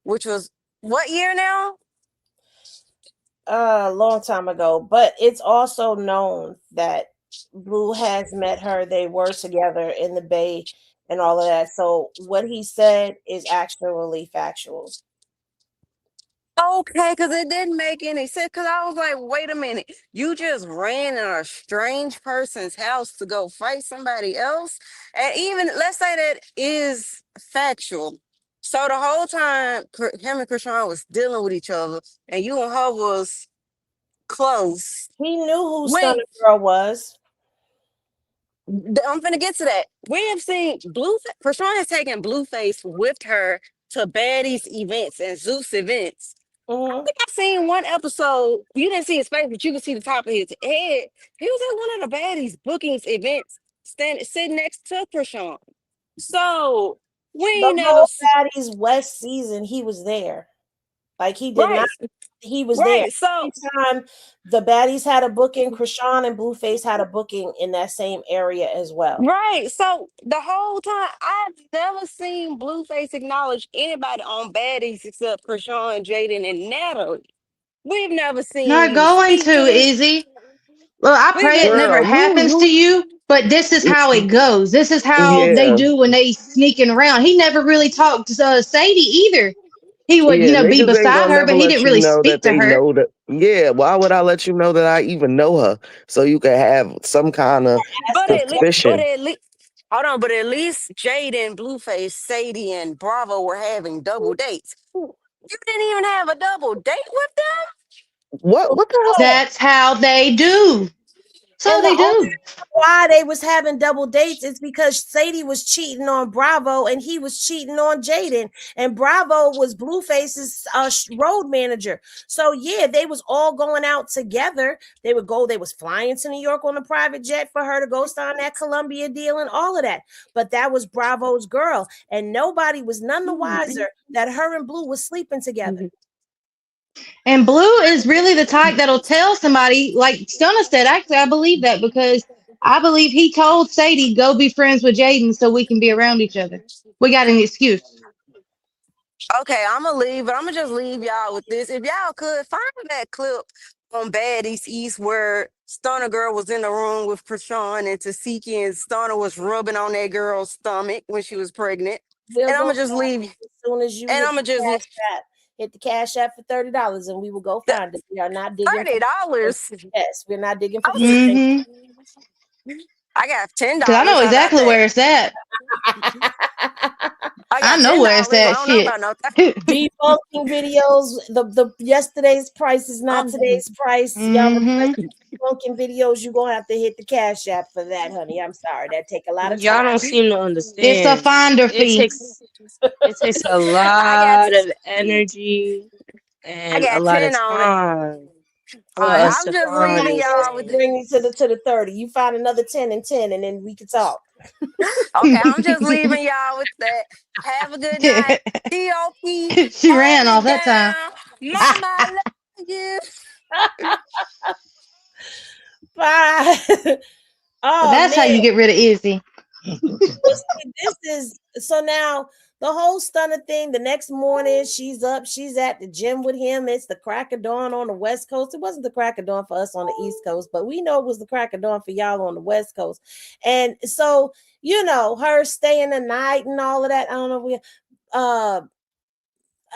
S8: which was what year now?
S2: A long time ago, but it's also known that Blue has met her. They were together in the Bay and all of that. So what he said is actually factual.
S8: Okay, because it didn't make any sense. Because I was like, wait a minute, you just ran in a strange person's house to go fight somebody else? And even, let's say that is factual. So the whole time, him and Krishan was dealing with each other, and you and her was close.
S2: He knew who
S8: When
S2: Stunner Girl was.
S8: I'm gonna get to that. We have seen Blueface. Krishan has taken Blueface with her to Baddies events and Zeus events. I
S2: Hmm.
S8: think I seen one episode. You didn't see his face, but you could see the top of his head. He was at one of the Baddies bookings events, standing sitting next to Krishan. So we
S2: The
S8: ain't never
S2: whole Baddies West season, he was there. Like he did not.
S8: right,
S2: He was there.
S8: right. So
S2: Anytime the Baddies had a booking, Krishan and Blueface had a booking in that same area as well.
S8: right. So the whole time I've never seen Blueface acknowledge anybody on Baddies except Krishan, Jaidyn, and Natalie. We've never seen
S6: Not
S8: you
S6: going
S8: speak
S6: to,
S8: to this.
S6: Izzy. Well, I
S8: We've
S6: pray it
S8: been
S6: never
S4: Girl,
S6: happens to you, but this is how it goes. This is how they
S4: yeah,
S6: do when they sneaking around. He never really talked to Sadie either. He would,
S4: yeah.
S6: be
S4: Niggas ain't
S6: beside
S4: gonna
S6: her, but
S4: never
S6: he
S4: let
S6: didn't
S4: you
S6: really
S4: know that
S6: speak to
S4: they
S6: her.
S4: know that. Yeah, why would I let you know that I even know her? So you could have some kind of
S2: Ask
S8: But
S2: him.
S4: suspicion.
S8: at least, hold on. But at least Jaidyn, Blueface, Sadie, and Bravo were having double dates. You didn't even have a double date with them.
S4: What the hell?
S2: Oh,
S6: That's how they do. So
S2: and the
S6: they
S2: only
S6: do.
S2: why they was having double dates is because Sadie was cheating on Bravo and he was cheating on Jaidyn, and Bravo was Blueface's road manager. So yeah, they was all going out together. They would go. They was flying to New York on a private jet for her to go sign that Columbia deal and all of that. But that was Bravo's girl, and nobody was none the wiser that her and Blue was sleeping together.
S6: And Blue is really the type that'll tell somebody, like Stunna said. Actually, I believe that because I believe he told Sadie, go be friends with Jaden so we can be around each other. We got an excuse.
S8: Okay, I'm gonna leave, but I'm gonna just leave y'all with this. If y'all could find that clip on Baddies East where Stunner Girl was in the room with Krishan and Tasiki and Stunner was rubbing on that girl's stomach when she was pregnant.
S2: We'll
S8: And I'm
S2: go
S8: gonna just
S2: find
S8: leave.
S2: it as soon as you
S8: And
S2: hit
S8: I'm
S2: the
S8: gonna just
S2: cash app. Hit the cash app for $30, and we will go find it. We are not digging for food.
S8: $30.
S2: Yes, we're not digging
S8: I
S2: for food.
S8: was
S2: Thank
S6: Mm-hmm.
S8: I got
S6: Because I
S8: $10.
S6: know
S8: How about
S6: exactly
S8: that?
S6: where it's at.
S2: you.
S8: I
S6: I
S8: got
S6: know
S8: ten
S6: where it's
S8: dollars. I
S6: at.
S8: don't know
S6: Shit.
S8: about no.
S2: Debunking videos. The yesterday's price is not today's price. Y'all request
S6: Mm-hmm.
S2: debunking videos. You're gonna have to hit the cash app for that, honey. I'm sorry. That take a lot of
S3: Y'all
S2: time.
S3: don't seem to
S6: It's a
S3: understand.
S6: finder
S3: It
S6: fee.
S3: takes it takes a
S8: I got
S3: lot of energy
S8: I
S3: and a
S8: got
S3: lot of
S8: 10 on it.
S3: time
S8: All
S3: for
S8: right,
S3: us
S8: I'm
S3: to
S8: just
S3: find
S8: leaving
S3: this
S8: y'all with.
S3: thing.
S2: Bring me to the 30. You find another 10 and 10, and then we can talk.
S8: Okay, I'm just leaving y'all with that. Have a good night. DOP,
S6: She ran
S8: hold
S6: off
S8: it
S6: that time.
S8: down. Mama, I love you.
S2: Bye.
S6: So
S2: Oh
S6: that's how
S2: man.
S6: you get rid of Izzy.
S2: Well, see, this is so now the whole stunner thing. The next morning, she's up, she's at the gym with him. It's the crack of dawn on the West Coast. It wasn't the crack of dawn for us on the East Coast, but we know it was the crack of dawn for y'all on the West Coast. And so, her staying the night and all of that. I don't know. Uh,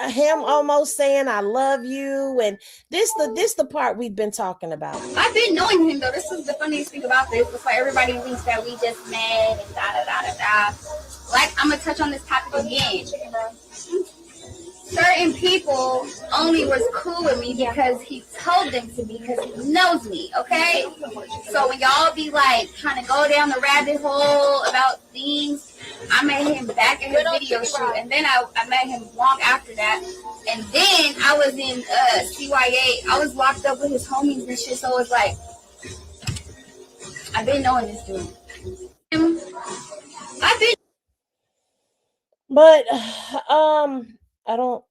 S2: him almost saying I love you, and this the part we've been talking about.
S1: I've been knowing him though. This is the funniest thing about this. Before everybody thinks that we just met and da da da da da. Like I'm gonna touch on this topic again. Certain people only was cool with me because he told them to be, because he knows me, okay? So when y'all be like trying to go down the rabbit hole about things, I met him back in his video shoot, and then I met him long after that. And then I was in CYA. I was locked up with his homies and shit, so it's like, I've been knowing this dude. I've been.
S2: But I don't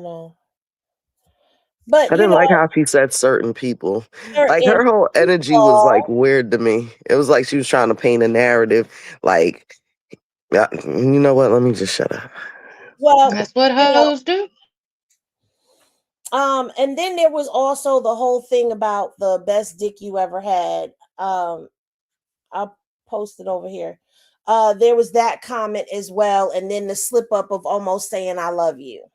S2: know. But
S4: I
S2: you
S4: didn't like
S2: know,
S4: how she said certain people. Like
S2: certain
S4: her whole energy was like
S2: people.
S4: weird to me. It was like she was trying to paint a narrative. Like, you know what? Let me just shut up.
S2: Well,
S6: That's what
S2: you know,
S6: hoes do.
S2: and then there was also the whole thing about the best dick you ever had. I'll post it over here. There was that comment as well, and then the slip up of almost saying I love you.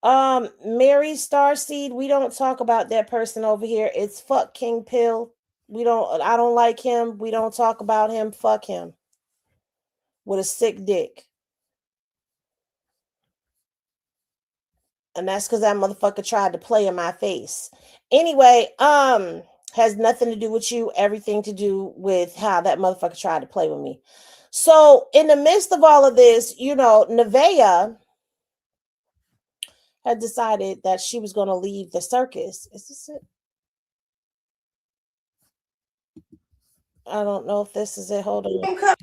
S2: Mary Starseed, we don't talk about that person over here. It's fuck King Pill. I don't like him. We don't talk about him. Fuck him. With a sick dick. And that's because that motherfucker tried to play in my face. Anyway, has nothing to do with you, everything to do with how that motherfucker tried to play with me. So in the midst of all of this, you know, Nevaeh had decided that she was going to leave the circus. Is this it? I don't know if this is it. Hold on.
S7: Cook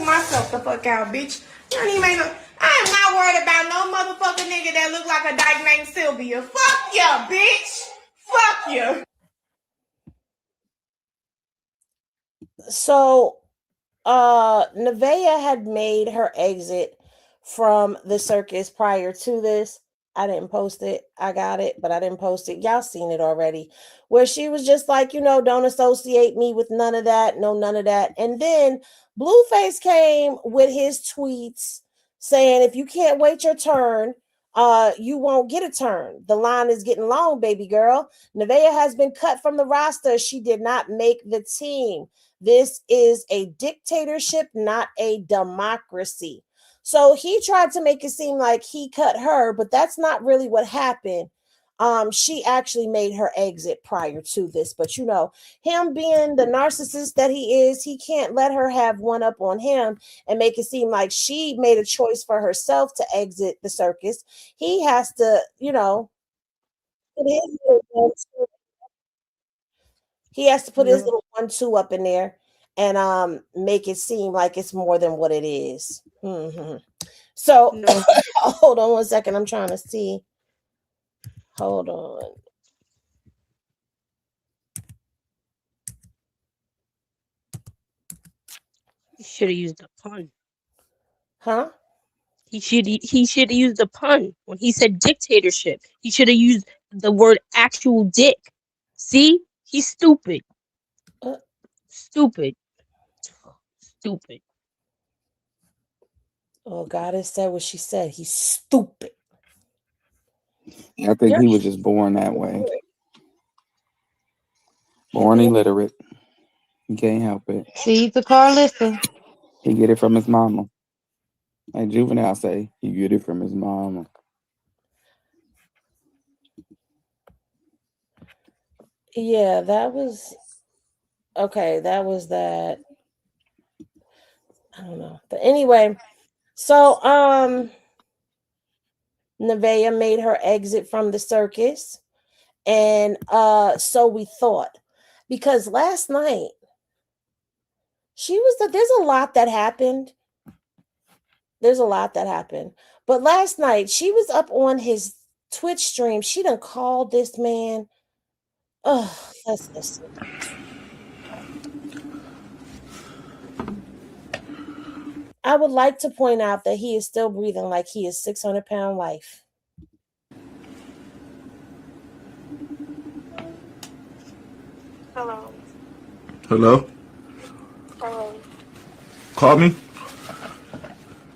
S7: myself the fuck out, bitch. You don't even make no. I am not worried about no motherfucking nigga that look like a dyke named Sylvia. Fuck ya, bitch. Fuck ya.
S2: So Nevaeh had made her exit from the circus prior to this. I didn't post it. I got it, but I didn't post it. Y'all seen it already. Where she was just like, you know, don't associate me with none of that. No, none of that. And then Blueface came with his tweets saying, if you can't wait your turn, you won't get a turn. The line is getting long, baby girl. Nevaeh has been cut from the roster. She did not make the team. This is a dictatorship, not a democracy. So he tried to make it seem like he cut her, but that's not really what happened. She actually made her exit prior to this, but you know, him being the narcissist that he is, he can't let her have one up on him and make it seem like she made a choice for herself to exit the circus. He has to, you know, he has to put his
S3: No,
S2: little 1-2 up in there and make it seem like it's more than what it is. Mm-hmm. So
S3: no.
S2: hold on one second. I'm trying to see. Hold on.
S3: He should have used a pun.
S2: Huh?
S3: He should have used a pun when he said dictatorship. He should have used the word actual dick. See, he's stupid.
S2: Uh,
S3: Stupid. Stupid.
S2: oh, God has said what she said. He's stupid.
S5: I think he was just born that way. Born illiterate. He can't help it.
S6: See the car listen.
S5: He get it from his mama. Like Juvenile say, he get it from his mama.
S2: Yeah, that was okay. That was that. I don't know. But anyway, so Nevaeh made her exit from the circus. And so we thought. Because last night there's a lot that happened. There's a lot that happened. But last night she was up on his Twitch stream. She done called this man. Oh, let's listen. I would like to point out that he is still breathing like he is 600-pound life.
S10: Hello.
S11: Hello?
S10: Hello.
S11: Call me?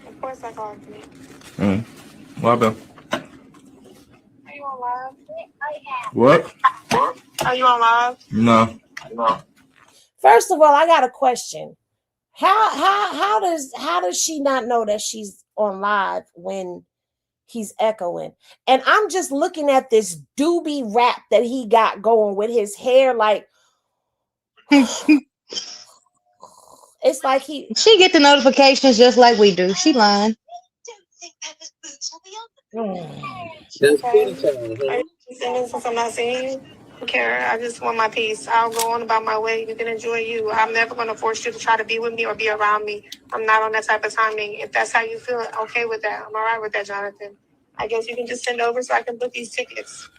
S10: Of course I called you.
S11: What happened?
S10: Are you on live?
S11: What?
S10: Are you on live?
S11: No.
S2: First of all, I got a question. How does she not know that she's on live when he's echoing? And I'm just looking at this doobie rap that he got going with his hair like It's like he.
S6: She get the notifications just like we do. She lying.
S5: That's kitty
S10: Okay.
S5: time,
S10: Are you
S5: honey.
S10: single since I'm not seeing you? I don't care. I just want my peace. I'll go on about my way. You can enjoy you. I'm never going to force you to try to be with me or be around me. I'm not on that type of timing. If that's how you feel, okay with that. I'm all right with that, Jonathan. I guess you can just send over so I can book these tickets.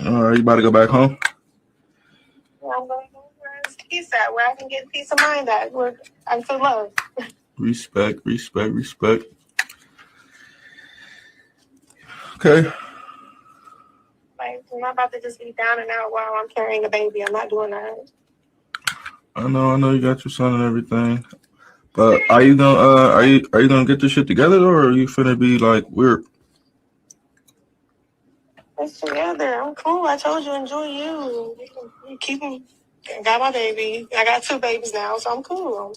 S11: All right, you about to go back home?
S10: Yeah, I'm going to go where it's peace at, where I can get peace of mind at, where I feel love.
S11: Respect, respect, respect. Okay.
S10: Like, I'm not about to just be down and out while I'm carrying a baby. I'm not doing that.
S11: I know you got your son and everything. But are you gonna get this shit together or are you finna be like weird?
S10: It's together. I'm cool. I told you, enjoy you. You keep them. I got my baby. I got 2 babies now, so I'm cool.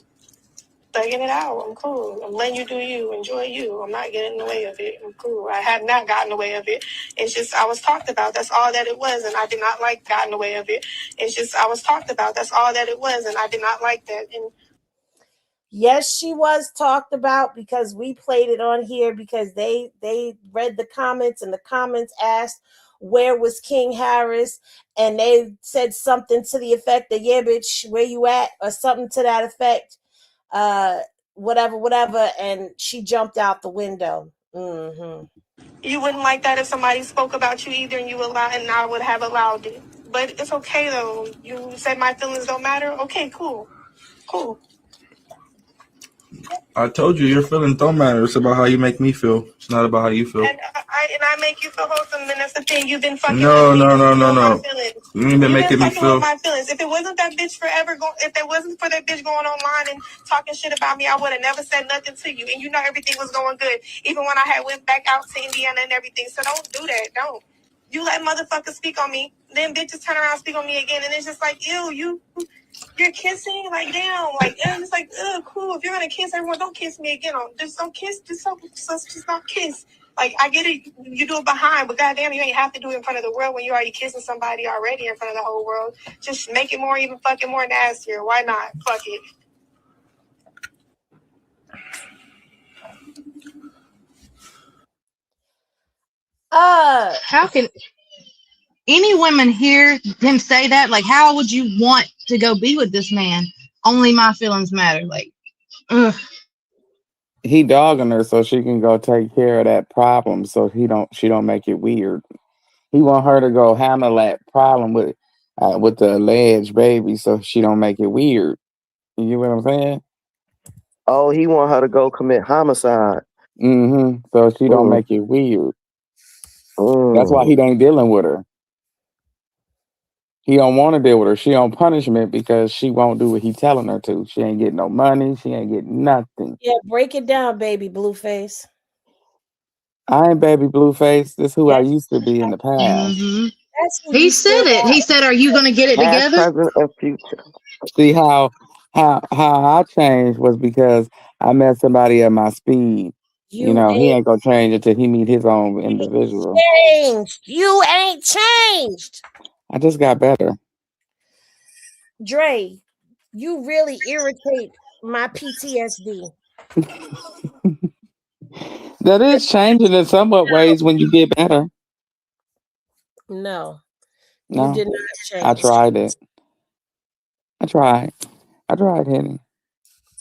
S10: I'm thugging it out. I'm cool. I'm letting you do you. Enjoy you. I'm not getting in the way of it. I'm cool. I have not gotten in the way of it. It's just I was talked about. That's all that it was, and I did not like got in the way of it. It's just I was talked about. That's all that it was, and I did not like that. And
S2: Yes, she was talked about because we played it on here because they read the comments and the comments asked where was King Harris and they said something to the effect that yeah bitch where you at or something to that effect uh whatever and she jumped out the window.
S10: you wouldn't like that if somebody spoke about you either, and you allowed, and I would have allowed it. But it's okay though. You said my feelings don't matter. Okay, cool.
S11: I told you your feelings don't matter. It's about how you make me feel. It's not about how you feel.
S10: And I make you feel wholesome, and that's the thing. You've been fucking
S11: No,
S10: with me
S11: no,
S10: to
S11: no, no,
S10: feel my
S11: no.
S10: feelings.
S11: You ain't been
S10: You've
S11: making
S10: been
S11: me
S10: fucking with
S11: feel.
S10: my feelings. If it wasn't that bitch if it wasn't for that bitch going online and talking shit about me, I would have never said nothing to you. And you know everything was going good, even when I had went back out to Indiana and everything. So don't do that. Don't. You let motherfuckers speak on me, then bitches turn around and speak on me again, and it's just like, ew, you're kissing, like damn, like it's like, cool. If you're gonna kiss everyone, don't kiss me again. Just don't kiss. Just not kiss. Like I get it, you do it behind, but goddamn, you ain't have to do it in front of the world when you're already kissing somebody already in front of the whole world. Just make it more, even fucking more nastier. Why not? Fuck it.
S6: How can any women hear him say that? Like, how would you want to go be with this man? Only my feelings matter. Like, ugh.
S5: He dogging her so she can go take care of that problem so she don't make it weird. He want her to go handle that problem with the alleged baby so she don't make it weird. You get what I'm saying?
S4: Oh, he want her to go commit homicide.
S5: So she don't
S4: Mm,
S5: make it weird. That's why he
S4: mm.
S5: ain't dealing with her. He don't want to deal with her. She on punishment because she won't do what he telling her to. She ain't getting no money. She ain't getting nothing.
S2: Yeah, break it down, baby Blueface.
S5: I ain't baby Blueface. This who I
S2: Yes,
S5: used to be in the past.
S2: that's who
S6: He
S2: you
S6: said
S2: still
S6: it.
S2: are.
S6: He said, "Are you gonna get it
S4: Past,
S6: together?"
S4: present, and future.
S5: See how I changed was because I met somebody at my speed. You
S2: You
S5: know, he
S2: ain't
S5: ain't gonna change until he meet his own individual.
S2: changed. You ain't changed.
S5: I just got better.
S2: Dre, you really irritate my PTSD.
S5: That is changing in somewhat ways when you get better.
S2: No, you
S5: No,
S2: did not
S5: I
S2: change.
S5: tried it. I tried. I tried, Henny.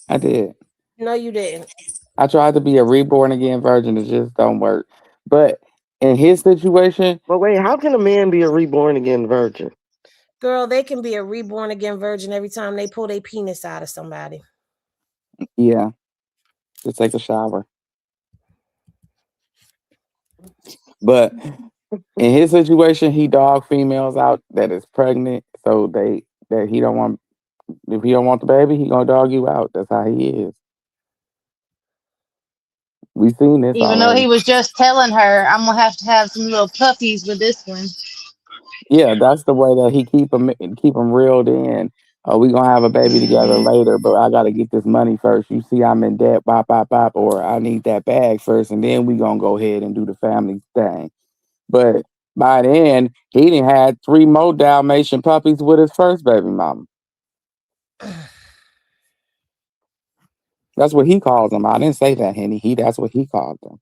S5: I did.
S2: No, you didn't.
S5: I tried to be a reborn again virgin. It just don't work. But in his situation,
S4: But wait, how can a man be a reborn again virgin?
S2: Girl, they can be a reborn again virgin every time they pull their penis out of somebody.
S5: yeah, just take a shower. But in his situation, he dog females out that is pregnant, so that he don't want. If he don't want the baby, he gonna dog you out. That's how he is. We seen this
S6: Even though
S5: already.
S6: he was just telling her, "I'm gonna have to have some little puppies with this one."
S5: Yeah, that's the way that he keep him reeled in. We gonna have a baby together later, but I gotta get this money first. You see, I'm in debt, bop, bop, bop, or I need that bag first, and then we gonna go ahead and do the family thing. But by then, he done had 3 more Dalmatian puppies with his first baby mama. That's what he calls them. I didn't say that, Henny. That's what he called them.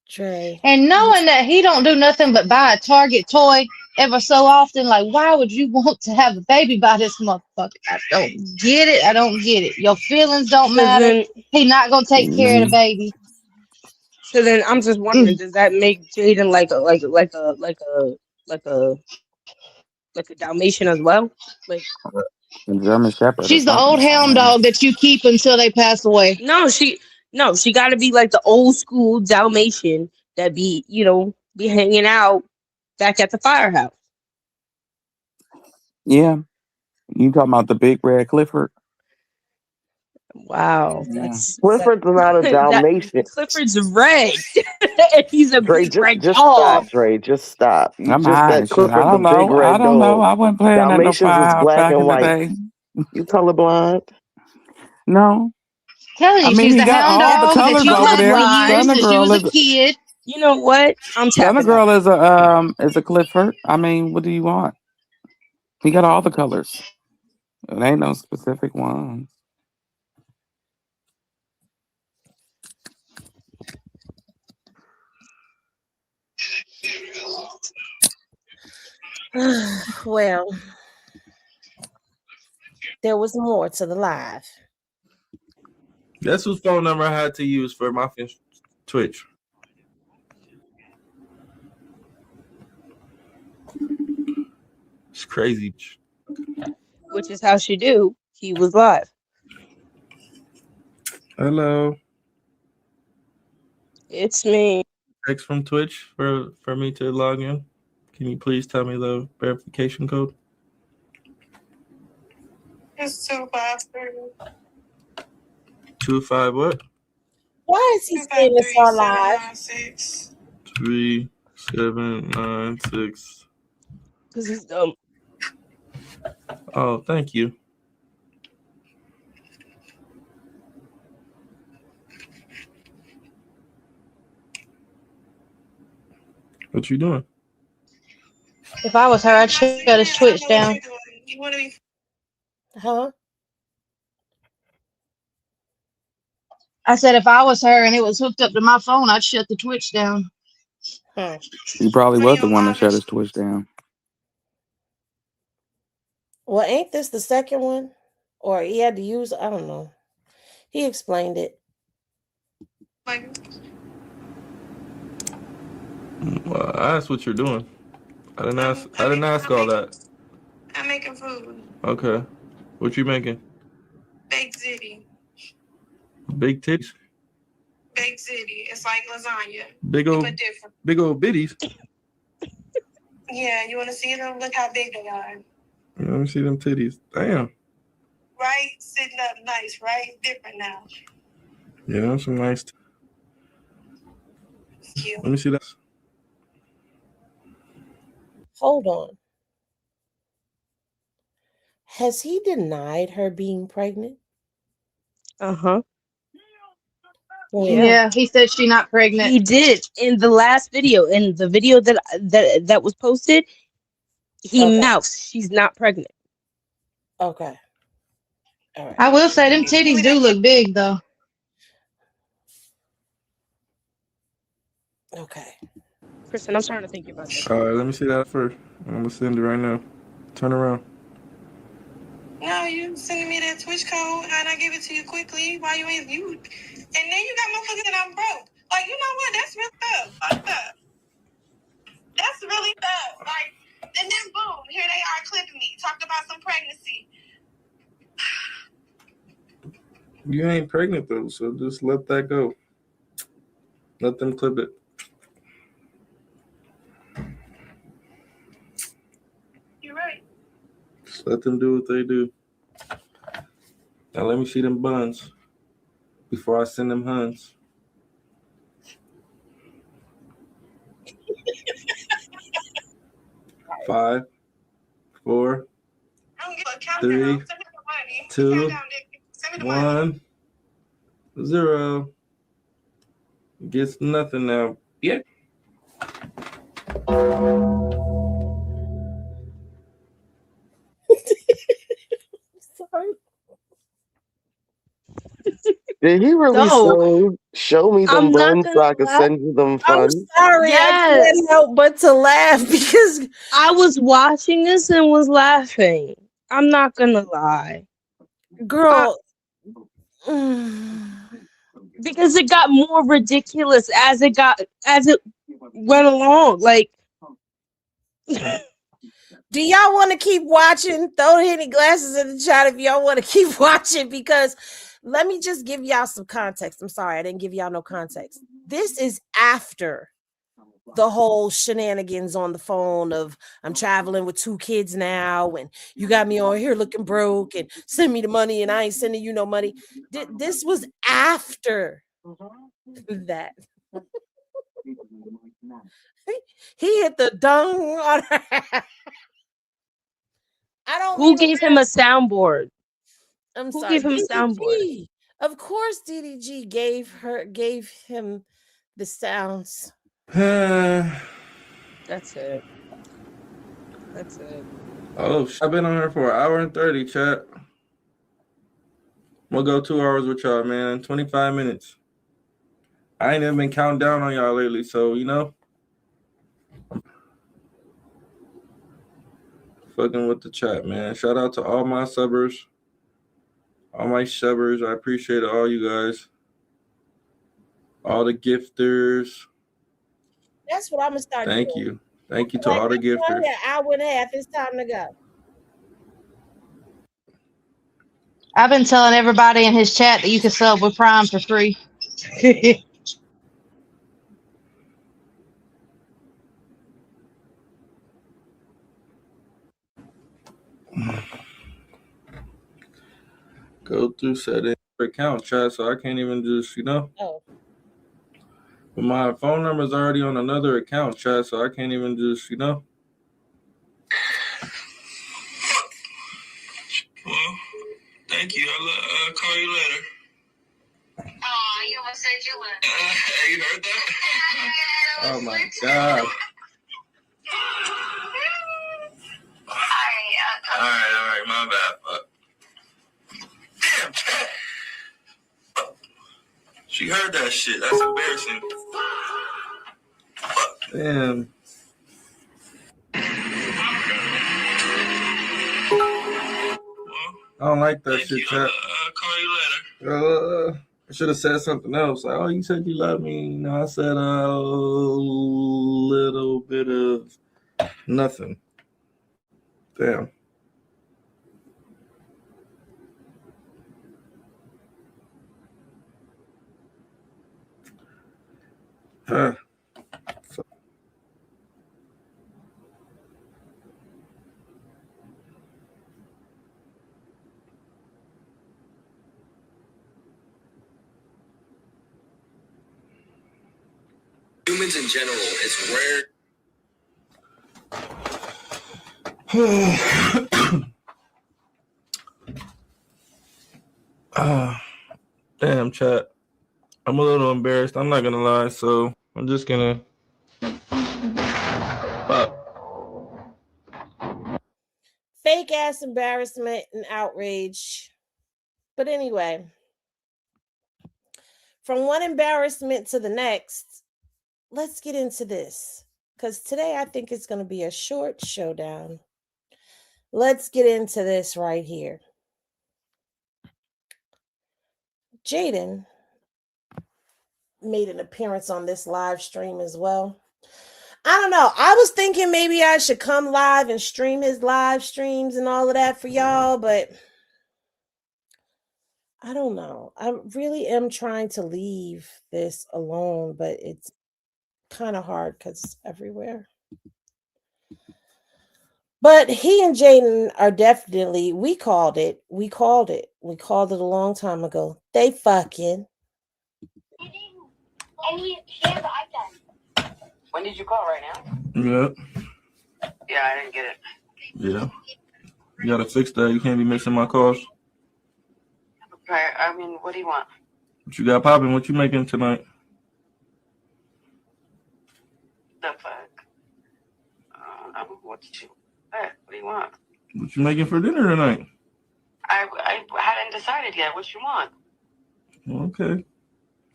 S2: Trey.
S6: And knowing that he don't do nothing but buy a Target toy ever so often, like why would you want to have a baby by this motherfucker? I don't get it. I don't get it. Your feelings don't
S3: So
S6: matter.
S3: then,
S6: He not gonna take care of the
S5: Mhm.
S6: baby.
S3: I'm just wondering, does that make Jaidyn like a Dalmatian as well? Like,
S5: And German Shepherd or
S6: She's the
S5: something.
S6: old
S5: I don't
S6: hound
S5: know.
S6: dog that you keep until they pass away.
S3: no, she got to be like the old school Dalmatian that be hanging out back at the firehouse.
S5: Yeah. You talking about the big red Clifford?
S3: Wow,
S5: Yeah.
S3: that
S4: Clifford's not a
S3: that
S4: Dalmatian.
S3: Clifford's red, and he's a
S4: Dre,
S3: big red
S4: just
S3: dog.
S4: stop, Dre. Just stop. You
S5: I'm
S4: just
S5: hiding
S4: said
S5: shit. I
S4: Clifford the
S5: don't
S4: big
S5: know. I
S4: red
S5: don't know.
S4: dog.
S5: I wasn't playing at no
S4: Dalmatians is
S5: firehouse
S4: black
S5: back
S4: and
S5: in the
S4: white.
S5: day.
S4: You colorblind?
S5: No.
S6: Telling
S5: I
S6: you,
S5: mean,
S6: she's
S5: he
S6: the
S5: got
S6: hound
S5: all the
S6: dog that
S5: colors
S6: you
S5: over
S6: keep for
S5: there.
S6: years
S5: Stunner
S6: since she
S5: Girl
S6: was a
S5: is
S6: kid.
S3: You know what? I'm
S5: Stunner
S3: tapping out.
S5: Girl is a Clifford. I mean, what do you want? He got all the colors. It ain't no specific one.
S2: Well, there was more to the live.
S11: Guess whose phone number I had to use for my Twitch? It's crazy.
S3: Which is how she do. He was live.
S11: Hello.
S3: It's me.
S11: Text from Twitch for me to log in. Can you please tell me the verification code?
S10: It's 253.
S11: 25 what?
S2: Why is he saying this on live?
S10: 796.
S11: 3796.
S3: Because he's dumb.
S11: Oh, thank you. What you doing?
S6: If I was her, I'd shut his Twitch down.
S10: You want to be
S2: Huh?
S6: I said if I was her and it was hooked up to my phone, I'd shut the Twitch down.
S5: He probably
S10: When
S5: was the
S10: you're
S5: one that
S10: live
S5: shut
S10: and
S5: his Twitch down.
S2: Well, ain't this the second one? Or he had to use, I don't know. He explained it.
S10: like,
S11: Well, I asked what you're doing. I didn't ask all that.
S10: I'm making food.
S11: Okay. What you making?
S10: Baked ziti.
S11: Big titties?
S10: Baked ziti. It's like lasagna.
S11: Big old
S10: different.
S11: big old bitties.
S10: Yeah, you want to see them? Look how big they are.
S11: Let me see them titties. Damn.
S10: Right? Sitting up nice, right? Different now.
S11: Yeah, them some nice.
S10: Cute.
S11: Let me see that.
S2: Hold on. Has he denied her being pregnant?
S3: Uh-huh.
S6: Yeah, he said she's not pregnant.
S3: He did in the last video. In the video that was posted, he mouthed she's not pregnant.
S2: Okay. All right.
S6: I will say them titties do look big though.
S2: Okay.
S3: Kristen, I'm starting to think you're about to.
S11: All right, let me see that first. I'm gonna send it right now. Turn around.
S10: No, you sending me that Twitch code and I give it to you quickly. Why you ain't you? And then you got motherfuckers that I'm broke. Like, you know what? That's really tough. Fucked up. That's really tough. Like, and then boom, here they are clipping me. Talked about some pregnancy.
S11: You ain't pregnant though, so just let that go. Let them clip it.
S10: You're right.
S11: Just let them do what they do. Now let me see them buns before I send them huns. Five, 4, 3, 2, 1, 0. Gets nothing now. Yeah.
S2: Sorry.
S4: Did he really
S3: No,
S4: show me them
S3: I'm not
S4: buns so
S3: gonna
S4: I could
S3: lie.
S4: send you them
S2: I'm
S4: funds?
S2: sorry, I
S3: Yes,
S2: can't help but to laugh because
S3: I was watching this and was laughing. I'm not gonna lie.
S2: girl.
S3: Because it got more ridiculous as it went along. Like,
S2: Do y'all want to keep watching? Throw any glasses in the chat if y'all want to keep watching, because let me just give y'all some context. I'm sorry, I didn't give y'all no context. This is after the whole shenanigans on the phone of I'm traveling with 2 kids now, and you got me on here looking broke, and send me the money, and I ain't sending you no money. This was after that. He hit the dung on her. I don't
S3: who
S2: mean to
S3: gave him a soundboard?
S2: I'm
S3: Who
S2: sorry,
S3: gave him a soundboard?
S2: DDG. Of course, DDG gave him the sounds.
S3: That's it. That's it.
S11: Oh, I've been on here for 1 hour and 30, chat. We'll go 2 hours with y'all, man. 25 minutes. I ain't even been counting down on y'all lately, so you know. Fucking with the chat, man. Shout out to all my subbers. All my subbers. I appreciate all you guys. All the gifters.
S2: That's what I'm gonna start
S11: Thank
S2: doing.
S11: you. Thank you to all the gifters.
S2: An hour and a half. It's time to go.
S6: I've been telling everybody in his chat that you can sub with Prime for free.
S11: Go through setting account chat, so I can't even just, you know.
S2: Oh.
S11: But my phone number is already on another account chat, so I can't even just, you know. Well, thank you. I'll call you later.
S10: Oh, you almost said you would.
S11: You heard that? Oh my God. All right, my bad. Damn, cat. She heard that shit. That's embarrassing. Damn. I don't like that shit, chat. I'll call you later. I should have said something else. Like, oh, you said you love me. You know, I said a little bit of nothing. Damn. Huh. Humans in general, it's rare. Damn, chat. I'm a little embarrassed. I'm not gonna lie, so I'm just gonna.
S2: Fake ass embarrassment and outrage. But anyway, from one embarrassment to the next, let's get into this. Because today I think it's going to be a short showdown. Let's get into this right here. Jaidyn made an appearance on this live stream as well. I don't know. I was thinking maybe I should come live and stream his live streams and all of that for y'all, but I don't know. I really am trying to leave this alone, but it's kind of hard because it's everywhere. But he and Jaidyn are definitely, we called it a long time ago. They fucking.
S10: And he has the iPad.
S12: When did you call right now?
S11: Yeah.
S12: Yeah, I didn't get it.
S11: Yeah. You gotta fix that. You can't be missing my calls.
S12: Okay, I mean, what do you want?
S11: What you got popping? What you making tonight?
S12: The fuck? What do you want?
S11: What you making for dinner tonight?
S12: I hadn't decided yet. What you want?
S11: Okay.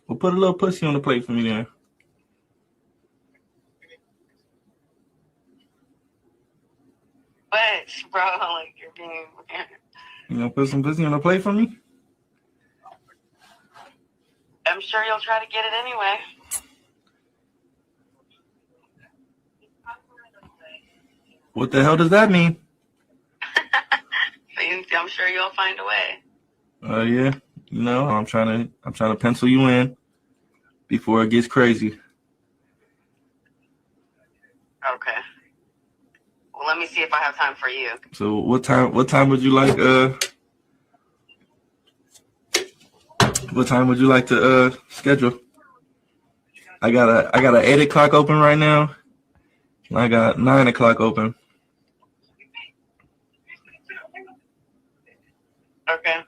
S11: Well, put a little pussy on the plate for me then.
S12: What, bro? Like, you're being weird.
S11: You gonna put some pussy on the plate for me?
S12: I'm sure you'll try to get it anyway.
S11: What the hell does that mean?
S12: I'm sure you'll find a way.
S11: Yeah. You know, I'm trying to pencil you in before it gets crazy.
S12: Okay. Well, let me see if I have time for you.
S11: So what time would you like to schedule? I got a 8 o'clock open right now. And I got 9 o'clock open.
S12: Okay.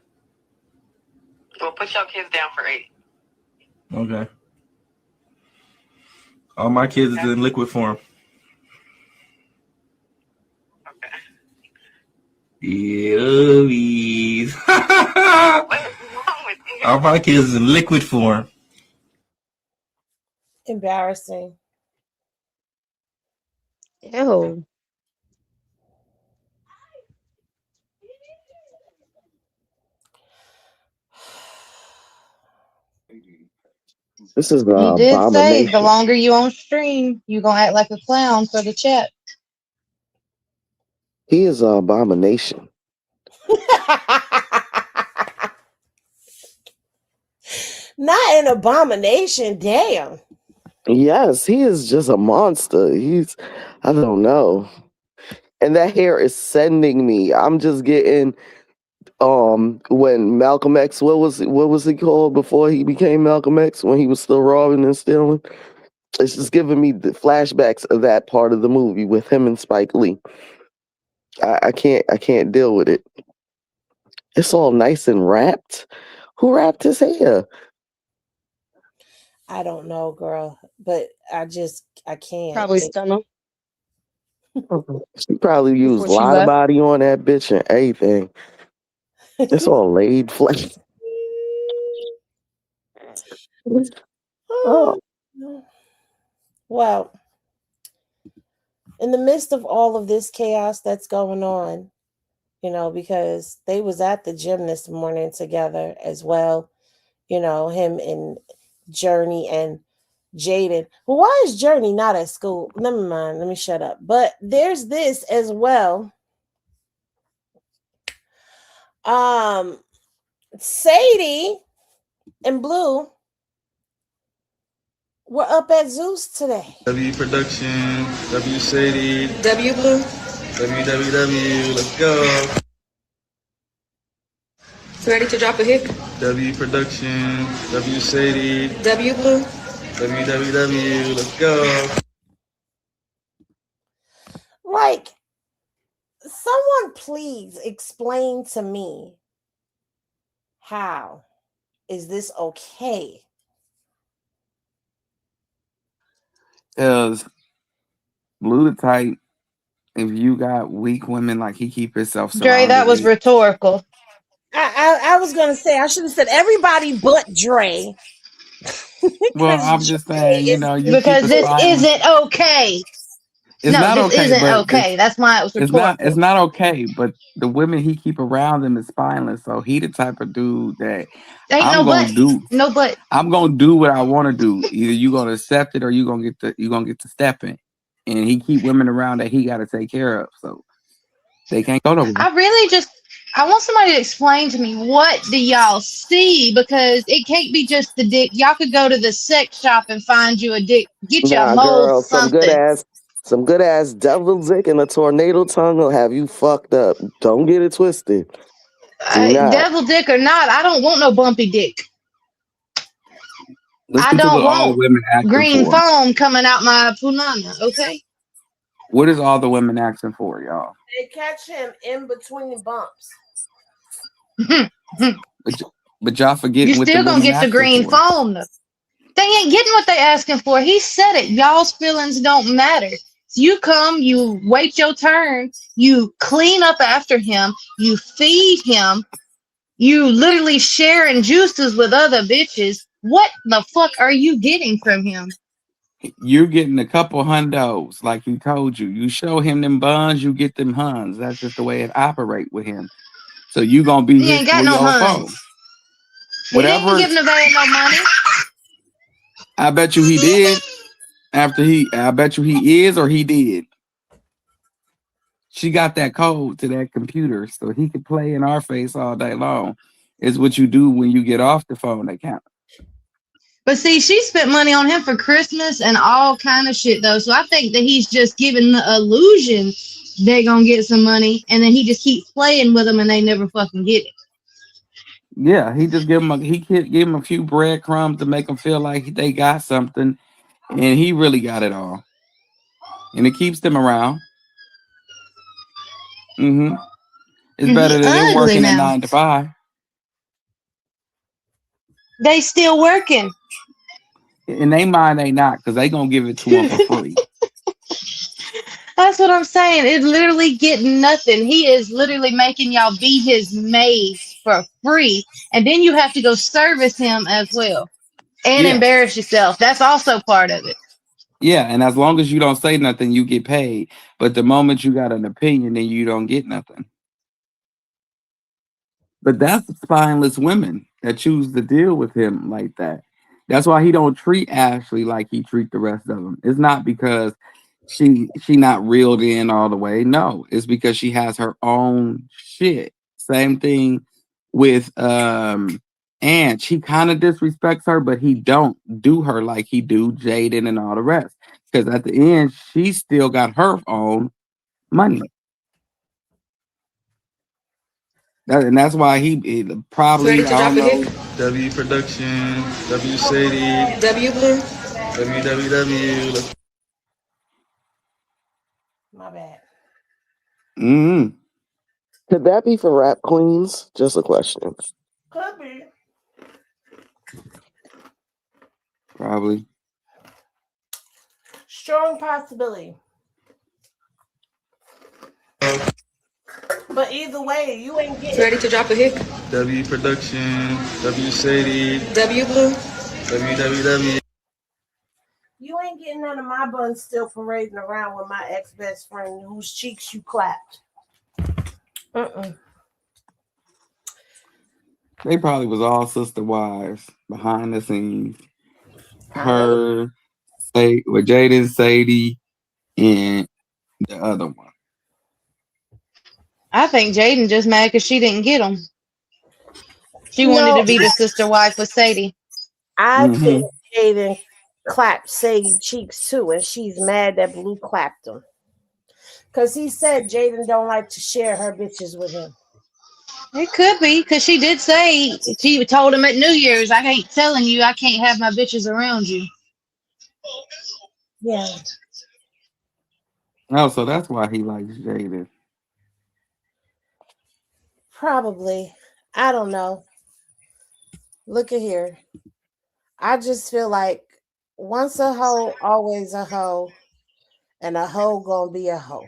S12: We'll put y'all kids down for 8.
S11: Okay. All my kids is in liquid form.
S12: Okay.
S11: Yeah.
S12: What is wrong with you?
S11: All my kids is in liquid form.
S2: Embarrassing.
S3: Ew.
S4: This is
S6: He
S4: an
S6: did say the
S4: abomination.
S6: longer you on stream, you gonna act like a clown for the chat.
S4: He is an abomination.
S2: Not an abomination, damn.
S4: Yes, he is just a monster. I don't know. And that hair is sending me. I'm just getting when Malcolm X, what was he called before he became Malcolm X, when he was still robbing and stealing? It's just giving me the flashbacks of that part of the movie with him and Spike Lee. I can't deal with it. It's all nice and wrapped. Who wrapped his hair?
S2: I don't know, girl, but I can't.
S3: Probably stunna.
S4: She probably used
S3: Before
S4: a
S3: she
S4: lot of
S3: left.
S4: body on that bitch and everything. It's all laid flat. Oh.
S2: Well, in the midst of all of this chaos that's going on, you know, because they was at the gym this morning together as well, you know, him and Journey and Jaidyn. Well, why is Journey not at school? Never mind, let me shut up. But there's this as well. Sadie and Blue were up at Zeus today.
S11: W Production, W Sadie,
S7: W Blue.
S11: WWW, let's go.
S7: Ready to drop a hit?
S11: W Production, W Sadie,
S7: W Blue.
S11: WWW, let's go.
S2: Like, someone please explain to me, how is this okay?
S5: Because Blue the type, if you got weak women, like he keep himself
S6: Dre,
S5: surrounded
S6: that was
S5: with.
S6: rhetorical.
S2: I was gonna say I should have said everybody but Dre.
S5: Well, I'm just saying, you know, you
S6: Because
S5: keep
S6: this
S5: aspiring.
S6: isn't okay.
S5: It's
S6: No,
S5: not
S6: this
S5: okay,
S6: isn't
S5: but
S6: okay. That's why it was rhetorical.
S5: it's not okay. But the women he keep around him is spineless. So he the type of dude that
S6: Ain't
S5: I'm
S6: no
S5: gonna
S6: but.
S5: do.
S6: No but.
S5: I'm gonna do what I want to do. Either you gonna accept it or you gonna get to stepping. And he keep women around that he got to take care of. So they can't go nowhere.
S6: I want somebody to explain to me, what do y'all see? Because it can't be just the dick. Y'all could go to the sex shop and find you a dick. Get you a
S4: Nah,
S6: mold
S4: girl, some good
S6: something.
S4: ass devil dick and a tornado tongue will have you fucked up. Don't get it twisted. Do not.
S6: Devil dick or not, I don't want no bumpy dick.
S5: Listen
S6: I
S5: to
S6: don't
S5: what all the
S6: want
S5: women asking
S6: green
S5: for.
S6: foam coming out my punana, okay?
S5: What is all the women asking for, y'all?
S2: They catch him in between bumps.
S5: But y'all forgetting
S6: You
S5: what the
S6: still gonna
S5: women
S6: get the
S5: asking
S6: green
S5: for.
S6: foam though. They ain't getting what they asking for. He said it. Y'all's feelings don't matter. You come, you wait your turn, you clean up after him, you feed him, You literally sharing juices with other bitches. What the fuck are you getting from him?
S5: You're getting a couple hundos, like he told you. You show him them buns, you get them huns. That's just the way it operate with him. So you gonna be
S6: He
S5: his
S6: ain't got no
S5: 304.
S6: huns. He didn't
S5: Whatever.
S6: give Nevaeh no money.
S5: I bet you he did. I bet you he is or he did. She got that code to that computer, so he could play in our face all day long. Is what you do when you get off the phone account.
S6: But see, she spent money on him for Christmas and all kind of shit though. So I think that he's just giving the illusion they're gonna get some money, and then he just keeps playing with them, and they never fucking get it.
S5: Yeah, he just give him a few breadcrumbs to make them feel like they got something, and he really got it all, and it keeps them around. Mm-hmm. It's
S6: And
S5: better
S6: he
S5: than them
S6: ugly
S5: working a
S6: now.
S5: 9 to 5.
S6: They still working.
S5: In they mind, they not, because they gonna give it to him for free.
S6: That's what I'm saying. It's literally getting nothing. He is literally making y'all be his maids for free, and then you have to go service him as well and
S5: Yeah,
S6: embarrass yourself. That's also part of it.
S5: yeah, and as long as you don't say nothing, you get paid. But the moment you got an opinion, then you don't get nothing. But that's spineless women that choose to deal with him like that. That's why he don't treat Ashley like he treat the rest of them. It's not because she not reeled in all the way. No, it's because she has her own shit. Same thing with Ange. He kind of disrespects her, but he don't do her like he do Jaidyn and all the rest. Because at the end, she still got her own money. And that's why he
S13: Ready
S5: probably,
S13: to
S5: I
S13: drop
S5: don't
S13: a hit?
S5: know.
S11: W production, W Sadie,
S13: W Blue.
S11: WWW.
S2: My bad.
S5: Mm,
S4: Could that be for rap queens? Just a question.
S2: Could be.
S5: probably.
S2: Strong possibility. But either way, you ain't getting
S13: Ready to drop a hit?
S11: W production, W Sadie,
S13: W Blue.
S11: WWW.
S2: you ain't getting none of my buns still parading around with my ex best friend whose cheeks you clapped.
S5: They probably was all sister wives behind the scenes.
S2: I ain't.
S5: Her, with Jaidyn, Sadie, and the other one.
S6: I think Jaidyn just mad because she didn't get him. She wanted
S2: No,
S6: to be the sister wife with Sadie.
S2: I think
S5: Mm-hmm.
S2: Jaidyn clapped Sadie cheeks too, and she's mad that Blue clapped him. Because he said Jaidyn don't like to share her bitches with him.
S6: It could be because she did say she told him at New Year's, "I ain't telling you, I can't have my bitches around you."
S2: Yeah,
S5: Oh, so that's why he likes Jaidyn.
S2: probably. I don't know. Look at here. I just feel like once a hoe, always a hoe, and a hoe gonna be a hoe.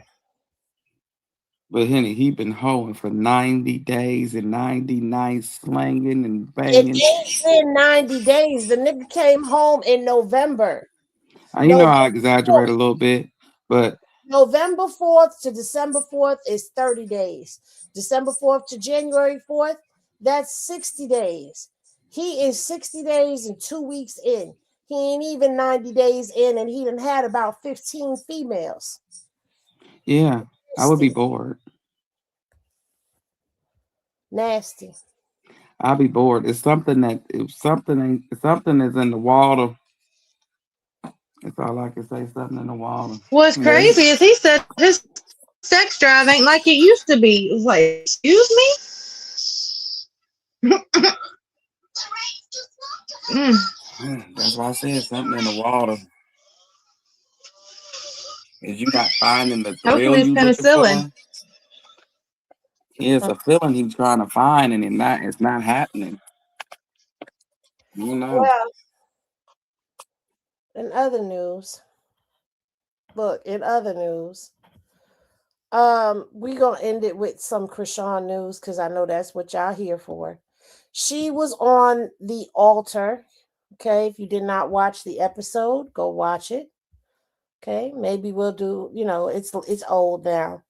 S5: But Henny, he been hoeing for 90 days and 90 nights, slanging and
S2: It
S5: banging.
S2: ain't been 90 days. The nigga came home in November.
S5: You know, I
S2: November 4th.
S5: exaggerate a little bit, but
S2: November 4th to December 4th is 30 days. December 4th to January 4th, that's 60 days. He is 60 days and 2 weeks in. He ain't even 90 days in, and he done had about 15 females.
S5: yeah, I would be
S2: Nasty.
S5: bored.
S2: Nasty.
S5: I'd be bored. It's something that if something is in the water. That's all I can say. Something in the water.
S6: What's
S5: Yeah,
S6: crazy is he said his sex drive ain't like it used to be. It was like, excuse me?
S5: that's why I said something in the water. Is you not finding the thrill
S6: Hopefully it's
S5: you looking
S6: penicillin.
S5: for? It's a feeling he's trying to find, and it's not happening. You know.
S2: Well, in other news, look, in other news, We gonna end it with some Krishan news because I know that's what y'all here for. She was on the altar. Okay, if you did not watch the episode, go watch it. Okay, maybe we'll do. It's old now,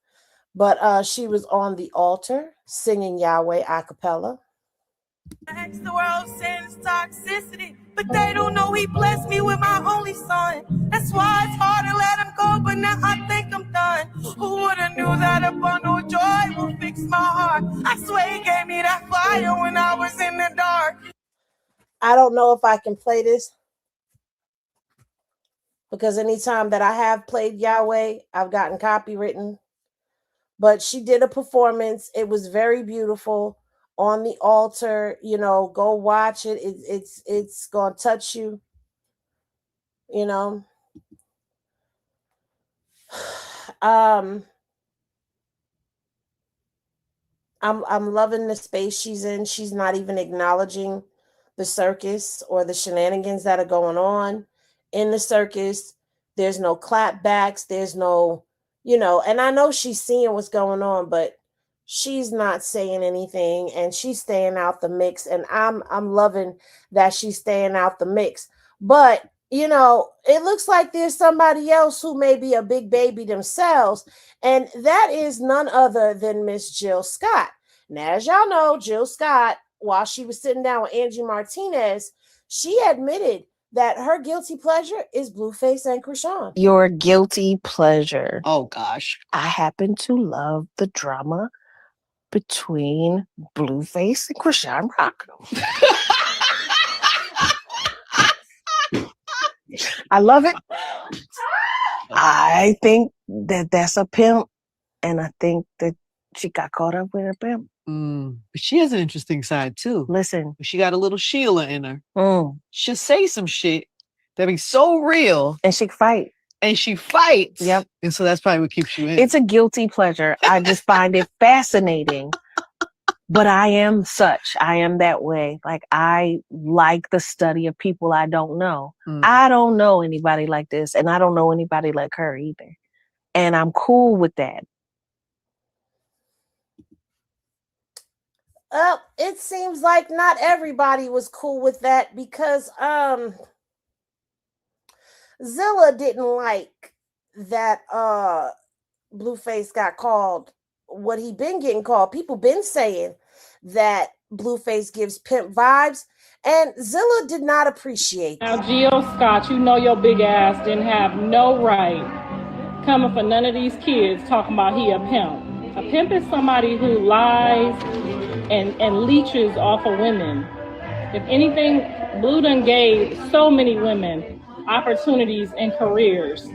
S2: but she was on the altar singing Yahweh a cappella.
S10: Ask the world sends toxicity, but they don't know he blessed me with my only son. That's why it's hard to let him go, but now I think I'm done. Who would have knew that a bundle of joy will fix my heart? I swear he gave me that fire when I was in the dark.
S2: I don't know if I can play this because anytime that I have played Yahweh, I've gotten copywritten. But she did a performance. It was very beautiful on the altar. Go watch it. It's gonna touch you. um I'm loving the space she's in. She's not even acknowledging the circus or the shenanigans that are going on in the circus. There's no clapbacks. There's no, and I know she's seeing what's going on, but she's not saying anything and she's staying out the mix. And I'm loving that she's staying out the mix. But it looks like there's somebody else who may be a big baby themselves, and that is none other than Miss Jill Scott. Now, as y'all know, Jill Scott, while she was sitting down with Angie Martinez, she admitted that her guilty pleasure is Blueface and Krishan.
S3: Your guilty pleasure.
S13: Oh gosh.
S3: I happen to love the drama between Blueface and Krishan Rock. I love it. I think that that's a pimp, and I think that she got caught up with a pimp.
S13: But she has an interesting side too.
S3: Listen,
S13: she got a little Sheila in her. She'll say some shit that be so real,
S3: and she fight.
S13: And she fights.
S3: Yep.
S13: And so that's probably what keeps you in.
S3: It's a guilty pleasure. I just find it fascinating. But I am such. I am that way. Like, I like the study of people I don't know. I don't know anybody like this, and I don't know anybody like her either. And I'm cool with that.
S2: It seems like not everybody was cool with that because Zilla didn't like that Blueface got called what he been getting called. People been saying that Blueface gives pimp vibes, and Zilla did not appreciate
S14: that. Now, Jill Scott, you know your big ass didn't have no right coming for none of these kids talking about he a pimp. A pimp is somebody who lies and leeches off of women. If anything, Blue done gave so many women opportunities and careers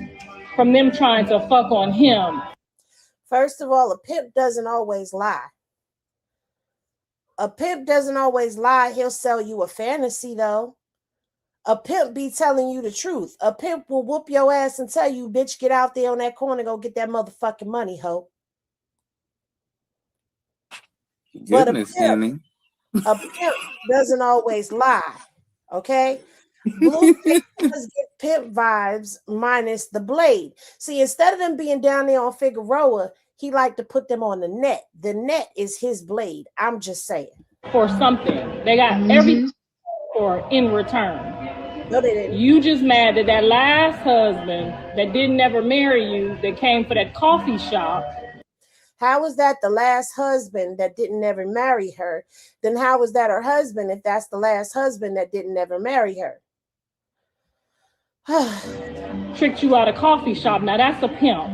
S14: from them trying to fuck on him.
S2: First of all, a pimp doesn't always lie. A pimp doesn't always lie. He'll sell you a fantasy, though. A pimp be telling you the truth. A pimp will whoop your ass and tell you, bitch, get out there on that corner, go get that motherfucking money, ho.
S5: Goodness,
S2: a pimp doesn't always lie, okay? Blueface does get pimp vibes minus the blade. See, instead of them being down there on Figueroa, he liked to put them on the net. The net is his blade. I'm just saying.
S14: For something. They got everything for in return.
S2: No, they didn't.
S14: You just mad that that last husband that didn't ever marry you, that came for that coffee shop.
S2: How was that the last husband that didn't ever marry her? Then how was that her husband if that's the last husband that didn't ever marry her?
S14: Tricked you out of coffee shop. Now that's a pimp.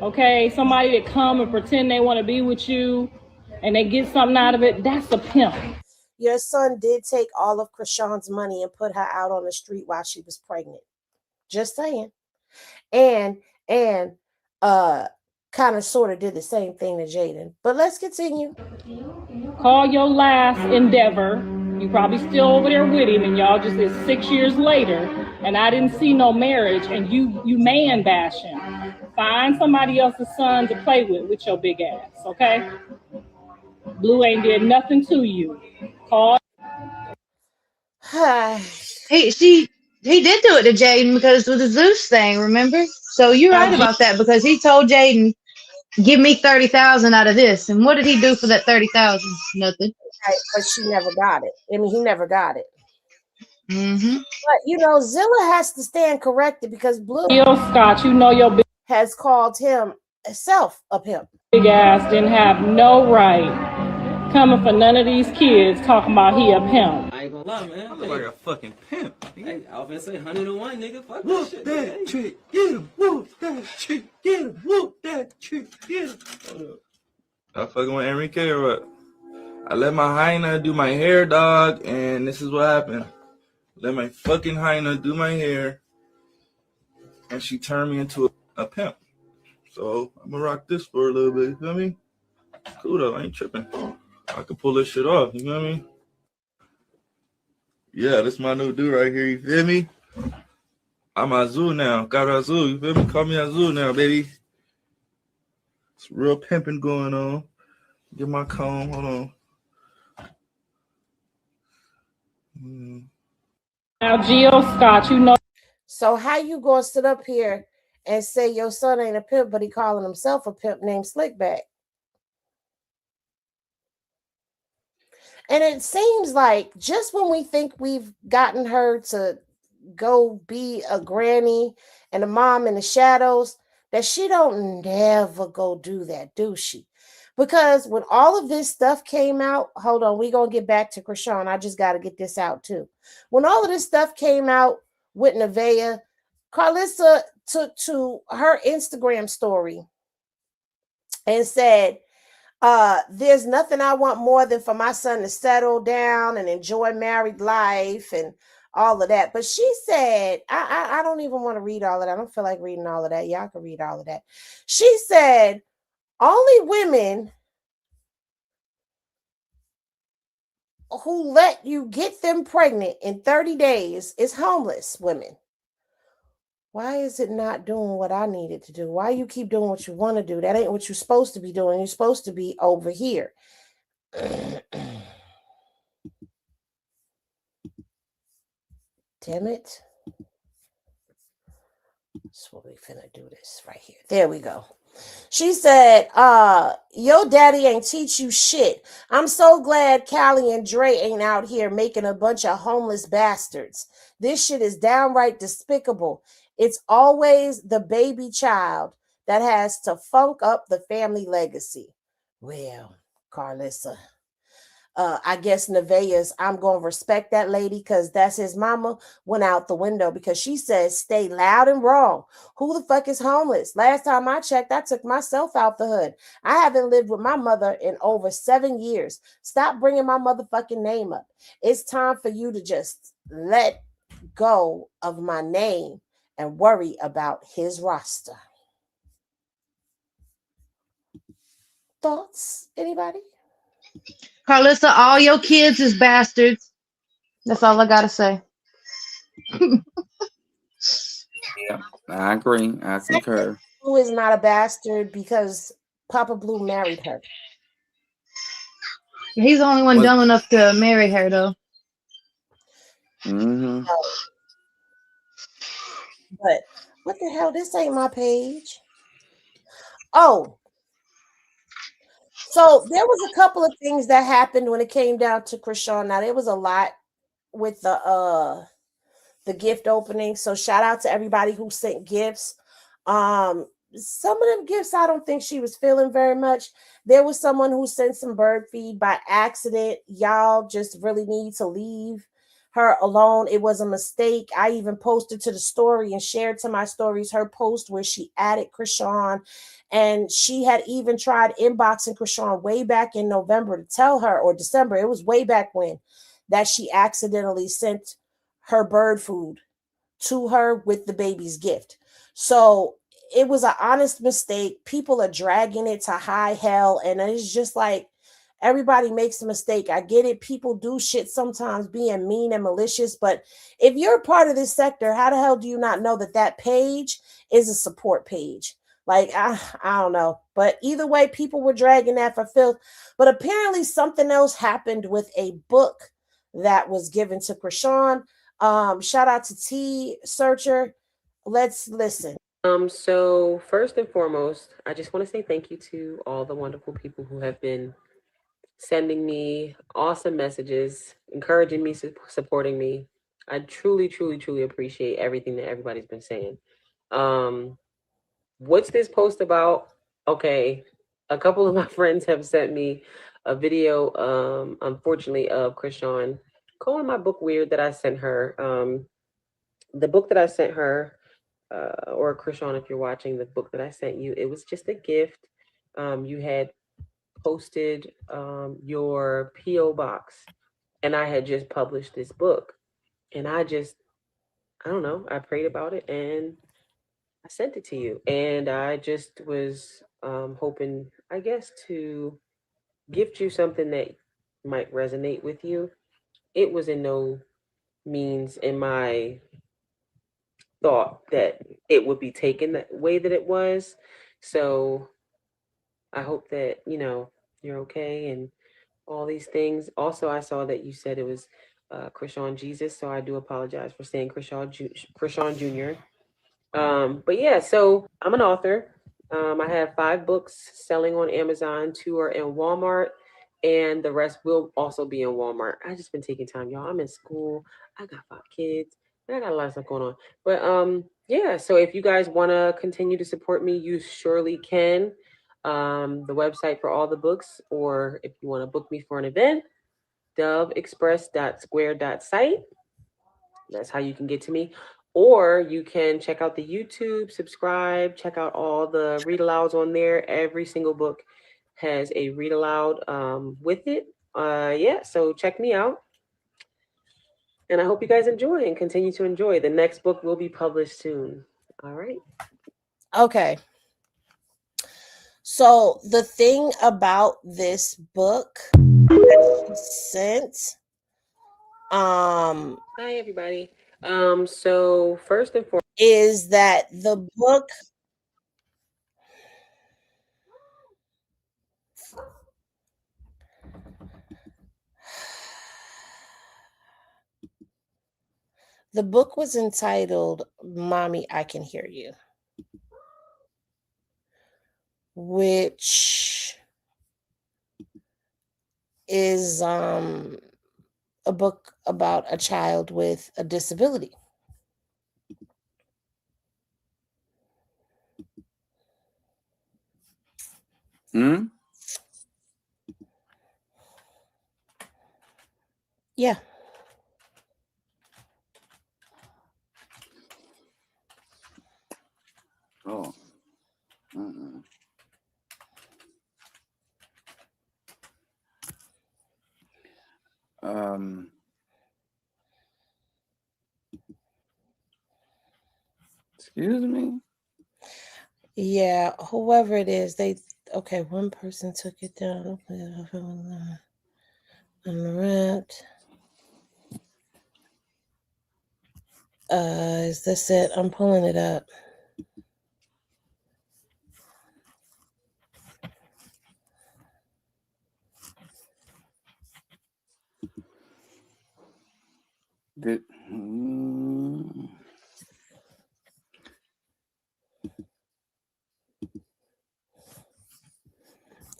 S14: Okay, somebody that come and pretend they want to be with you and they get something out of it, that's a pimp.
S2: Your son did take all of Krishan's money and put her out on the street while she was pregnant. Just saying. And kind of sort of did the same thing to Jaidyn. But let's continue.
S14: Call your last endeavor. You probably still over there with him, and y'all just is 6 years later, and I didn't see no marriage, and you man bashing. Find somebody else's son to play with your big ass, okay? Blue ain't did nothing to you. Call.
S6: he did do it to Jaidyn because with the Zeus thing, remember? So you're right about that, because he told Jaidyn give me 30,000 out of this. And what did he do for that 30,000? Nothing.
S2: Right, but she never got it. I mean, he never got it.
S6: Mm-hmm.
S2: But you know, Zilla has to stand corrected because Blue
S14: Gil Scott, you know your
S2: has called him himself a pimp.
S14: big ass didn't have no right coming for none of these kids talking about he a pimp.
S15: I ain't gonna lie, man.
S11: I look like a fucking pimp.
S15: Hey, I was gonna say 101, nigga. Fuck
S11: Whoop
S15: that shit.
S11: that trick, get him. Whoop that trick, get him. Whoop that trick, get him. I fucking with Enrique or what? I let my hyena do my hair, dog, and this is what happened. Let my fucking hyena do my hair, and she turned me into a pimp. So I'm gonna rock this for a little bit. You feel me? Cool though, I ain't tripping. I can pull this shit off. You know what I mean? Yeah, this is my new dude right here. You feel me? I'm Azul now. Got Azul. You feel me? Call me Azul now, baby. It's real pimping going on. Get my comb. Hold on.
S14: Now, Gil Scott, you know.
S2: So how you gonna sit up here and say your son ain't a pimp, but he calling himself a pimp named Slickback? And it seems like just when we think we've gotten her to go be a granny and a mom in the shadows, that she don't never go do that, do she? Because when all of this stuff came out, hold on, we're going to get back to Krishan. I just got to get this out too. When all of this stuff came out with Nevaeh, Carlissa took to her Instagram story and said, there's nothing I want more than for my son to settle down and enjoy married life and all of that. But she said, I don't even want to read all of that. I don't feel like reading all of that. Y'all can read all of that. She said, only women who let you get them pregnant in 30 days is homeless women. Why is it not doing what I needed to do? Why you keep doing what you want to do? That ain't what you're supposed to be doing. You're supposed to be over here. Damn it. That's what we finna do this right here. There we go. She said, your daddy ain't teach you shit. I'm so glad Callie and Dre ain't out here making a bunch of homeless bastards. This shit is downright despicable. It's always the baby child that has to funk up the family legacy. Well, Carlissa, I guess Nevaeh's, I'm going to respect that lady because that's his mama, went out the window because she says, stay loud and wrong. Who the fuck is homeless? Last time I checked, I took myself out the hood. I haven't lived with my mother in over 7 years. Stop bringing my motherfucking name up. It's time for you to just let go of my name and worry about his roster. Thoughts? Anybody?
S6: Carlissa, all your kids is bastards. That's all I gotta say.
S5: Yeah, I agree. I concur.
S2: Blue is not a bastard because Papa Blue married her.
S6: He's the only one dumb enough to marry her, though.
S5: Mm-hmm.
S2: But what the hell? This ain't my page. Oh. So there was a couple of things that happened when it came down to Krishan. Now there was a lot with the gift opening. So shout out to everybody who sent gifts. Some of them gifts I don't think she was feeling very much. There was someone who sent some bird feed by accident. Y'all just really need to leave her alone. It was a mistake. I even posted to the story and shared to my stories her post where she added Krishan, and she had even tried inboxing Krishan way back in November to tell her, or December, it was way back when, that she accidentally sent her bird food to her with the baby's gift. So it was an honest mistake. People are dragging it to high hell, and it's just like, everybody makes a mistake. I get it. People do shit sometimes being mean and malicious. But if you're a part of this sector, how the hell do you not know that that page is a support page? Like, I don't know. But either way, people were dragging that for filth. But apparently something else happened with a book that was given to Krishan. Shout out to T Searcher. Let's listen.
S16: So first and foremost, I just want to say thank you to all the wonderful people who have been sending me awesome messages, encouraging me, supporting me. I truly, truly, truly appreciate everything that everybody's been saying. What's this post about? Okay, a couple of my friends have sent me a video, unfortunately, of Krishan calling my book weird that I sent her. The book that I sent her, or Krishan, if you're watching the book that I sent you, it was just a gift. You had posted your P.O. box, and I had just published this book. And I don't know, I prayed about it and I sent it to you. And I just was hoping, I guess, to gift you something that might resonate with you. It was in no means in my thought that it would be taken the way that it was. So I hope that, you're okay and all these things. Also, I saw that you said it was Krishan Jesus, so I do apologize for saying Krishan Jr. But yeah, so I'm an author. I have 5 books selling on Amazon, 2 are in Walmart, and the rest will also be in Walmart. I just been taking time, y'all. I'm in school. I got 5 kids. And I got a lot of stuff going on. But yeah, so if you guys want to continue to support me, you surely can. The website for all the books, or if you want to book me for an event, doveexpress.square.site. That's how you can get to me. Or you can check out the YouTube, subscribe, check out all the read alouds on there. Every single book has a read aloud with it. Yeah, so check me out. And I hope you guys enjoy and continue to enjoy. The next book will be published soon. All right.
S2: Okay. So the thing about this book that she sent,
S16: hi everybody. So first and foremost
S2: is that the book was entitled Mommy, I Can Hear You, which is a book about a child with a disability. Yeah.
S5: Oh. Excuse me?
S2: Yeah, whoever it is, okay, one person took it down. Unwrapped. Is this it? I'm pulling it up.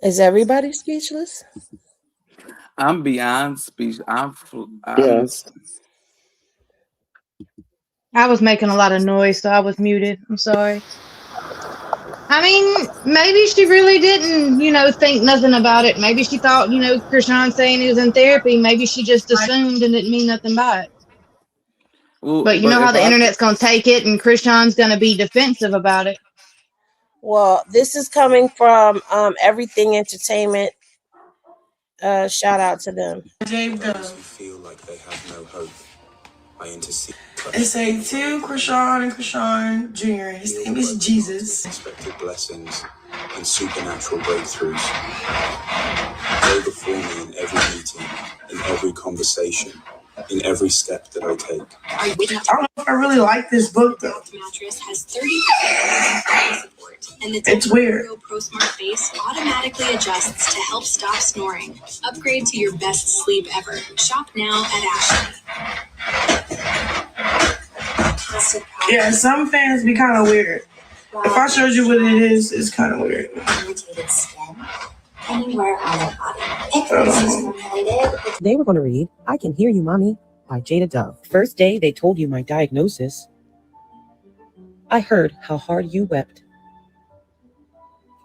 S2: Is everybody speechless?
S5: I'm beyond speech. I'm
S4: Yes.
S6: I was making a lot of noise, so I was muted. I'm sorry. I mean, maybe she really didn't, think nothing about it. Maybe she thought, Krishan saying he was in therapy. Maybe she just assumed and didn't mean nothing by it.
S5: Well,
S6: But you know how
S5: if
S6: the internet's going to take it, and Krishan's going to be defensive about it.
S2: Well, this is coming from Everything Entertainment. Shout out to them.
S17: Feel like they have no hope. I intercede. It's a to Krishan and Krishan Jr. His name is Jesus. Expected blessings and supernatural breakthroughs. Go before me in every meeting, in every conversation, in every step that I take. I don't know if I really like this book though. Mattress has 30% support, and the it's weird. Pro Smart Base automatically adjusts to help stop snoring. Upgrade to your best sleep ever. Shop now at Ashley. Yeah, some fans be kind of weird. If I showed you what it is, it's kind of weird.
S1: Irritated skin anywhere on the body. If this is formulated.
S18: They were going to read I Can Hear You, Mommy by Jada Dove. First day they told you my diagnosis, I heard how hard you wept.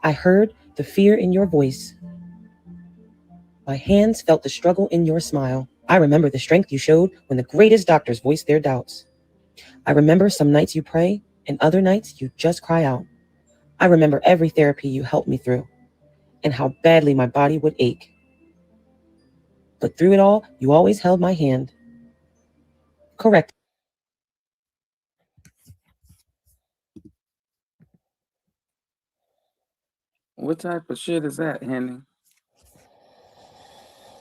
S18: I heard the fear in your voice. My hands felt the struggle in your smile. I remember the strength you showed when the greatest doctors voiced their doubts. I remember some nights you pray and other nights you just cry out. I remember every therapy you helped me through and how badly my body would ache. But through it all, you always held my hand. Correct.
S5: What type of shit is that, Henny?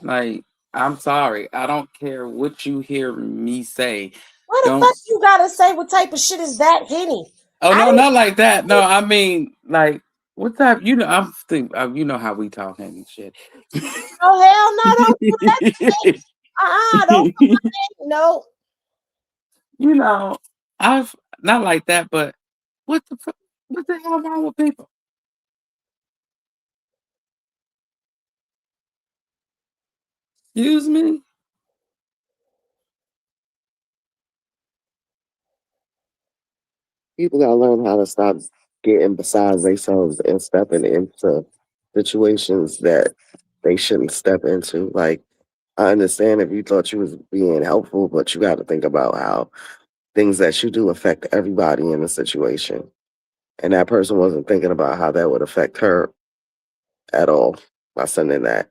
S5: Like, I'm sorry. I don't care what you hear me say.
S2: What the
S5: Don't.
S2: fuck you gotta say? What type of shit is that, Henny?
S5: Oh no, not like that. No, I mean like what type? You know, I'm think. You know how we talk and shit.
S2: Oh hell no! Don't do that. Don't. No.
S5: You know, I've not like that, but what the hell wrong with people? Excuse me?
S4: People gotta learn how to stop getting besides themselves and stepping into situations that they shouldn't step into. Like, I understand if you thought you was being helpful, but you got to think about how things that you do affect everybody in the situation. And that person wasn't thinking about how that would affect her at all by sending that.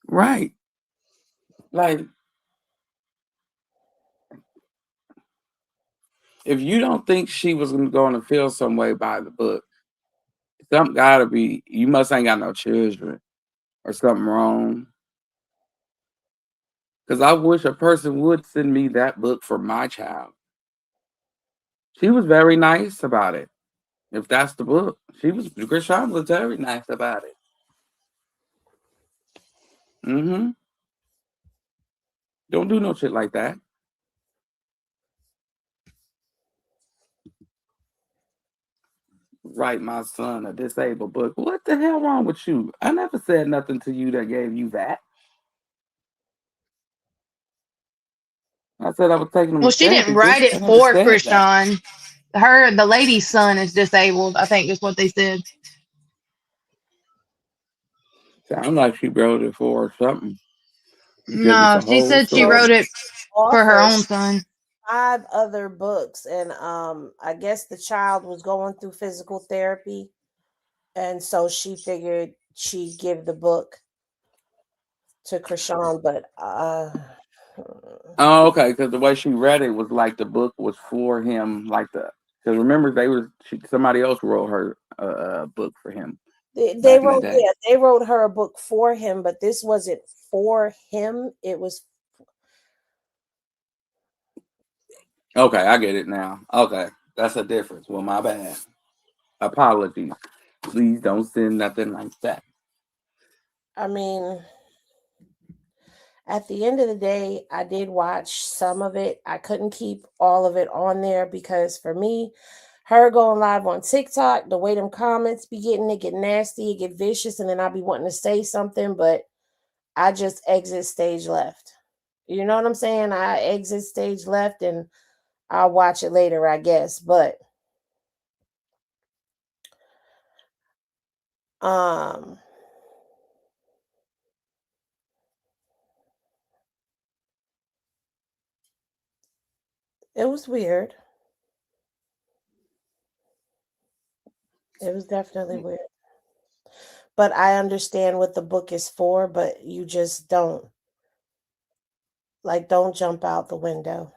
S5: Right. Like, if you don't think she was going to feel some way by the book, something gotta be. You must ain't got no children or something wrong. Because I wish a person would send me that book for my child. She was very nice about it. If that's the book, Krishan was very nice about it. Mm-hmm. Don't do no shit like that. Write my son a disabled book. What the hell wrong with you? I never said nothing to you that gave you that. I said I was taking him
S6: Well,
S5: to
S6: she didn't
S5: therapy.
S6: write
S5: Just
S6: it
S5: I never
S6: for
S5: said that.
S6: Krishan. The lady's son is disabled, I think is what they said.
S5: Sound like she wrote it for something. Because it's
S6: No,
S5: a
S6: she
S5: whole
S6: said she wrote
S5: story.
S6: it for her own son.
S2: 5 other books, and I guess the child was going through physical therapy, and so she figured she'd give the book to Krishan, but
S5: Oh, okay. Because the way she read it was like the book was for him. Because remember somebody else wrote her a book for him.
S2: they wrote her a book for him, but this wasn't for him. It was.
S5: Okay, I get it now. Okay, that's a difference. Well, my bad. Apologies. Please don't send nothing like that.
S2: I mean, at the end of the day, I did watch some of it. I couldn't keep all of it on there because for me, her going live on TikTok, the way them comments be getting, it get nasty, it get vicious, and then I'll be wanting to say something, but I just exit stage left. You know what I'm saying? I exit stage left and I'll watch it later, I guess. But it was weird. It was definitely weird. But I understand what the book is for, but you just don't jump out the window.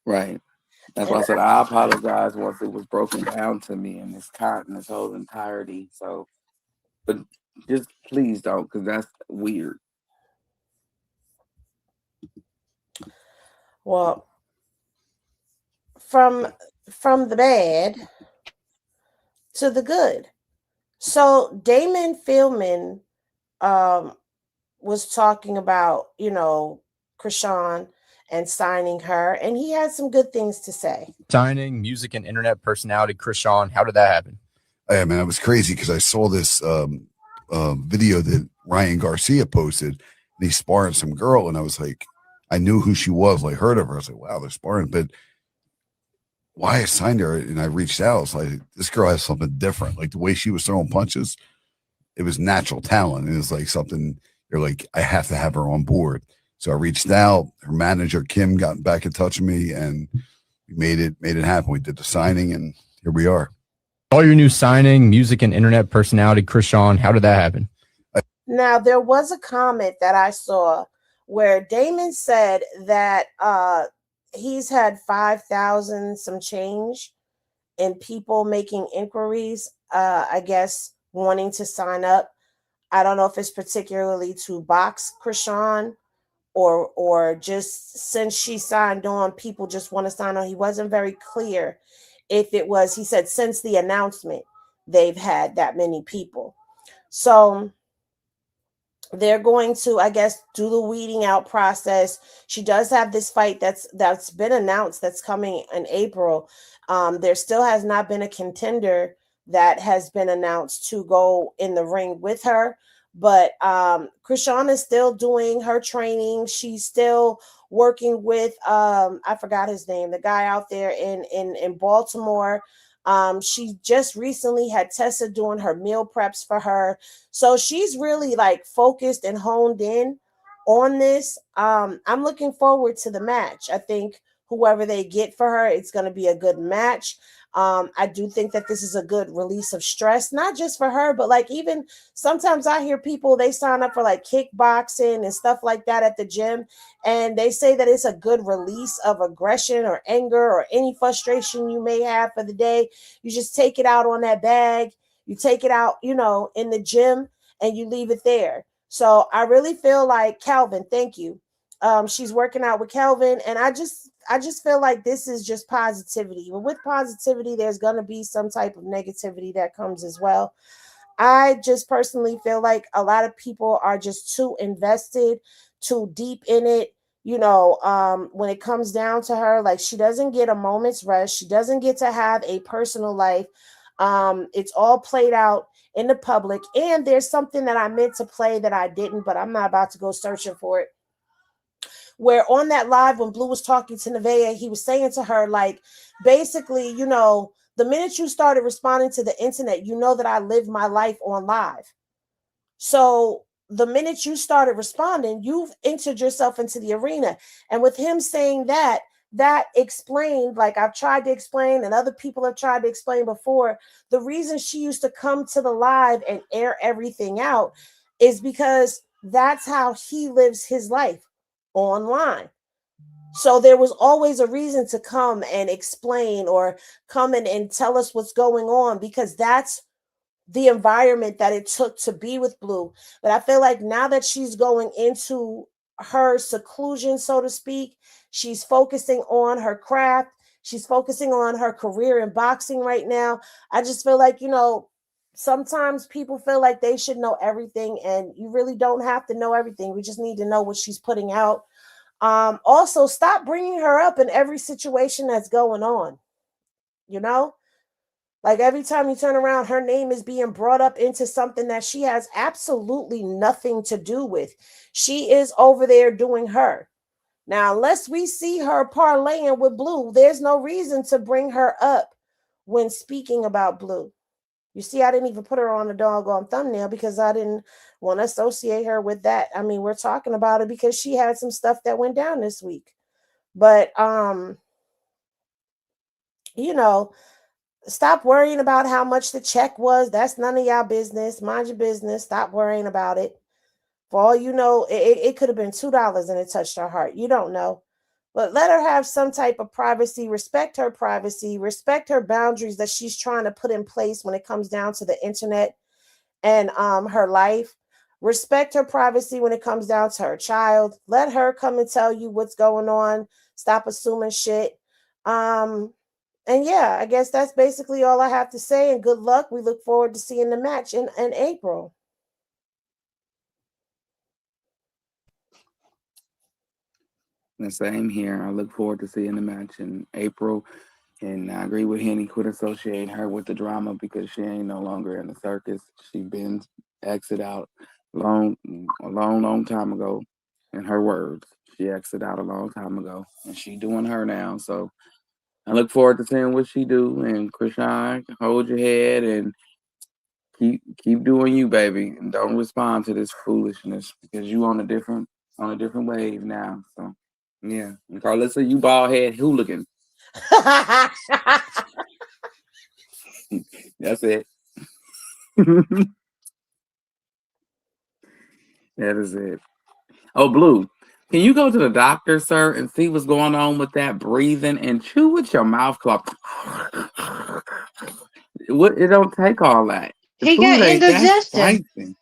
S5: Right. That's why I said I apologize once it was broken down to me in this whole entirety. So, but just please don't, because that's weird.
S2: Well, from the bad to the good. So Damon Fillman was talking about, Krishan and signing her. And he had some good things to say.
S19: Signing music and internet personality Krishan. How did that happen?
S20: Yeah, man, it was crazy because I saw this video that Ryan Garcia posted, and he's sparring some girl, and I was like, I knew who she was, like heard of her. I was like, wow, they're sparring, but why I signed her and I reached out, I was like, this girl has something different. Like the way she was throwing punches, it was natural talent. And it's like something you're like, I have to have her on board. So I reached out. Her manager Kim got back in touch with me, and we made it happen. We did the signing, and here we are.
S19: All your new signing, music and internet personality Krishan. How did that happen?
S2: Now, there was a comment that I saw where Damon said that he's had 5,000 some change in people making inquiries, I guess, wanting to sign up. I don't know if it's particularly to box Krishan or just since she signed on, people just want to sign on. He wasn't very clear if it was, he said, since the announcement, they've had that many people. So they're going to, I guess, do the weeding out process. She does have this fight that's been announced that's coming in April. There still has not been a contender that has been announced to go in the ring with her. But Krishan is still doing her training. She's still working with I forgot his name, the guy out there in Baltimore. She just recently had Tessa doing her meal preps for her. So she's really like focused and honed in on this. I'm looking forward to the match. I think whoever they get for her, it's going to be a good match. I do think that this is a good release of stress, not just for her, but like even sometimes I hear people, they sign up for like kickboxing and stuff like that at the gym. And they say that it's a good release of aggression or anger or any frustration you may have for the day. You just take it out on that bag. You take it out, in the gym and you leave it there. So I really feel like Calvin, thank you. She's working out with Kelvin, and I just feel like this is just positivity. But with positivity, there's going to be some type of negativity that comes as well. I just personally feel like a lot of people are just too invested, too deep in it. When it comes down to her, like she doesn't get a moment's rest. She doesn't get to have a personal life. It's all played out in the public. And there's something that I meant to play that I didn't, but I'm not about to go searching for it. Where on that live when Blue was talking to Nevaeh, he was saying to her, like, basically, the minute you started responding to the internet, you know that I live my life on live. So the minute you started responding, you've entered yourself into the arena. And with him saying that explained, like I've tried to explain and other people have tried to explain before, the reason she used to come to the live and air everything out is because that's how he lives his life online. So there was always a reason to come and explain or come in and tell us what's going on, because that's the environment that it took to be with Blue. But I feel like now that she's going into her seclusion, so to speak, she's focusing on her craft. She's focusing on her career in boxing right now. I just feel like, sometimes people feel like they should know everything, and you really don't have to know everything. We just need to know what she's putting out. Also, stop bringing her up in every situation that's going on. Like every time you turn around, her name is being brought up into something that she has absolutely nothing to do with. She is over there doing her. Now, unless we see her parlaying with Blue, there's no reason to bring her up when speaking about Blue. You see, I didn't even put her on the doggone thumbnail because I didn't want to associate her with that. I mean, we're talking about it because she had some stuff that went down this week. But, stop worrying about how much the check was. That's none of y'all business. Mind your business. Stop worrying about it. For all you know, it could have been $2 and it touched her heart. You don't know. But let her have some type of privacy. Respect her privacy. Respect her boundaries that she's trying to put in place when it comes down to the internet and her life. Respect her privacy when it comes down to her child. Let her come and tell you what's going on. Stop assuming shit. And yeah, I guess that's basically all I have to say. And good luck. We look forward to seeing the match in April.
S5: The same here. I look forward to seeing the match in April. And I agree with Henny. Quit associating her with the drama because she ain't no longer in the circus. She been exit out a long time ago. In her words, she exited out a long time ago, and she doing her now. So I look forward to seeing what she do. And Krishan, hold your head and keep doing you, baby, and don't respond to this foolishness because you on a different wave now. So yeah, and Carlissa, you bald head hooligan. That's it. That is it. Oh, Blue, can you go to the doctor, sir, and see what's going on with that breathing and chew with your mouth closed? It don't take all that. The
S6: He got
S5: food ain't that
S6: indigestion.
S5: spicy.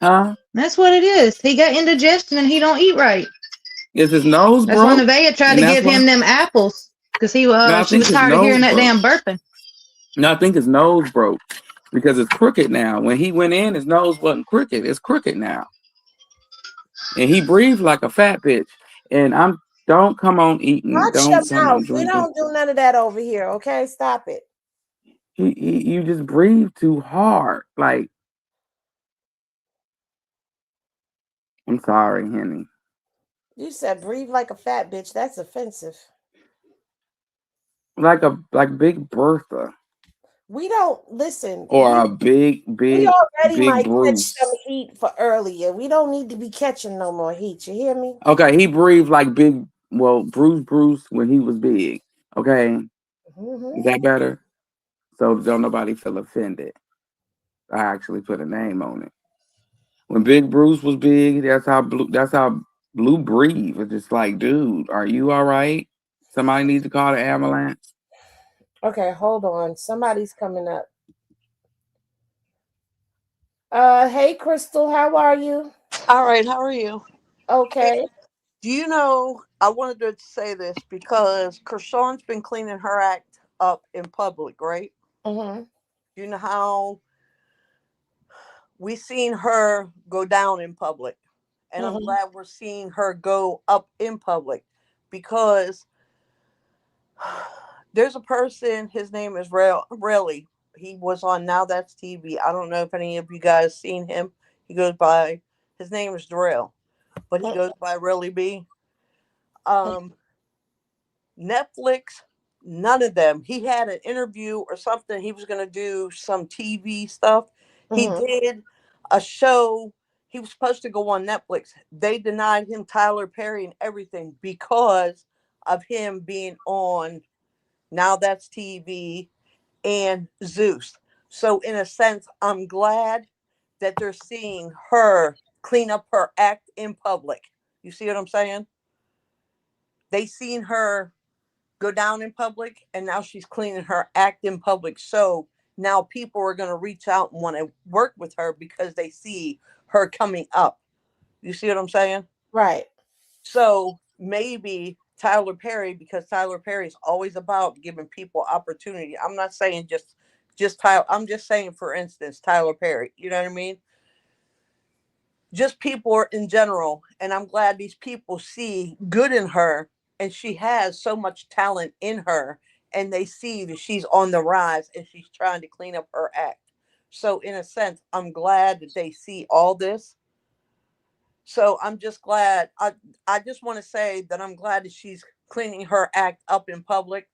S5: Huh?
S6: That's what it is. He got indigestion and he don't eat right.
S5: Is his nose
S6: That's why
S5: broke?
S6: Nevaeh tried
S5: And
S6: to
S5: that's
S6: give
S5: why.
S6: him them apples because
S5: No, I
S6: she
S5: think
S6: was
S5: his
S6: tired of
S5: nose
S6: hearing that
S5: broke.
S6: damn burping.
S5: No, I think his nose broke because it's crooked now. When he went in, his nose wasn't crooked. It's crooked now. And he breathed like a fat bitch. And don't come on eating.
S2: Watch your
S5: Don't come on
S2: mouth. We
S5: drinking.
S2: don't do none of that over here. Okay, stop it.
S5: You just breathe too hard. Like, I'm sorry, Henny.
S2: You said breathe like a fat bitch. That's offensive.
S5: Like Big Bertha.
S2: We don't listen.
S5: Or a big
S2: We already might catch
S5: Bruce.
S2: some heat for earlier. We don't need to be catching no more heat. You hear me?
S5: Okay, he breathed like Bruce when he was big. Okay. Is that better? So don't nobody feel offended. I actually put a name on it. When Big Bruce was big, that's how Blue breathed. It's just like, dude, are you all right? Somebody needs to call the ambulance.
S2: Okay, hold on. Somebody's coming up. Hey Crystal, how are you?
S21: All right, how are you?
S2: Okay.
S21: Do you know, I wanted to say this because Krishan's been cleaning her act up in public, right?
S2: Mm-hmm.
S21: You know how we seen her go down in public. And I'm glad we're seeing her go up in public because there's a person, his name is Rayleigh. He was on Now That's TV. I don't know if any of you guys seen him. His name is Darrell, but he goes by Rayleigh B. Netflix, none of them. He had an interview or something. He was going to do some TV stuff. He did a show. He was supposed to go on Netflix. They denied him Tyler Perry and everything because of him being on Now That's TV and Zeus. So in a sense, I'm glad that they're seeing her clean up her act in public. You see what I'm saying? They seen her go down in public and now she's cleaning her act in public. So now people are going to reach out and want to work with her because they see her coming up. You see what I'm saying?
S2: Right.
S21: So maybe Tyler Perry, because Tyler Perry is always about giving people opportunity. I'm not saying just Tyler. I'm just saying, for instance, Tyler Perry. You know what I mean? Just people in general. And I'm glad these people see good in her, and she has so much talent in her, and they see that she's on the rise and she's trying to clean up her act. So in a sense, I'm glad that they see all this. So I'm just glad. I just want to say that I'm glad that she's cleaning her act up in public,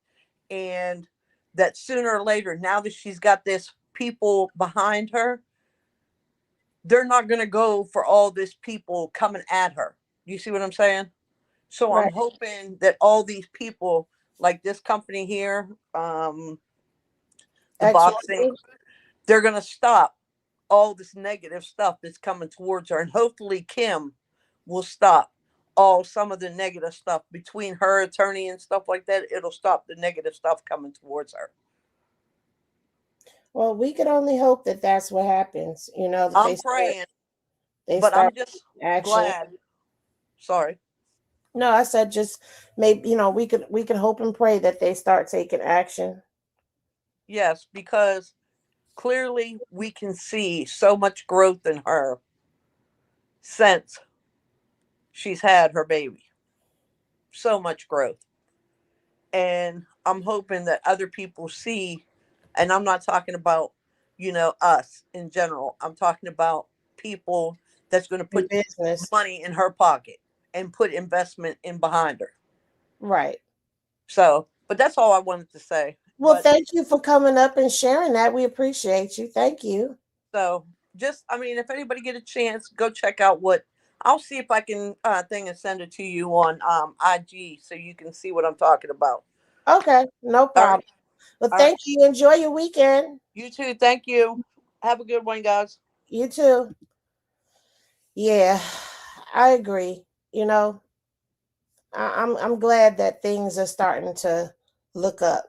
S21: and that sooner or later, now that she's got this people behind her, they're not going to go for all this people coming at her. You see what I'm saying? So I'm hoping that all these people, like this company here, the boxing, they're going to stop all this negative stuff that's coming towards her. And hopefully Kim will stop some of the negative stuff between her attorney and stuff like that. It'll stop the negative stuff coming towards her.
S2: Well, we could only hope that that's what happens. You know, that
S21: I'm praying,
S2: they
S21: but
S2: start
S21: I'm just
S2: action.
S21: glad. Sorry.
S2: No, I said just maybe, you know, we could hope and pray that they start taking action.
S21: Yes, because clearly we can see so much growth in her since she's had her baby. so much growth. And I'm hoping that other people see, and I'm not talking about, us in general. I'm talking about people that's going to
S2: In
S21: put
S2: business.
S21: money in her pocket and put investment in behind her.
S2: Right.
S21: So, but that's all I wanted to say.
S2: Well,
S21: But
S2: thank you for coming up and sharing that. We appreciate you. Thank you.
S21: so just, I mean, if anybody get a chance, go check out what I'll see if I can thing and send it to you on IG so you can see what I'm talking about.
S2: Okay, no
S21: All
S2: problem.
S21: right.
S2: Well,
S21: All right.
S2: thank you. Enjoy your weekend.
S21: You too. Thank you. Have a good one, guys.
S2: You too. Yeah, I agree. I'm glad that things are starting to look up.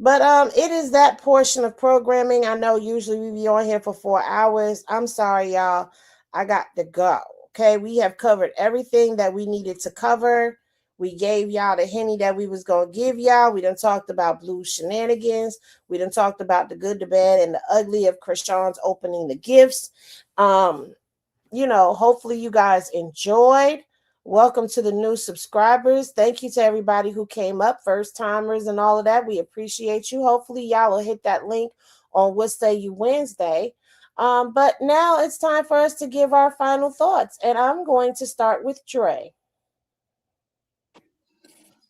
S2: But it is that portion of programming. I know usually we be on here for 4 hours. I'm sorry, y'all. I got to go. Okay, we have covered everything that we needed to cover. We gave y'all the henny that we was gonna give y'all. We done talked about Blue shenanigans. We done talked about the good, the bad, and the ugly of Krishan's opening the gifts. Hopefully you guys enjoyed. Welcome to the new subscribers. Thank you to everybody who came up, first timers and all of that. We appreciate you. Hopefully y'all will hit that link on What Say You Wednesday. But now it's time for us to give our final thoughts. And I'm going to start with Dre.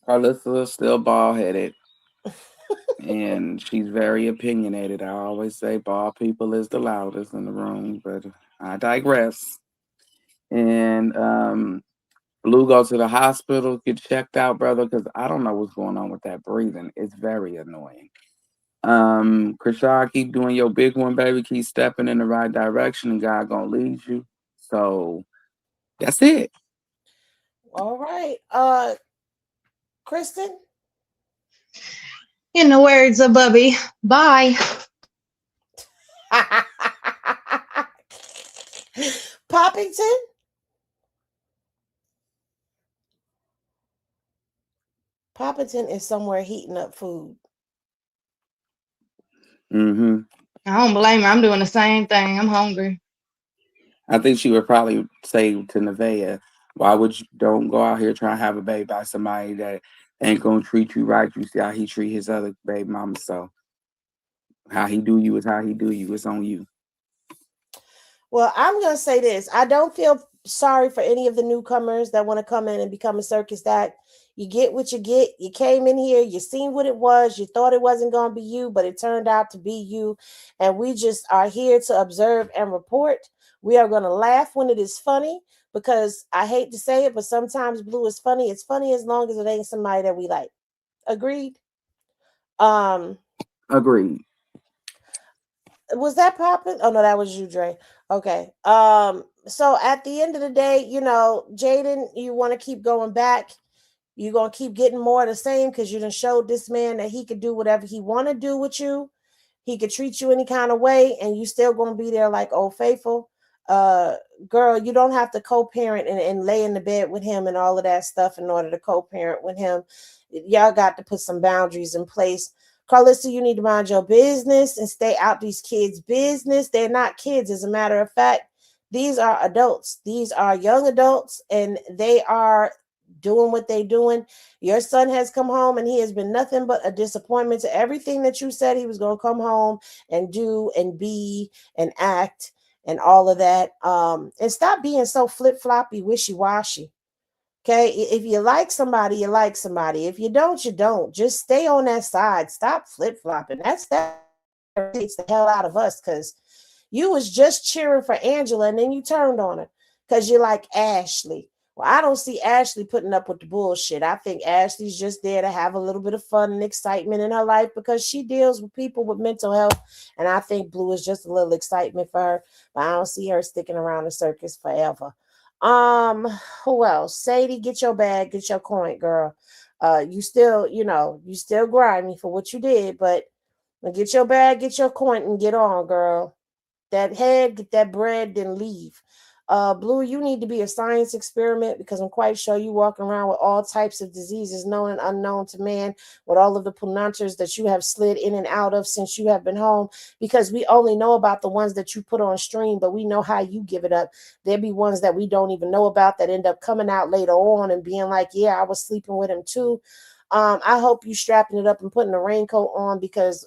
S5: Carlissa's still bald headed. And she's very opinionated. I always say bald people is the loudest in the room, but I digress. And Blue, go to the hospital, get checked out, brother, because I don't know what's going on with that breathing. It's very annoying. Krishan, keep doing your big one, baby. Keep stepping in the right direction, and God gonna lead you. So that's it.
S2: All right. Kristen?
S6: In the words of Bubby, bye.
S2: Poppington? Poppington is somewhere heating up food.
S5: Mm-hmm.
S6: I don't blame her. I'm doing the same thing. I'm hungry.
S5: I think she would probably say to Nevaeh, why would you don't go out here trying to have a baby by somebody that ain't gonna treat you right? You see how he treat his other baby mama. So how he do you is how he do you. It's on you.
S2: Well, I'm going to say this. I don't feel sorry for any of the newcomers that want to come in and become a circus act. You get what you get. You came in here, you seen what it was. You thought it wasn't going to be you, but it turned out to be you. And we just are here to observe and report. We are going to laugh when it is funny because I hate to say it, but sometimes Blue is funny. It's funny as long as it ain't somebody that we like. Agreed?
S5: Agreed.
S2: Was that popping? Oh no, that was you, Dre. Okay. So at the end of the day, Jaidyn, you want to keep going back. You're gonna keep getting more of the same because you done showed this man that he could do whatever he want to do with you. He could treat you any kind of way, and you still gonna be there like Old Faithful. Girl, you don't have to co-parent and lay in the bed with him and all of that stuff in order to co-parent with him. Y'all got to put some boundaries in place. Carlissa, you need to mind your business and stay out these kids' business. They're not kids. As a matter of fact, these are adults. These are young adults, and they are doing what they're doing. Your son has come home, and he has been nothing but a disappointment to everything that you said he was going to come home and do and be and act and all of that. And stop being so flip-floppy, wishy-washy. Okay, if you like somebody, you like somebody. If you don't, you don't. Just stay on that side. Stop flip-flopping. That takes the hell out of us because you was just cheering for Angela and then you turned on her because you like Ashley. Well, I don't see Ashley putting up with the bullshit. I think Ashley's just there to have a little bit of fun and excitement in her life because she deals with people with mental health. And I think Blue is just a little excitement for her, but I don't see her sticking around the circus forever. Who else? Sadie, get your bag, get your coin, girl. You still grimy for what you did, but get your bag, get your coin, and get on, girl. That head, get that bread, then leave. Blue, you need to be a science experiment because I'm quite sure you walk around with all types of diseases known and unknown to man, with all of the pununters that you have slid in and out of since you have been home, because we only know about the ones that you put on stream, but we know how you give it up. There be ones that we don't even know about that end up coming out later on and being like, yeah, I was sleeping with him too. I hope you strapping it up and putting a raincoat on, because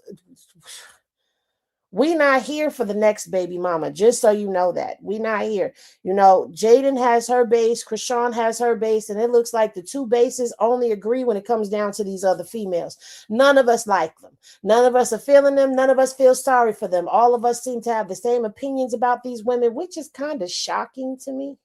S2: we not here for the next baby mama, just so you know that. We not here. You know, Jaidyn has her base, Krishan has her base, and it looks like the two bases only agree when it comes down to these other females. None of us like them. None of us are feeling them. None of us feel sorry for them. All of us seem to have the same opinions about these women, which is kind of shocking to me.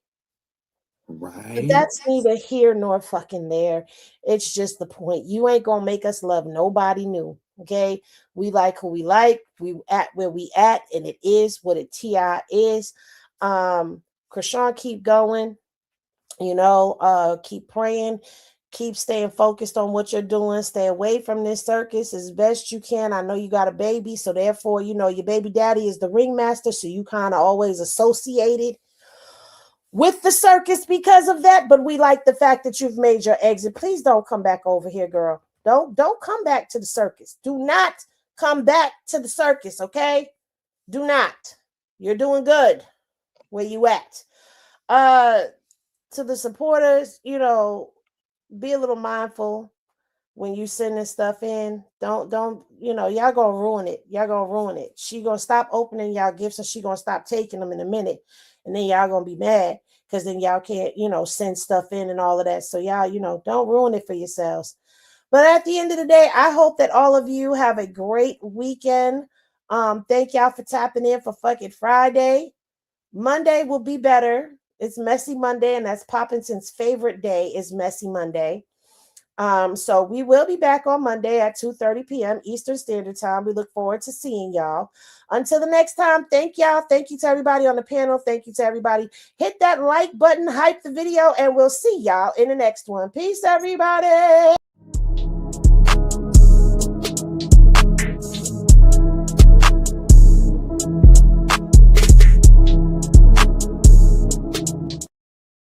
S5: Right.
S2: But that's neither here nor fucking there. It's just the point. You ain't gonna make us love nobody new. Okay, we like who we like. We at where we at, and it is what it is. Krishan, keep going. You know, keep praying, keep staying focused on what you're doing. Stay away from this circus as best you can. I know you got a baby, so therefore, you know, your baby daddy is the ringmaster, so you kind of always associated with the circus because of that. But we like the fact that you've made your exit. Please don't come back over here, girl. Don't come back to the circus. Do not come back to the circus, okay? Do not. You're doing good where you at. To the supporters, you know, be a little mindful when you send this stuff in. Don't, you know, y'all gonna ruin it. Y'all gonna ruin it. She gonna stop opening y'all gifts, and she gonna stop taking them in a minute. And then y'all gonna be mad because then y'all can't, you know, send stuff in and all of that. So y'all, you know, don't ruin it for yourselves. But at the end of the day, I hope that all of you have a great weekend. Thank y'all for tapping in for fucking Friday. Monday will be better. It's Messy Monday, and that's Poppington's favorite day is Messy Monday. So we will be back on Monday at 2:30 p.m. Eastern Standard Time. We look forward to seeing y'all. Until the next time, thank y'all. Thank you to everybody on the panel. Thank you to everybody. Hit that like button, hype the video, and we'll see y'all in the next one. Peace, everybody.